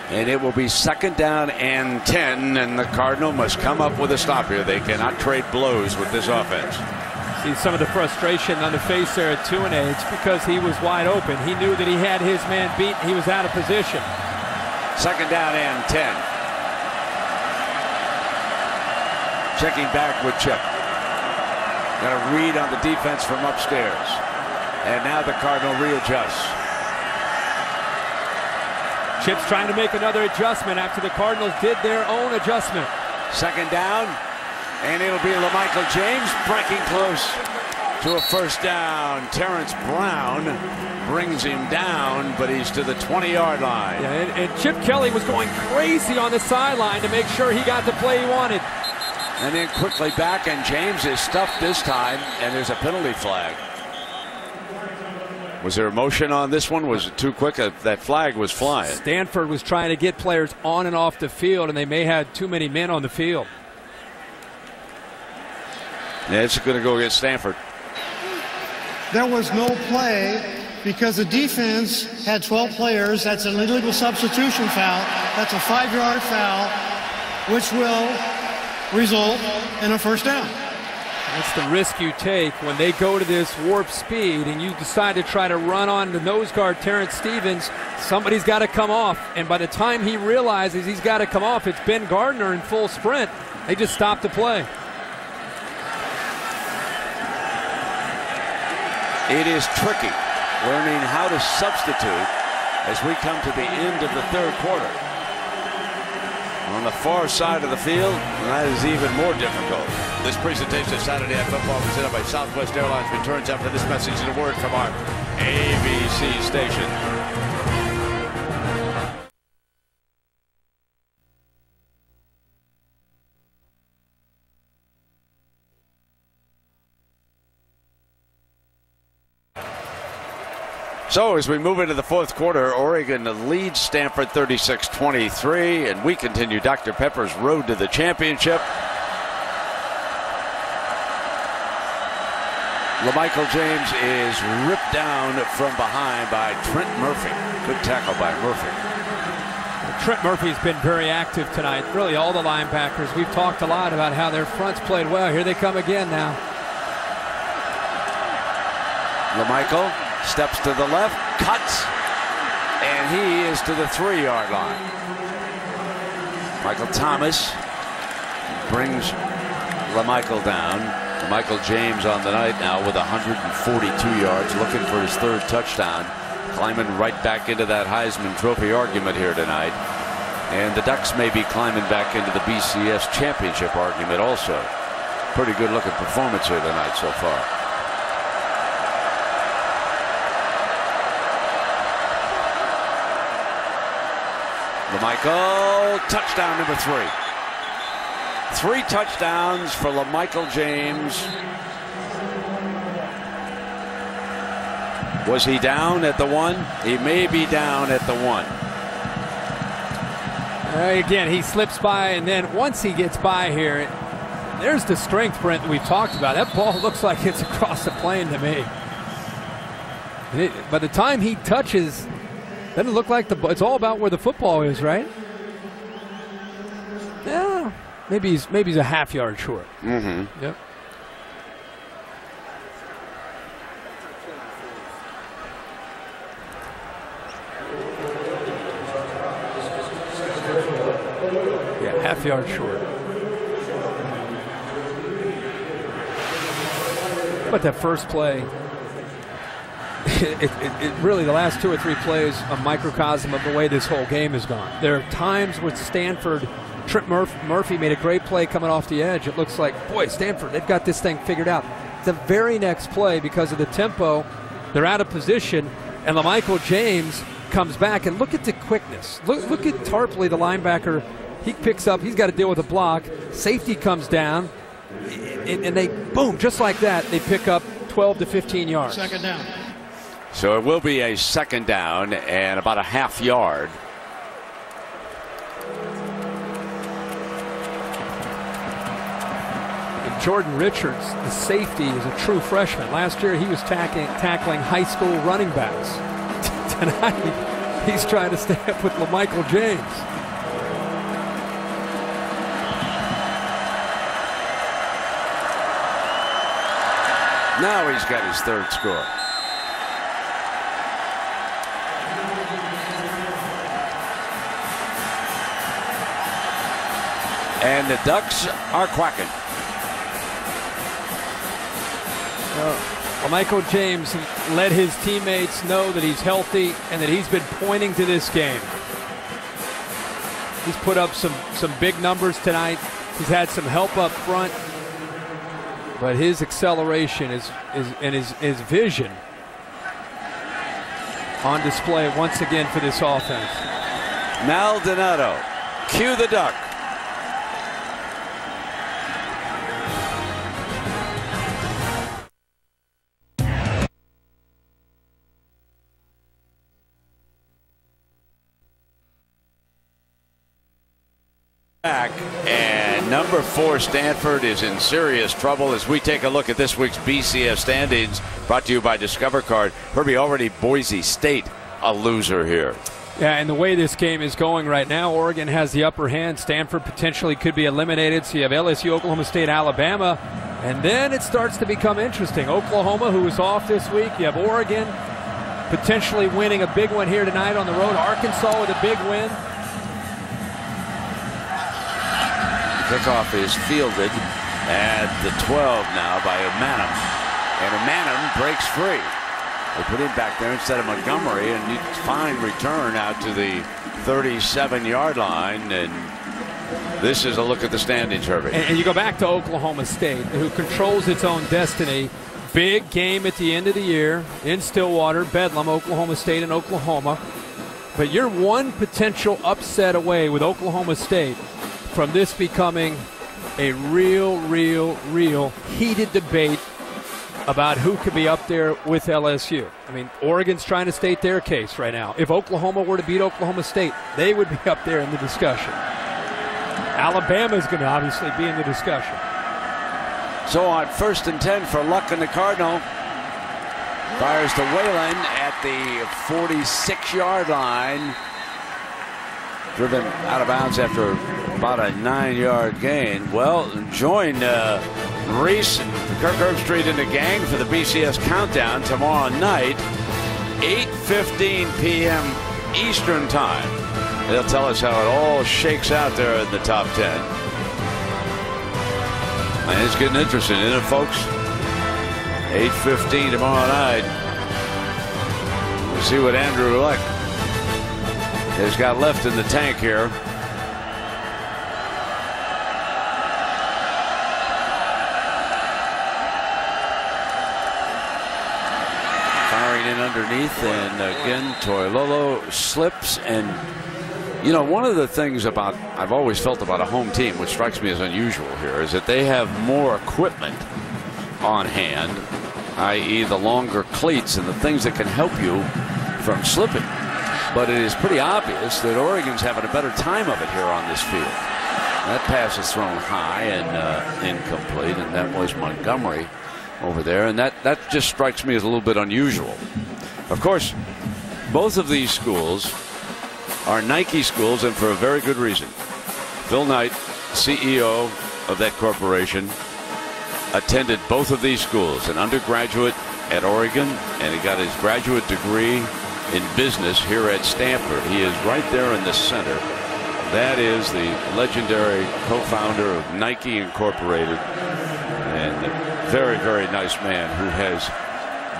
And it will be second down and 10, and the Cardinal must come up with a stop here. They cannot trade blows with this offense. See some of the frustration on the face there at 2-and-A. It's because he was wide open. He knew that he had his man beat. He was out of position. Second down and 10. Checking back with Chip. Got a read on the defense from upstairs. And now the Cardinal readjusts. Chip's trying to make another adjustment after the Cardinals did their own adjustment. Second down, and it'll be LaMichael James breaking close to a first down. Terrence Brown brings him down, but he's to the 20-yard line. Yeah, and Chip Kelly was going crazy on the sideline to make sure he got the play he wanted. And then quickly back, and James is stuffed this time, and there's a penalty flag. Was there motion on this one? Was it too quick? That flag was flying. Stanford was trying to get players on and off the field, and they may have too many men on the field. Yeah, it's going to go against Stanford. There was no play because the defense had 12 players. That's an illegal substitution foul. That's a 5-yard foul, which will result in a first down. That's the risk you take when they go to this warp speed and you decide to try to run on the nose guard Terrence Stevens. Somebody's got to come off, and by the time he realizes he's got to come off, it's Ben Gardner in full sprint. They just stop the play. It is tricky learning how to substitute as we come to the end of the third quarter. On the far side of the field, that is even more difficult. This presentation of Saturday Night Football presented by Southwest Airlines returns after this message and a word from our ABC station. So as we move into the fourth quarter, Oregon leads Stanford 36-23, and we continue Dr. Pepper's road to the championship. LaMichael James is ripped down from behind by Trent Murphy. Good tackle by Murphy. Trent Murphy's been very active tonight. Really, all the linebackers. We've talked a lot about how their fronts played well. Here they come again now. LaMichael steps to the left, cuts, and he is to the 3-yard line. Michael Thomas brings LaMichael down. LaMichael James on the night now with 142 yards, looking for his third touchdown. Climbing right back into that Heisman Trophy argument here tonight. And the Ducks may be climbing back into the BCS championship argument also. Pretty good looking performance here tonight so far. LaMichael, touchdown number 3. 3 touchdowns for LaMichael James. Was he down at the 1? He may be down at the 1. Again, he slips by, and then once he gets by here, there's the strength, Brent, that we've talked about. That ball looks like it's across the plane to me. By the time he touches, doesn't look like it's all about where the football is, right? Yeah, maybe he's a half yard short. Mm-hmm. Yep. Yeah, half yard short. But that first play. It really, the last 2 or 3 plays, a microcosm of the way this whole game has gone. There are times with Stanford, Trent Murphy made a great play coming off the edge. It looks like, boy, Stanford, they've got this thing figured out. The very next play, because of the tempo, they're out of position, and LaMichael James comes back, and look at the quickness. Look at Tarpley, the linebacker. He picks up, he's got to deal with a block. Safety comes down, and they, boom, just like that, they pick up 12 to 15 yards. Second down. So it will be a second down and about a half yard. And Jordan Richards, the safety, is a true freshman. Last year he was tackling high school running backs. Tonight he's trying to stay up with LaMichael James. Now he's got his third score. And the Ducks are quacking. LaMichael James let his teammates know that he's healthy and that he's been pointing to this game. He's put up some big numbers tonight. He's had some help up front. But his acceleration and his vision on display once again for this offense. Maldonado, cue the Duck. Back, and number 4 Stanford is in serious trouble as we take a look at this week's BCS standings, brought to you by Discover Card. Herbie, already Boise State a loser here. Yeah, and the way this game is going right now, Oregon has the upper hand. Stanford potentially could be eliminated. So you have LSU, Oklahoma State, Alabama. And then it starts to become interesting. Oklahoma, who is off this week. You have Oregon potentially winning a big one here tonight on the road. Arkansas with a big win. Kickoff is fielded at the 12 now by O'Manum. And O'Manum breaks free. They put him back there instead of Montgomery, and he fine return out to the 37-yard line. And this is a look at the standings, Herbie. And you go back to Oklahoma State, who controls its own destiny. Big game at the end of the year in Stillwater, Bedlam, Oklahoma State and Oklahoma. But you're one potential upset away with Oklahoma State from this becoming a real heated debate about who could be up there with LSU. I mean, Oregon's trying to state their case right now. If Oklahoma were to beat Oklahoma State, they would be up there in the discussion. Alabama's going to obviously be in the discussion. So on 1st and 10 for Luck and the Cardinal. Fires to Whalen at the 46-yard line. Driven out of bounds after about a 9-yard gain. Well, join Reese and Kirk Herbstreit and the gang for the BCS Countdown tomorrow night, 8:15 p.m. Eastern Time. They'll tell us how it all shakes out there in the top 10. And it's getting interesting, isn't it, folks? 8:15 tomorrow night. We'll see what Andrew Luck has got left in the tank here. Firing in underneath, and again Toilolo slips. And you know, one of the things about I've always felt about a home team, which strikes me as unusual here, is that they have more equipment on hand, i.e. the longer cleats and the things that can help you from slipping. But it is pretty obvious that Oregon's having a better time of it here on this field. That pass is thrown high and incomplete, and that was Montgomery over there. And that just strikes me as a little bit unusual. Of course, both of these schools are Nike schools, and for a very good reason. Phil Knight, CEO of that corporation, attended both of these schools, an undergraduate at Oregon, and he got his graduate degree in business here at Stanford. He is right there in the center. That is the legendary co-founder of Nike Incorporated, and a very, very nice man who has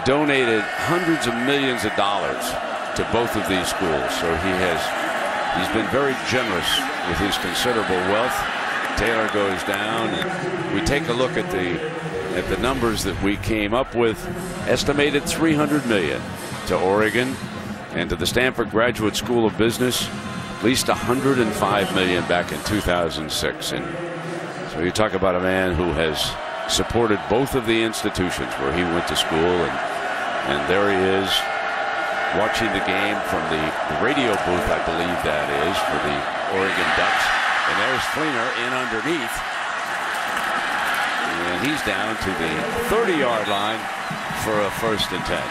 donated hundreds of millions of dollars to both of these schools. So he's been very generous with his considerable wealth. Taylor goes down, and we take a look at the numbers that we came up with. Estimated $300 million to Oregon, and to the Stanford Graduate School of Business, at least $105 million back in 2006. And so you talk about a man who has supported both of the institutions where he went to school, and there he is watching the game from the radio booth, I believe that is, for the Oregon Ducks. And there's Fleener in underneath, and he's down to the 30-yard line for a 1st and 10.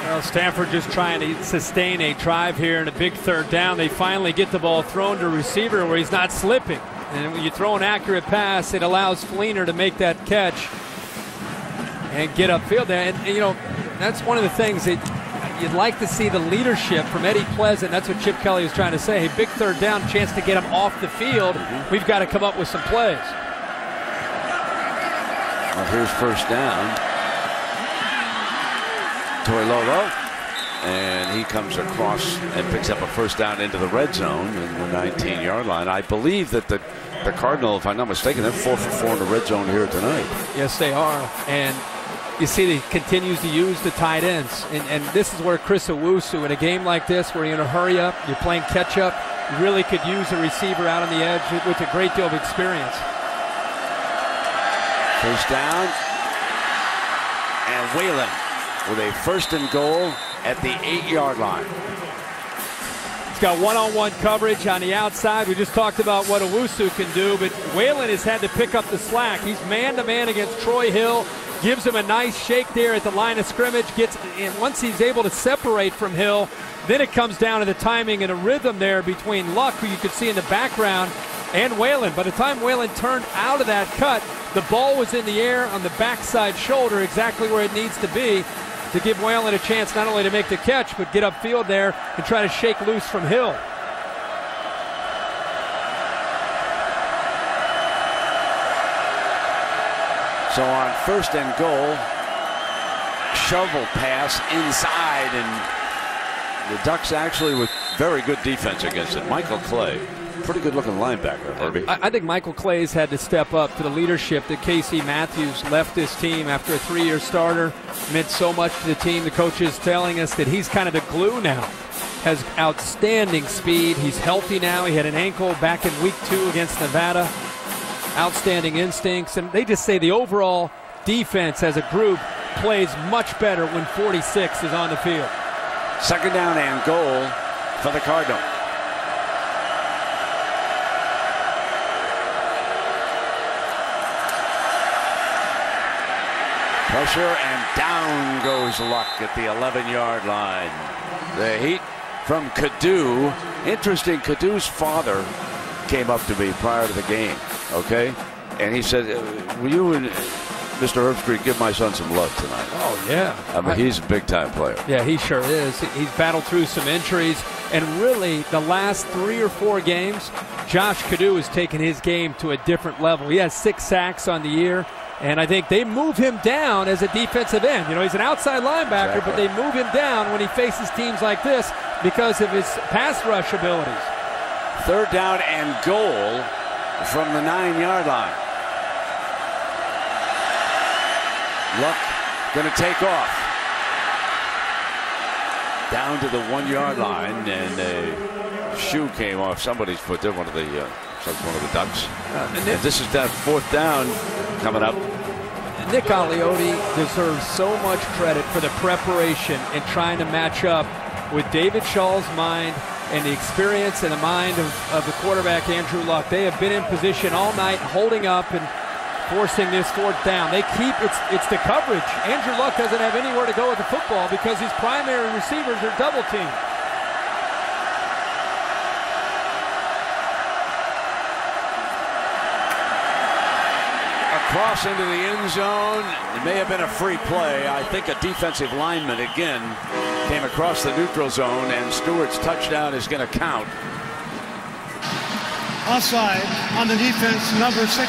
Well, Stanford just trying to sustain a drive here in a big 3rd down. They finally get the ball thrown to a receiver where he's not slipping. And when you throw an accurate pass, it allows Fleener to make that catch and get upfield there. And you know, that's one of the things that you'd like to see, the leadership from Eddie Pleasant. That's what Chip Kelly was trying to say. Hey, big 3rd down, chance to get him off the field. We've got to come up with some plays. Well, here's 1st down. Toilolo, and he comes across and picks up a 1st down into the red zone in the 19-yard line. I believe that the Cardinal, if I'm not mistaken, they're 4 for 4 in the red zone here tonight. Yes, they are. And you see he continues to use the tight ends. And this is where Chris Owusu, in a game like this where you're in a hurry up, you're playing catch up, you really could use a receiver out on the edge with a great deal of experience. 1st down, and Whalen with a 1st and goal at the 8-yard line. He's got one-on-one coverage on the outside. We just talked about what Owusu can do, but Whalen has had to pick up the slack. He's man-to-man against Troy Hill, gives him a nice shake there at the line of scrimmage, and once he's able to separate from Hill, then it comes down to the timing and a rhythm there between Luck, who you could see in the background, and Whalen. By the time Whalen turned out of that cut, The ball was in the air on the backside shoulder, exactly where it needs to be to give Whalen a chance not only to make the catch, but get upfield there and try to shake loose from Hill. So on 1st and goal, shovel pass inside, and the Ducks actually with very good defense against it. Michael Clay, pretty good looking linebacker, Herbie. I think Michael Clay's had to step up to the leadership that Casey Matthews left this team after a 3-year starter. Meant so much to the team. The coach is telling us that he's kind of the glue now. Has outstanding speed. He's healthy now. He had an ankle back in week 2 against Nevada. Outstanding instincts, and they just say the overall defense as a group plays much better when 46 is on the field. 2nd down and goal for the Cardinal. Pressure, and down goes Luck at the 11-yard line. The heat from Cadu. Interesting, Cadu's father came up to me prior to the game, okay? And he said, will you and Mr. Herbstreit give my son some love tonight? Oh, yeah. I mean, he's a big-time player. Yeah, he sure is. He's battled through some injuries, and really the last 3 or 4 games, Josh Cadu has taken his game to a different level. He has 6 sacks on the year, and I think they move him down as a defensive end. You know, he's an outside linebacker, exactly, but they move him down when he faces teams like this because of his pass rush abilities. 3rd down and goal from the 9-yard line. Luck going to take off. Down to the 1-yard line, and a shoe came off somebody's foot there, one of the Ducks. And this is that 4th down coming up. Nick Aliotti deserves so much credit for the preparation and trying to match up with David Shaw's mind and the experience and the mind of the quarterback, Andrew Luck. They have been in position all night, holding up and forcing this 4th down. They keep, it's the coverage. Andrew Luck doesn't have anywhere to go with the football because his primary receivers are double teamed. Across into the end zone. It may have been a free play. I think a defensive lineman again came across the neutral zone, and Stewart's touchdown is going to count. Offside on the defense, number 66.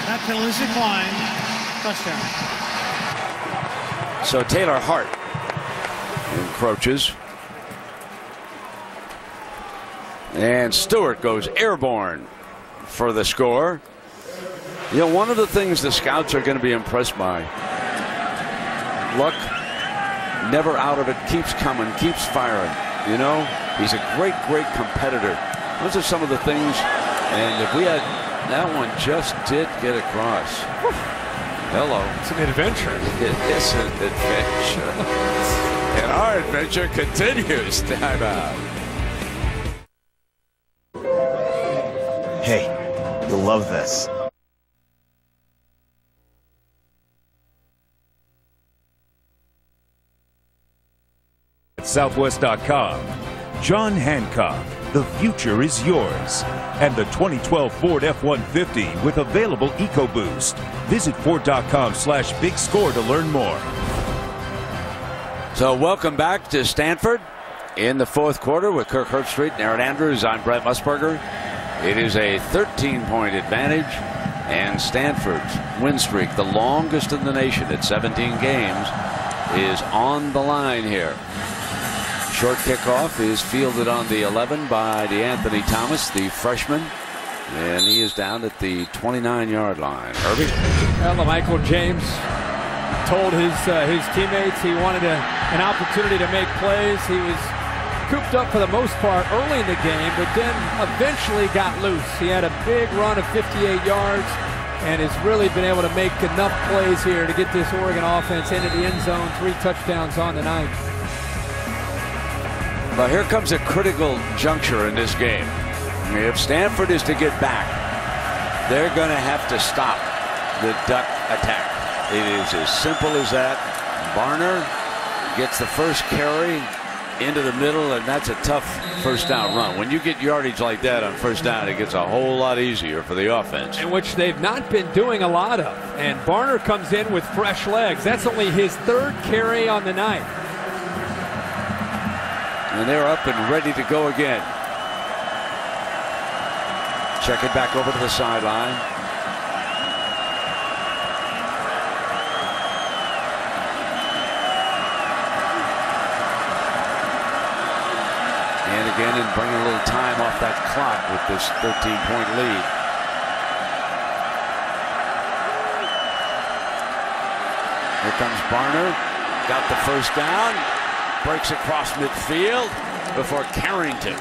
That penalty declined. Touchdown. So Taylor Hart encroaches. And Stewart goes airborne for the score. You know, one of the things the scouts are going to be impressed by, Luck, never out of it, keeps coming, keeps firing. You know, he's a great, great competitor. Those are some of the things, and if we had, that one just did get across. Hello. It's an adventure. It is an adventure. And our adventure continues. Time out. Hey, you'll love this. Southwest.com. John Hancock, the future is yours. And the 2012 Ford F-150 with available EcoBoost. Visit Ford.com/big score to learn more. So welcome back to Stanford in the 4th quarter with Kirk Herbstreit and Aaron Andrews. I'm Brent Musburger. It is a 13-point advantage, and Stanford's win streak, the longest in the nation at 17 games, is on the line here. Short kickoff is fielded on the 11 by DeAnthony Thomas, the freshman, and he is down at the 29-yard line. Herbie? Well, LaMichael James told his teammates he wanted an opportunity to make plays. He was cooped up for the most part early in the game, but then eventually got loose. He had a big run of 58 yards and has really been able to make enough plays here to get this Oregon offense into the end zone. 3 touchdowns on the night. Well, here comes a critical juncture in this game. If Stanford is to get back, they're going to have to stop the Duck attack. It is as simple as that. Barner gets the first carry into the middle, and that's a tough first down run. When you get yardage like that on first down, it gets a whole lot easier for the offense. And which they've not been doing a lot of. And Barner comes in with fresh legs. That's only his 3rd carry on the night. And they're up and ready to go again. Check it back over to the sideline. And again, and bring a little time off that clock with this 13-point lead. Here comes Barner. Got the first down. Breaks across midfield before Carrington,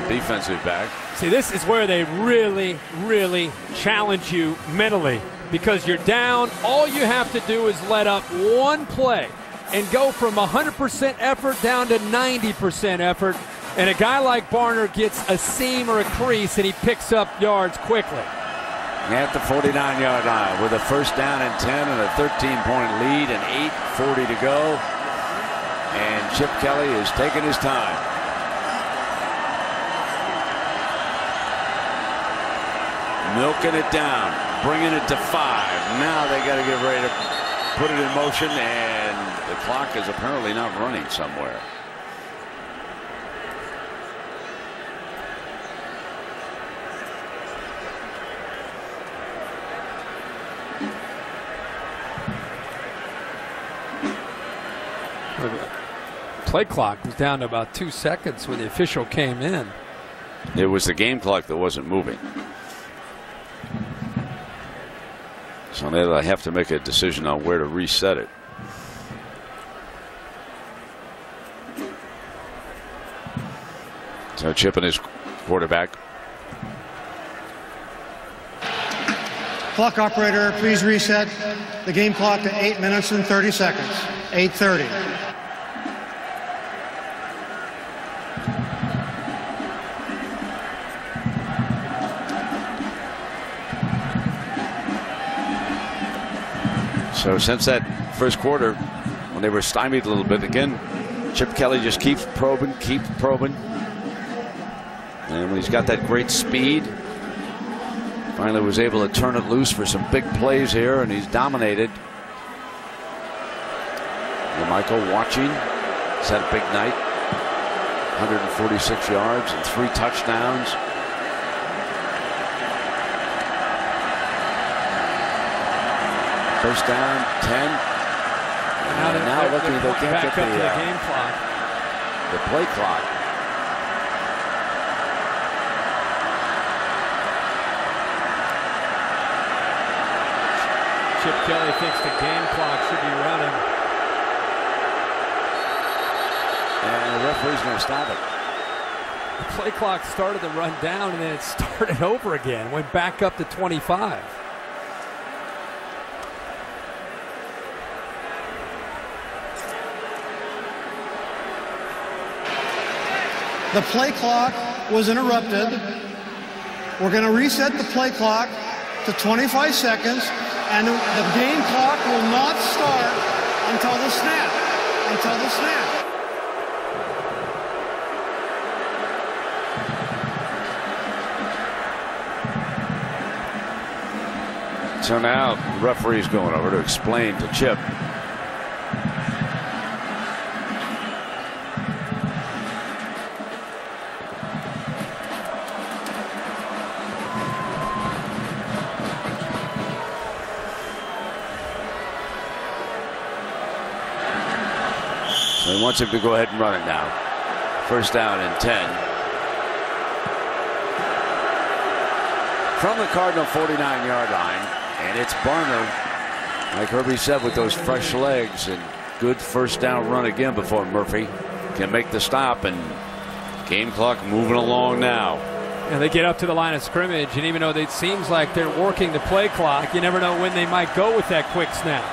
defensive back. See, this is where they really, really challenge you mentally, because you're down. All you have to do is let up one play and go from 100% effort down to 90% effort. And a guy like Barner gets a seam or a crease, and he picks up yards quickly. At the 49-yard line with a first down and 10 and a 13-point lead and 8:40 to go. And Chip Kelly is taking his time. Milking it down, bringing it to 5. Now they got to get ready to put it in motion, and the clock is apparently not running somewhere. Play clock was down to about 2 seconds when the official came in. It was the game clock that wasn't moving. So they'll have to make a decision on where to reset it. So Chip and his quarterback. Clock operator, please reset the game clock to 8 minutes and 30 seconds. 8:30. So since that first quarter, when they were stymied a little bit again, Chip Kelly just keeps probing. And when he's got that great speed, finally was able to turn it loose for some big plays here, and he's dominated. LaMichael watching. He's had a big night. 146 yards and 3 touchdowns. First down, 10. And now looking, they can't get the game clock. The play clock. Chip Kelly thinks the game clock should be running. And the referee's going to stop it. The play clock started to run down, and then it started over again. Went back up to 25. The play clock was interrupted. We're going to reset the play clock to 25 seconds, and the game clock will not start until the snap. So now the referee's going over to explain to Chip. So he wants him to go ahead and run it now. First down and 10. From the Cardinal 49-yard line. And it's Barner, like Herbie said, with those fresh legs, and good first down run again before Murphy can make the stop, and game clock moving along now. And they get up to the line of scrimmage, and even though it seems like they're working the play clock, you never know when they might go with that quick snap.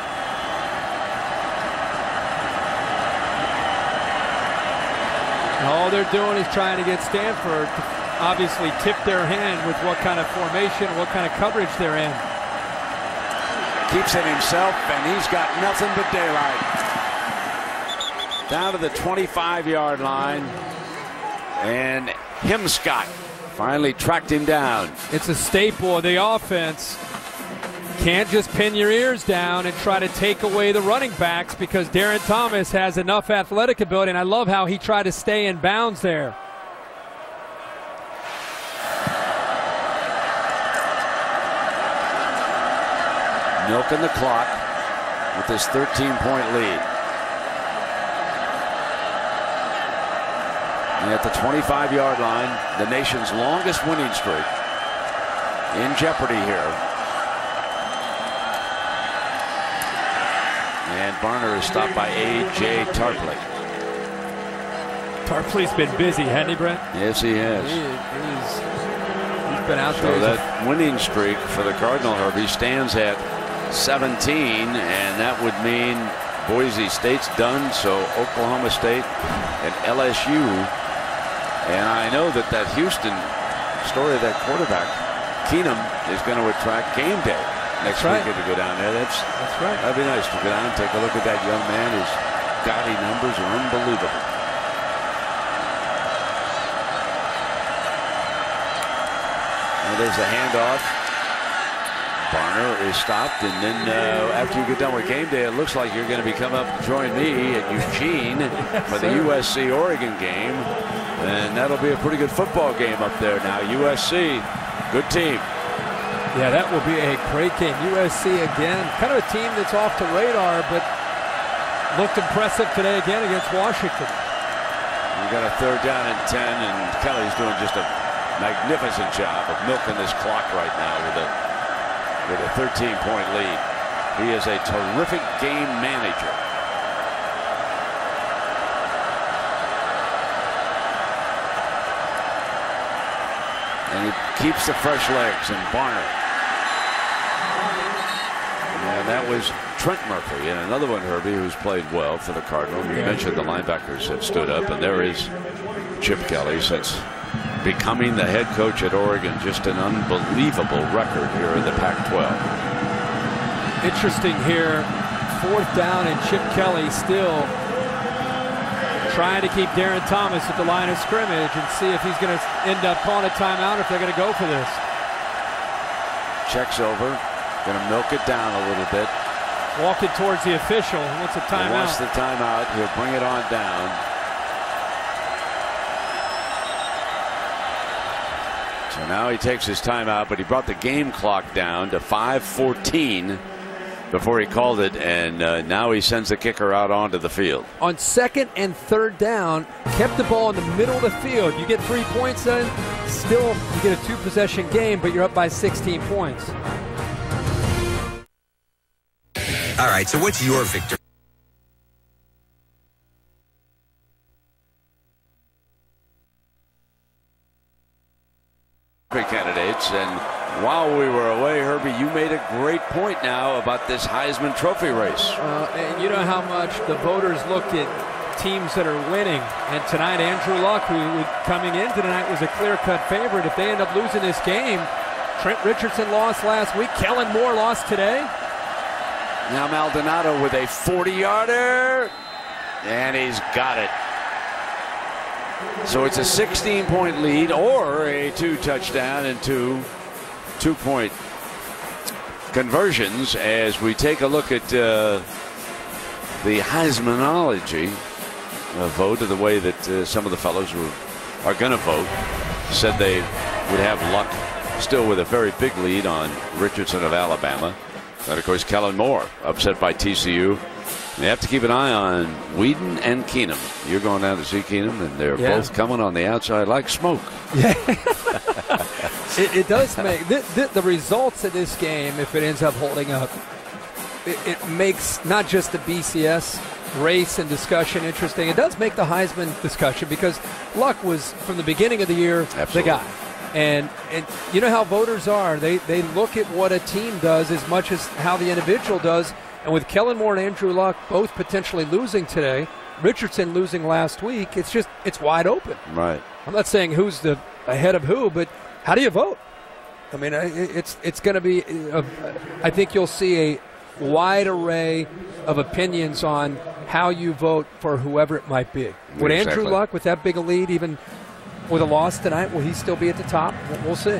And all they're doing is trying to get Stanford to obviously tip their hand with what kind of formation, what kind of coverage they're in. Keeps it himself, and he's got nothing but daylight. down to the 25-yard line. And Himscott finally tracked him down. It's a staple of the offense. Can't just pin your ears down and try to take away the running backs because Darren Thomas has enough athletic ability, and I love how he tried to stay in bounds there. Milking the clock with this 13-point lead. And at the 25-yard line, the nation's longest winning streak in jeopardy here. And Barner is stopped by A.J. Tarpley. Tarpley's been busy, hasn't he, Brent? Yes, he has. He's been out so there. That winning streak for the Cardinal, Herbie, stands at 17, and that would mean Boise State's done, so Oklahoma State and LSU. And I know that Houston story of that quarterback, Keenum, is going to attract game day next weekend to go down there. That's right. That'd be nice to go down and take a look at that young man. His gaudy numbers are unbelievable. Now there's a handoff. Barner is stopped, and then after you get done with game day, it looks like you're going to be coming up to join me at Eugene for the USC-Oregon game, and that'll be a pretty good football game up there now. USC, good team. Yeah, that will be a great game. USC again, kind of a team that's off the radar, but looked impressive today again against Washington. We got a 3rd down and 10, and Kelly's doing just a magnificent job of milking this clock right now with a 13-point lead. He is a terrific game manager. And he keeps the fresh legs, and Barner. And that was Trent Murphy, and another one, Herbie, who's played well for the Cardinals. You mentioned the linebackers have stood up, and there is Chip Kelly since becoming the head coach at Oregon. Just an unbelievable record here in the Pac-12. Interesting here, 4th down, and Chip Kelly still trying to keep Darren Thomas at the line of scrimmage and see if he's going to end up calling a timeout or if they're going to go for this. Checks over, going to milk it down a little bit. Walking towards the official. He wants a timeout. He wants the timeout. He'll bring it on down. So now he takes his timeout, but he brought the game clock down to 5:14 before he called it, and now he sends the kicker out onto the field. On 2nd and 3rd down, kept the ball in the middle of the field. You get 3 points in, still you get a 2-possession game, but you're up by 16 points. All right, so what's your victory? Candidates, and while we were away, Herbie, you made a great point now about this Heisman Trophy race. And you know how much the voters look at teams that are winning, and tonight Andrew Luck, who coming in tonight was a clear-cut favorite. If they end up losing this game, Trent Richardson lost last week, Kellen Moore lost today. Now Maldonado with a 40-yarder, and he's got it. So it's a 16-point lead or a 2-touchdown and two-point conversions as we take a look at the Heismanology vote, of the way that some of the fellows are going to vote. Said they would have Luck still with a very big lead on Richardson of Alabama. And of course, Kellen Moore upset by TCU. They have to keep an eye on Whedon and Keenum. You're going down to see Keenum, and they're both coming on the outside like smoke. Yeah. it does make the results of this game, if it ends up holding up, it makes not just the BCS race and discussion interesting. It does make the Heisman discussion because Luck was, from the beginning of the year, the guy. And you know how voters are. They look at what a team does as much as how the individual does. And with Kellen Moore and Andrew Luck both potentially losing today, Richardson losing last week, it's wide open. Right. I'm not saying who's the ahead of who, but how do you vote? I mean, it's going to be. I think you'll see a wide array of opinions on how you vote for whoever it might be. Would Andrew Luck, with that big a lead, even with a loss tonight, will he still be at the top? We'll see.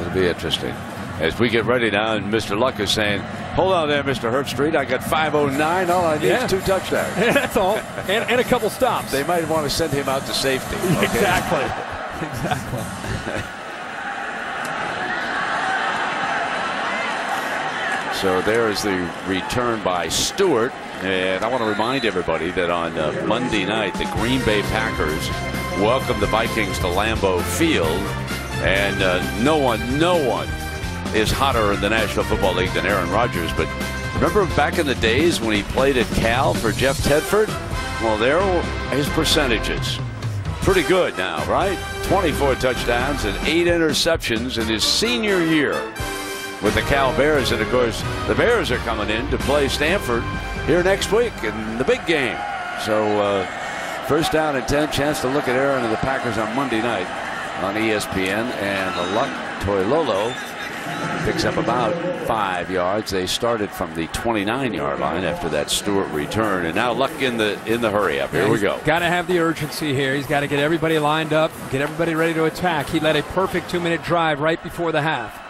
It'll be interesting. As we get ready now, and Mr. Luck is saying, hold on there, Mr. Herbstreit. I got 509. All I need is 2 touchdowns. That's all. And a couple stops. They might want to send him out to safety. Okay? Exactly. So there is the return by Stewart. And I want to remind everybody that on Monday night, the Green Bay Packers welcomed the Vikings to Lambeau Field. And no one is hotter in the National Football League than Aaron Rodgers. But remember back in the days when he played at Cal for Jeff Tedford? Well, there are his percentages. Pretty good now, right? 24 touchdowns and 8 interceptions in his senior year with the Cal Bears. And, of course, the Bears are coming in to play Stanford here next week in the big game. So first down and 10, chance to look at Aaron and the Packers on Monday night on ESPN. And the Luck Toilolo picks up about 5 yards. They started from the 29-yard line after that Stewart return, and now Luck in the hurry up. Here we go. Got to have the urgency here. He's got to get everybody lined up, get everybody ready to attack. He led a perfect 2-minute drive right before the half.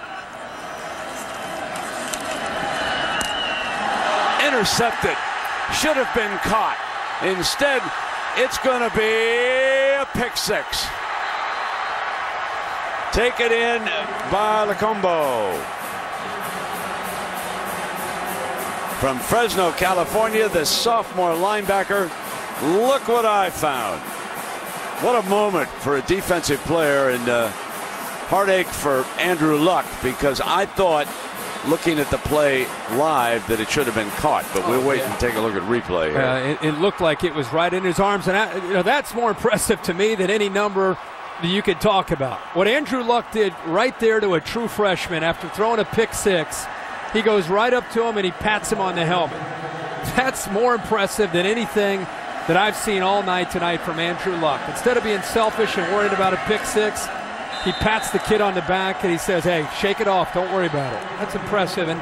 Intercepted. Should have been caught. Instead, it's going to be a pick six. Taken in by Lacombo. From Fresno, California, the sophomore linebacker. Look what I found. What a moment for a defensive player, and heartache for Andrew Luck, because I thought, looking at the play live, that it should have been caught, but we'll wait and take a look at replay here. It looked like it was right in his arms, and that's more impressive to me than any number that you could talk about. What Andrew Luck did right there to a true freshman after throwing a pick six, he goes right up to him and he pats him on the helmet. That's more impressive than anything that I've seen all night tonight from Andrew Luck. Instead of being selfish and worried about a pick six, he pats the kid on the back and he says, hey, shake it off, don't worry about it. That's impressive. And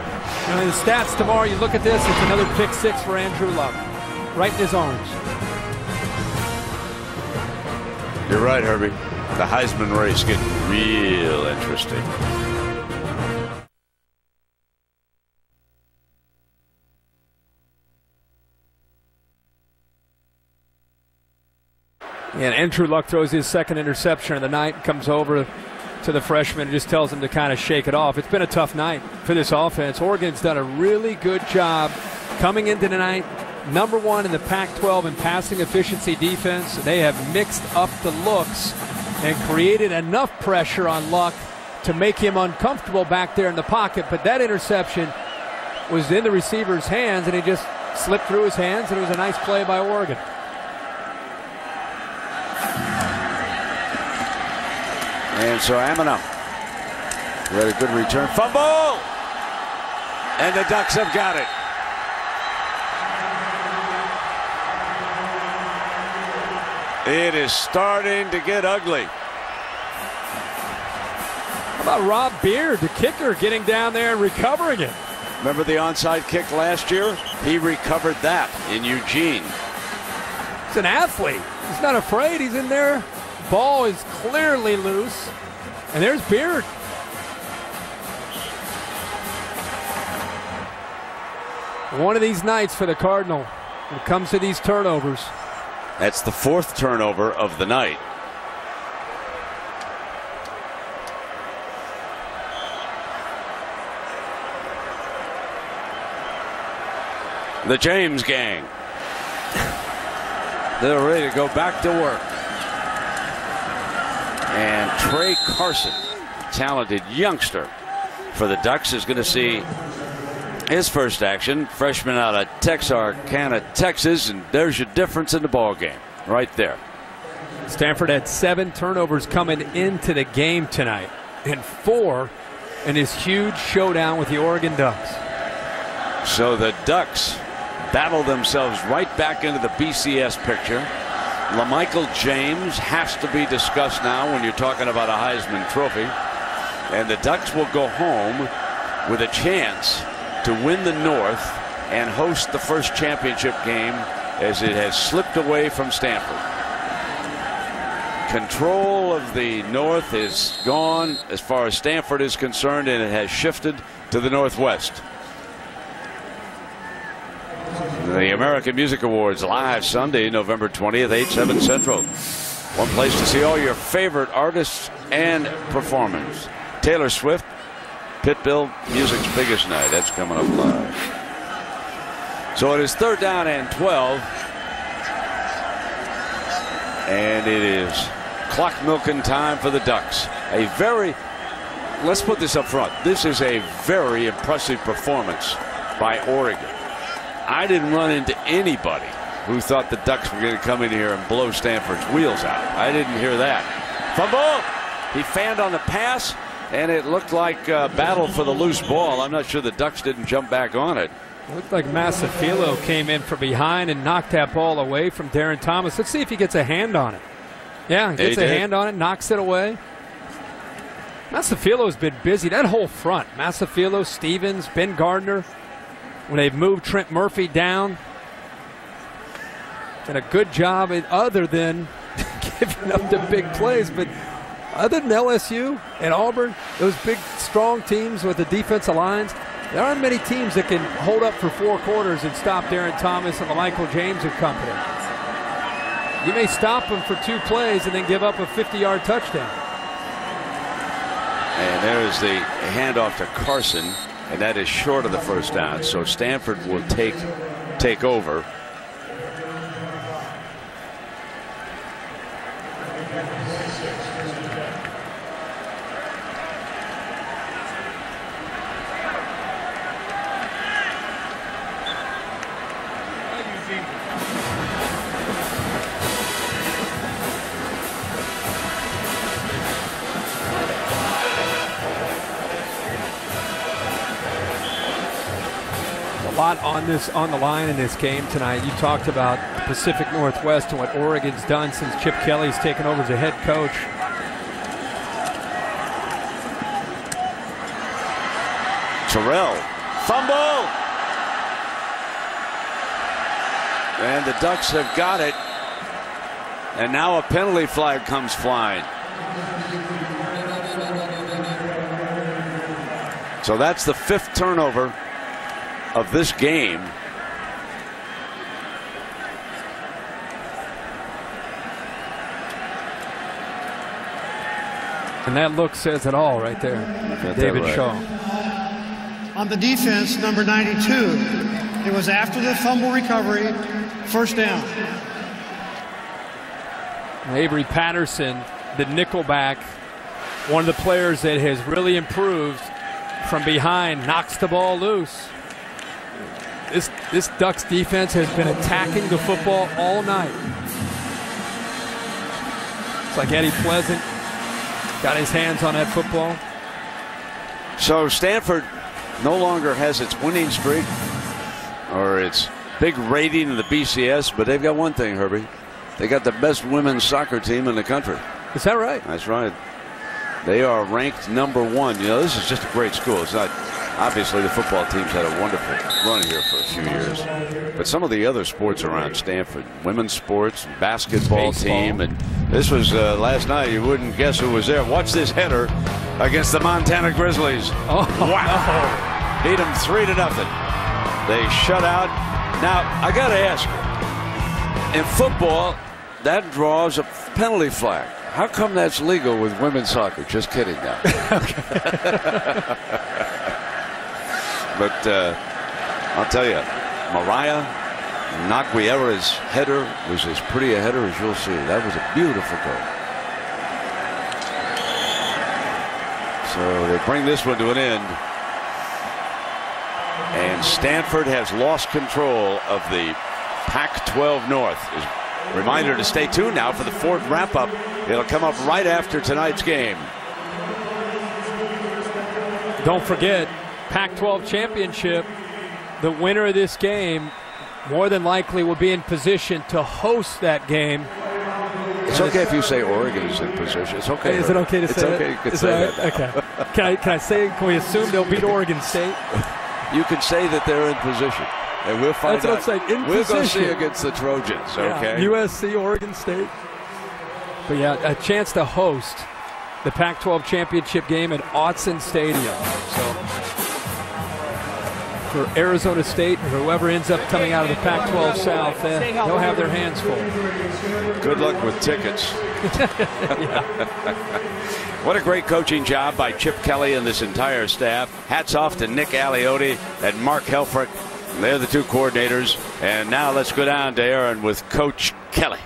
in the stats tomorrow, you look at this, it's another pick six for Andrew Luck, right in his arms. You're right, Herbie. The Heisman race getting real interesting. And Andrew Luck throws his second interception of the night, comes over to the freshman and just tells him to kind of shake it off. It's been a tough night for this offense. Oregon's done a really good job coming into tonight. Number 1 in the Pac-12 in passing efficiency defense. They have mixed up the looks and created enough pressure on Luck to make him uncomfortable back there in the pocket. But that interception was in the receiver's hands, and he just slipped through his hands, and it was a nice play by Oregon. And so Amina, we had a good return. Fumble! And the Ducks have got it. It is starting to get ugly. How about Rob Beard, the kicker, getting down there and recovering it? Remember the onside kick last year? He recovered that in Eugene. He's an athlete. He's not afraid. He's in there. Ball is clearly loose. And there's Beard. One of these nights for the Cardinal when it comes to these turnovers. That's the 4th turnover of the night. The James gang. They're ready to go back to work. And Trey Carson, talented youngster for the Ducks, is going to see his first action. Freshman out of Texarkana, Texas, and there's your difference in the ball game right there. Stanford had 7 turnovers coming into the game tonight, and 4 in his huge showdown with the Oregon Ducks. So the Ducks battle themselves right back into the BCS picture. LaMichael James has to be discussed now when you're talking about a Heisman Trophy. And the Ducks will go home with a chance to win the North and host the first championship game as it has slipped away from Stanford. Control of the north is gone as far as Stanford is concerned, and it has shifted to the northwest. The American Music Awards live Sunday, November 20th, 8/7 Central. One place to see all your favorite artists and performers. Taylor Swift, Pitbull, music's biggest night. That's coming up live. So it is 3rd down and 12. And it is clock milking time for the Ducks. Let's put this up front. This is a very impressive performance by Oregon. I didn't run into anybody who thought the Ducks were going to come in here and blow Stanford's wheels out. I didn't hear that. Fumble! He fanned on the pass, and it looked like a battle for the loose ball. I'm not sure the Ducks didn't jump back on it. It looked like Masafilo came in from behind and knocked that ball away from Darren Thomas. Let's see if he gets a hand on it. Yeah, gets a hand on it, knocks it away. Masafilo's been busy. That whole front, Masafilo, Stevens, Ben Gardner, when they've moved Trent Murphy down. Did a good job other than giving up the big plays. But other than LSU and Auburn, those big, strong teams with the defensive lines, there aren't many teams that can hold up for 4 quarters and stop Darren Thomas and LaMichael James and company. You may stop them for 2 plays and then give up a 50-yard touchdown. And there's the handoff to Carson, and that is short of the 1st down. So Stanford will take over. On the line in this game tonight. You talked about the Pacific Northwest and what Oregon's done since Chip Kelly's taken over as a head coach. Terrell, fumble, and the Ducks have got it, and now a penalty flag comes flying. So that's the 5th turnover of this game. And that look says it all right there. David Shaw. On the defense, number 92. It was after the fumble recovery, 1st down. Avery Patterson, the nickelback, one of the players that has really improved from behind, knocks the ball loose. This Ducks defense has been attacking the football all night. It's like Eddie Pleasant got his hands on that football. So Stanford no longer has its winning streak or its big rating in the BCS, but they've got one thing, Herbie. They got the best women's soccer team in the country. Is that right? That's right. They are ranked number 1. You know, this is just a great school. It's not. Obviously, the football team's had a wonderful run here for a few years. But some of the other sports around Stanford, women's sports, basketball team, and this was last night. You wouldn't guess who was there. Watch this header against the Montana Grizzlies. Oh, wow. Beat them 3-0. They shut out. Now, I got to ask you, in football, that draws a penalty flag. How come that's legal with women's soccer? Just kidding now. But I'll tell you, Mariah Naguera's header was as pretty a header as you'll see. That was a beautiful goal. So they bring this one to an end. And Stanford has lost control of the Pac-12 North. Reminder to stay tuned now for the 4th wrap-up. It'll come up right after tonight's game. Don't forget, Pac-12 championship, the winner of this game more than likely will be in position to host that game. It's okay if you say Oregon is in position. It's okay. Is it okay to say that? It's okay. You can say that. Okay. Can I say, can we assume they'll beat Oregon State? You can say that they're in position. And we'll find out. That's what I'm saying. We'll go see against the Trojans, okay? USC, Oregon State. But yeah, a chance to host the Pac-12 championship game at Autzen Stadium. So for Arizona State, or whoever ends up coming out of the Pac-12 South, they'll have their hands full. Good luck with tickets. What a great coaching job by Chip Kelly and this entire staff. Hats off to Nick Aliotti and Mark Helfrich. They're the two coordinators. And now let's go down to Aaron with Coach Kelly.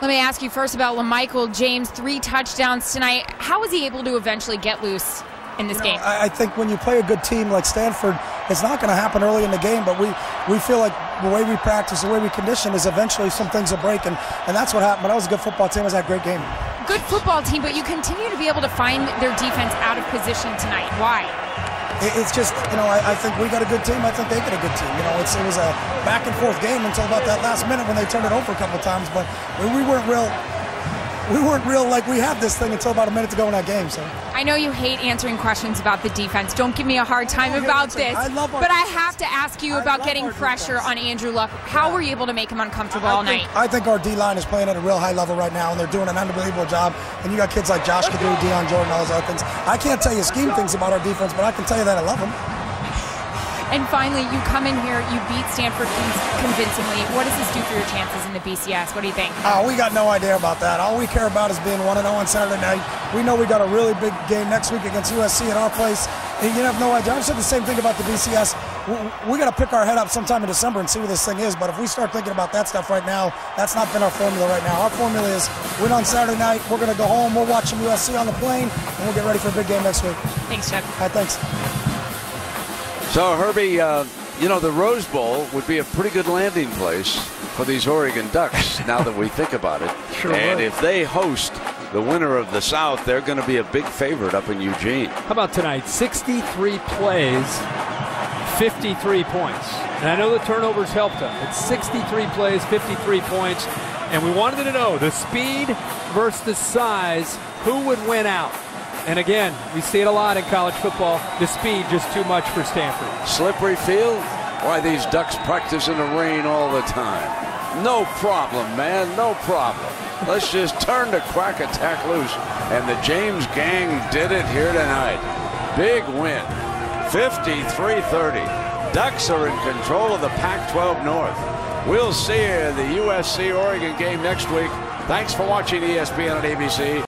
Let me ask you first about LaMichael James, 3 touchdowns tonight. How was he able to eventually get loose in this game? I think when you play a good team like Stanford, it's not going to happen early in the game, but we feel like the way we practice, the way we condition is eventually some things will break, and that's what happened. But that was a good football team. It was a great game. Good football team, but you continue to be able to find their defense out of position tonight. Why? It's just, I think we got a good team. I think they got a good team. It was a back and forth game until about that last minute when they turned it over a couple of times. But we weren't real like we had this thing until about a minute to go in that game. So I know you hate answering questions about the defense. Don't give me a hard time about this. But I have to ask you about getting pressure on Andrew Luck. How were you able to make him uncomfortable all night? I think our D-line is playing at a real high level right now, and they're doing an unbelievable job. And you got kids like Josh Kadoo, Deion Jordan, all those other things. I can't tell you scheme things about our defense, but I can tell you that I love them. And finally, you come in here, you beat Stanford convincingly. What does this do for your chances in the BCS? What do you think? We got no idea about that. All we care about is being 1-0 on Saturday night. We know we got a really big game next week against USC at our place. And you have no idea. I've said the same thing about the BCS. We got to pick our head up sometime in December and see what this thing is. But if we start thinking about that stuff right now, that's not been our formula right now. Our formula is win on Saturday night. We're going to go home. We'll watch some USC on the plane, and we'll get ready for a big game next week. Thanks, Chuck. All right, thanks. So, Herbie, the Rose Bowl would be a pretty good landing place for these Oregon Ducks now that we think about it. Sure and would. if they host the winner of the South, they're going to be a big favorite up in Eugene. How about tonight? 63 plays, 53 points. And I know the turnovers helped them. It's 63 plays, 53 points. And we wanted to know the speed versus the size, who would win out? And again, we see it a lot in college football. The speed just too much for Stanford. Slippery field? Why, these Ducks practice in the rain all the time. No problem, man, no problem. Let's just turn the Quack Attack loose. And the James gang did it here tonight. Big win, 53-30. Ducks are in control of the Pac-12 North. We'll see you in the USC-Oregon game next week. Thanks for watching ESPN on ABC.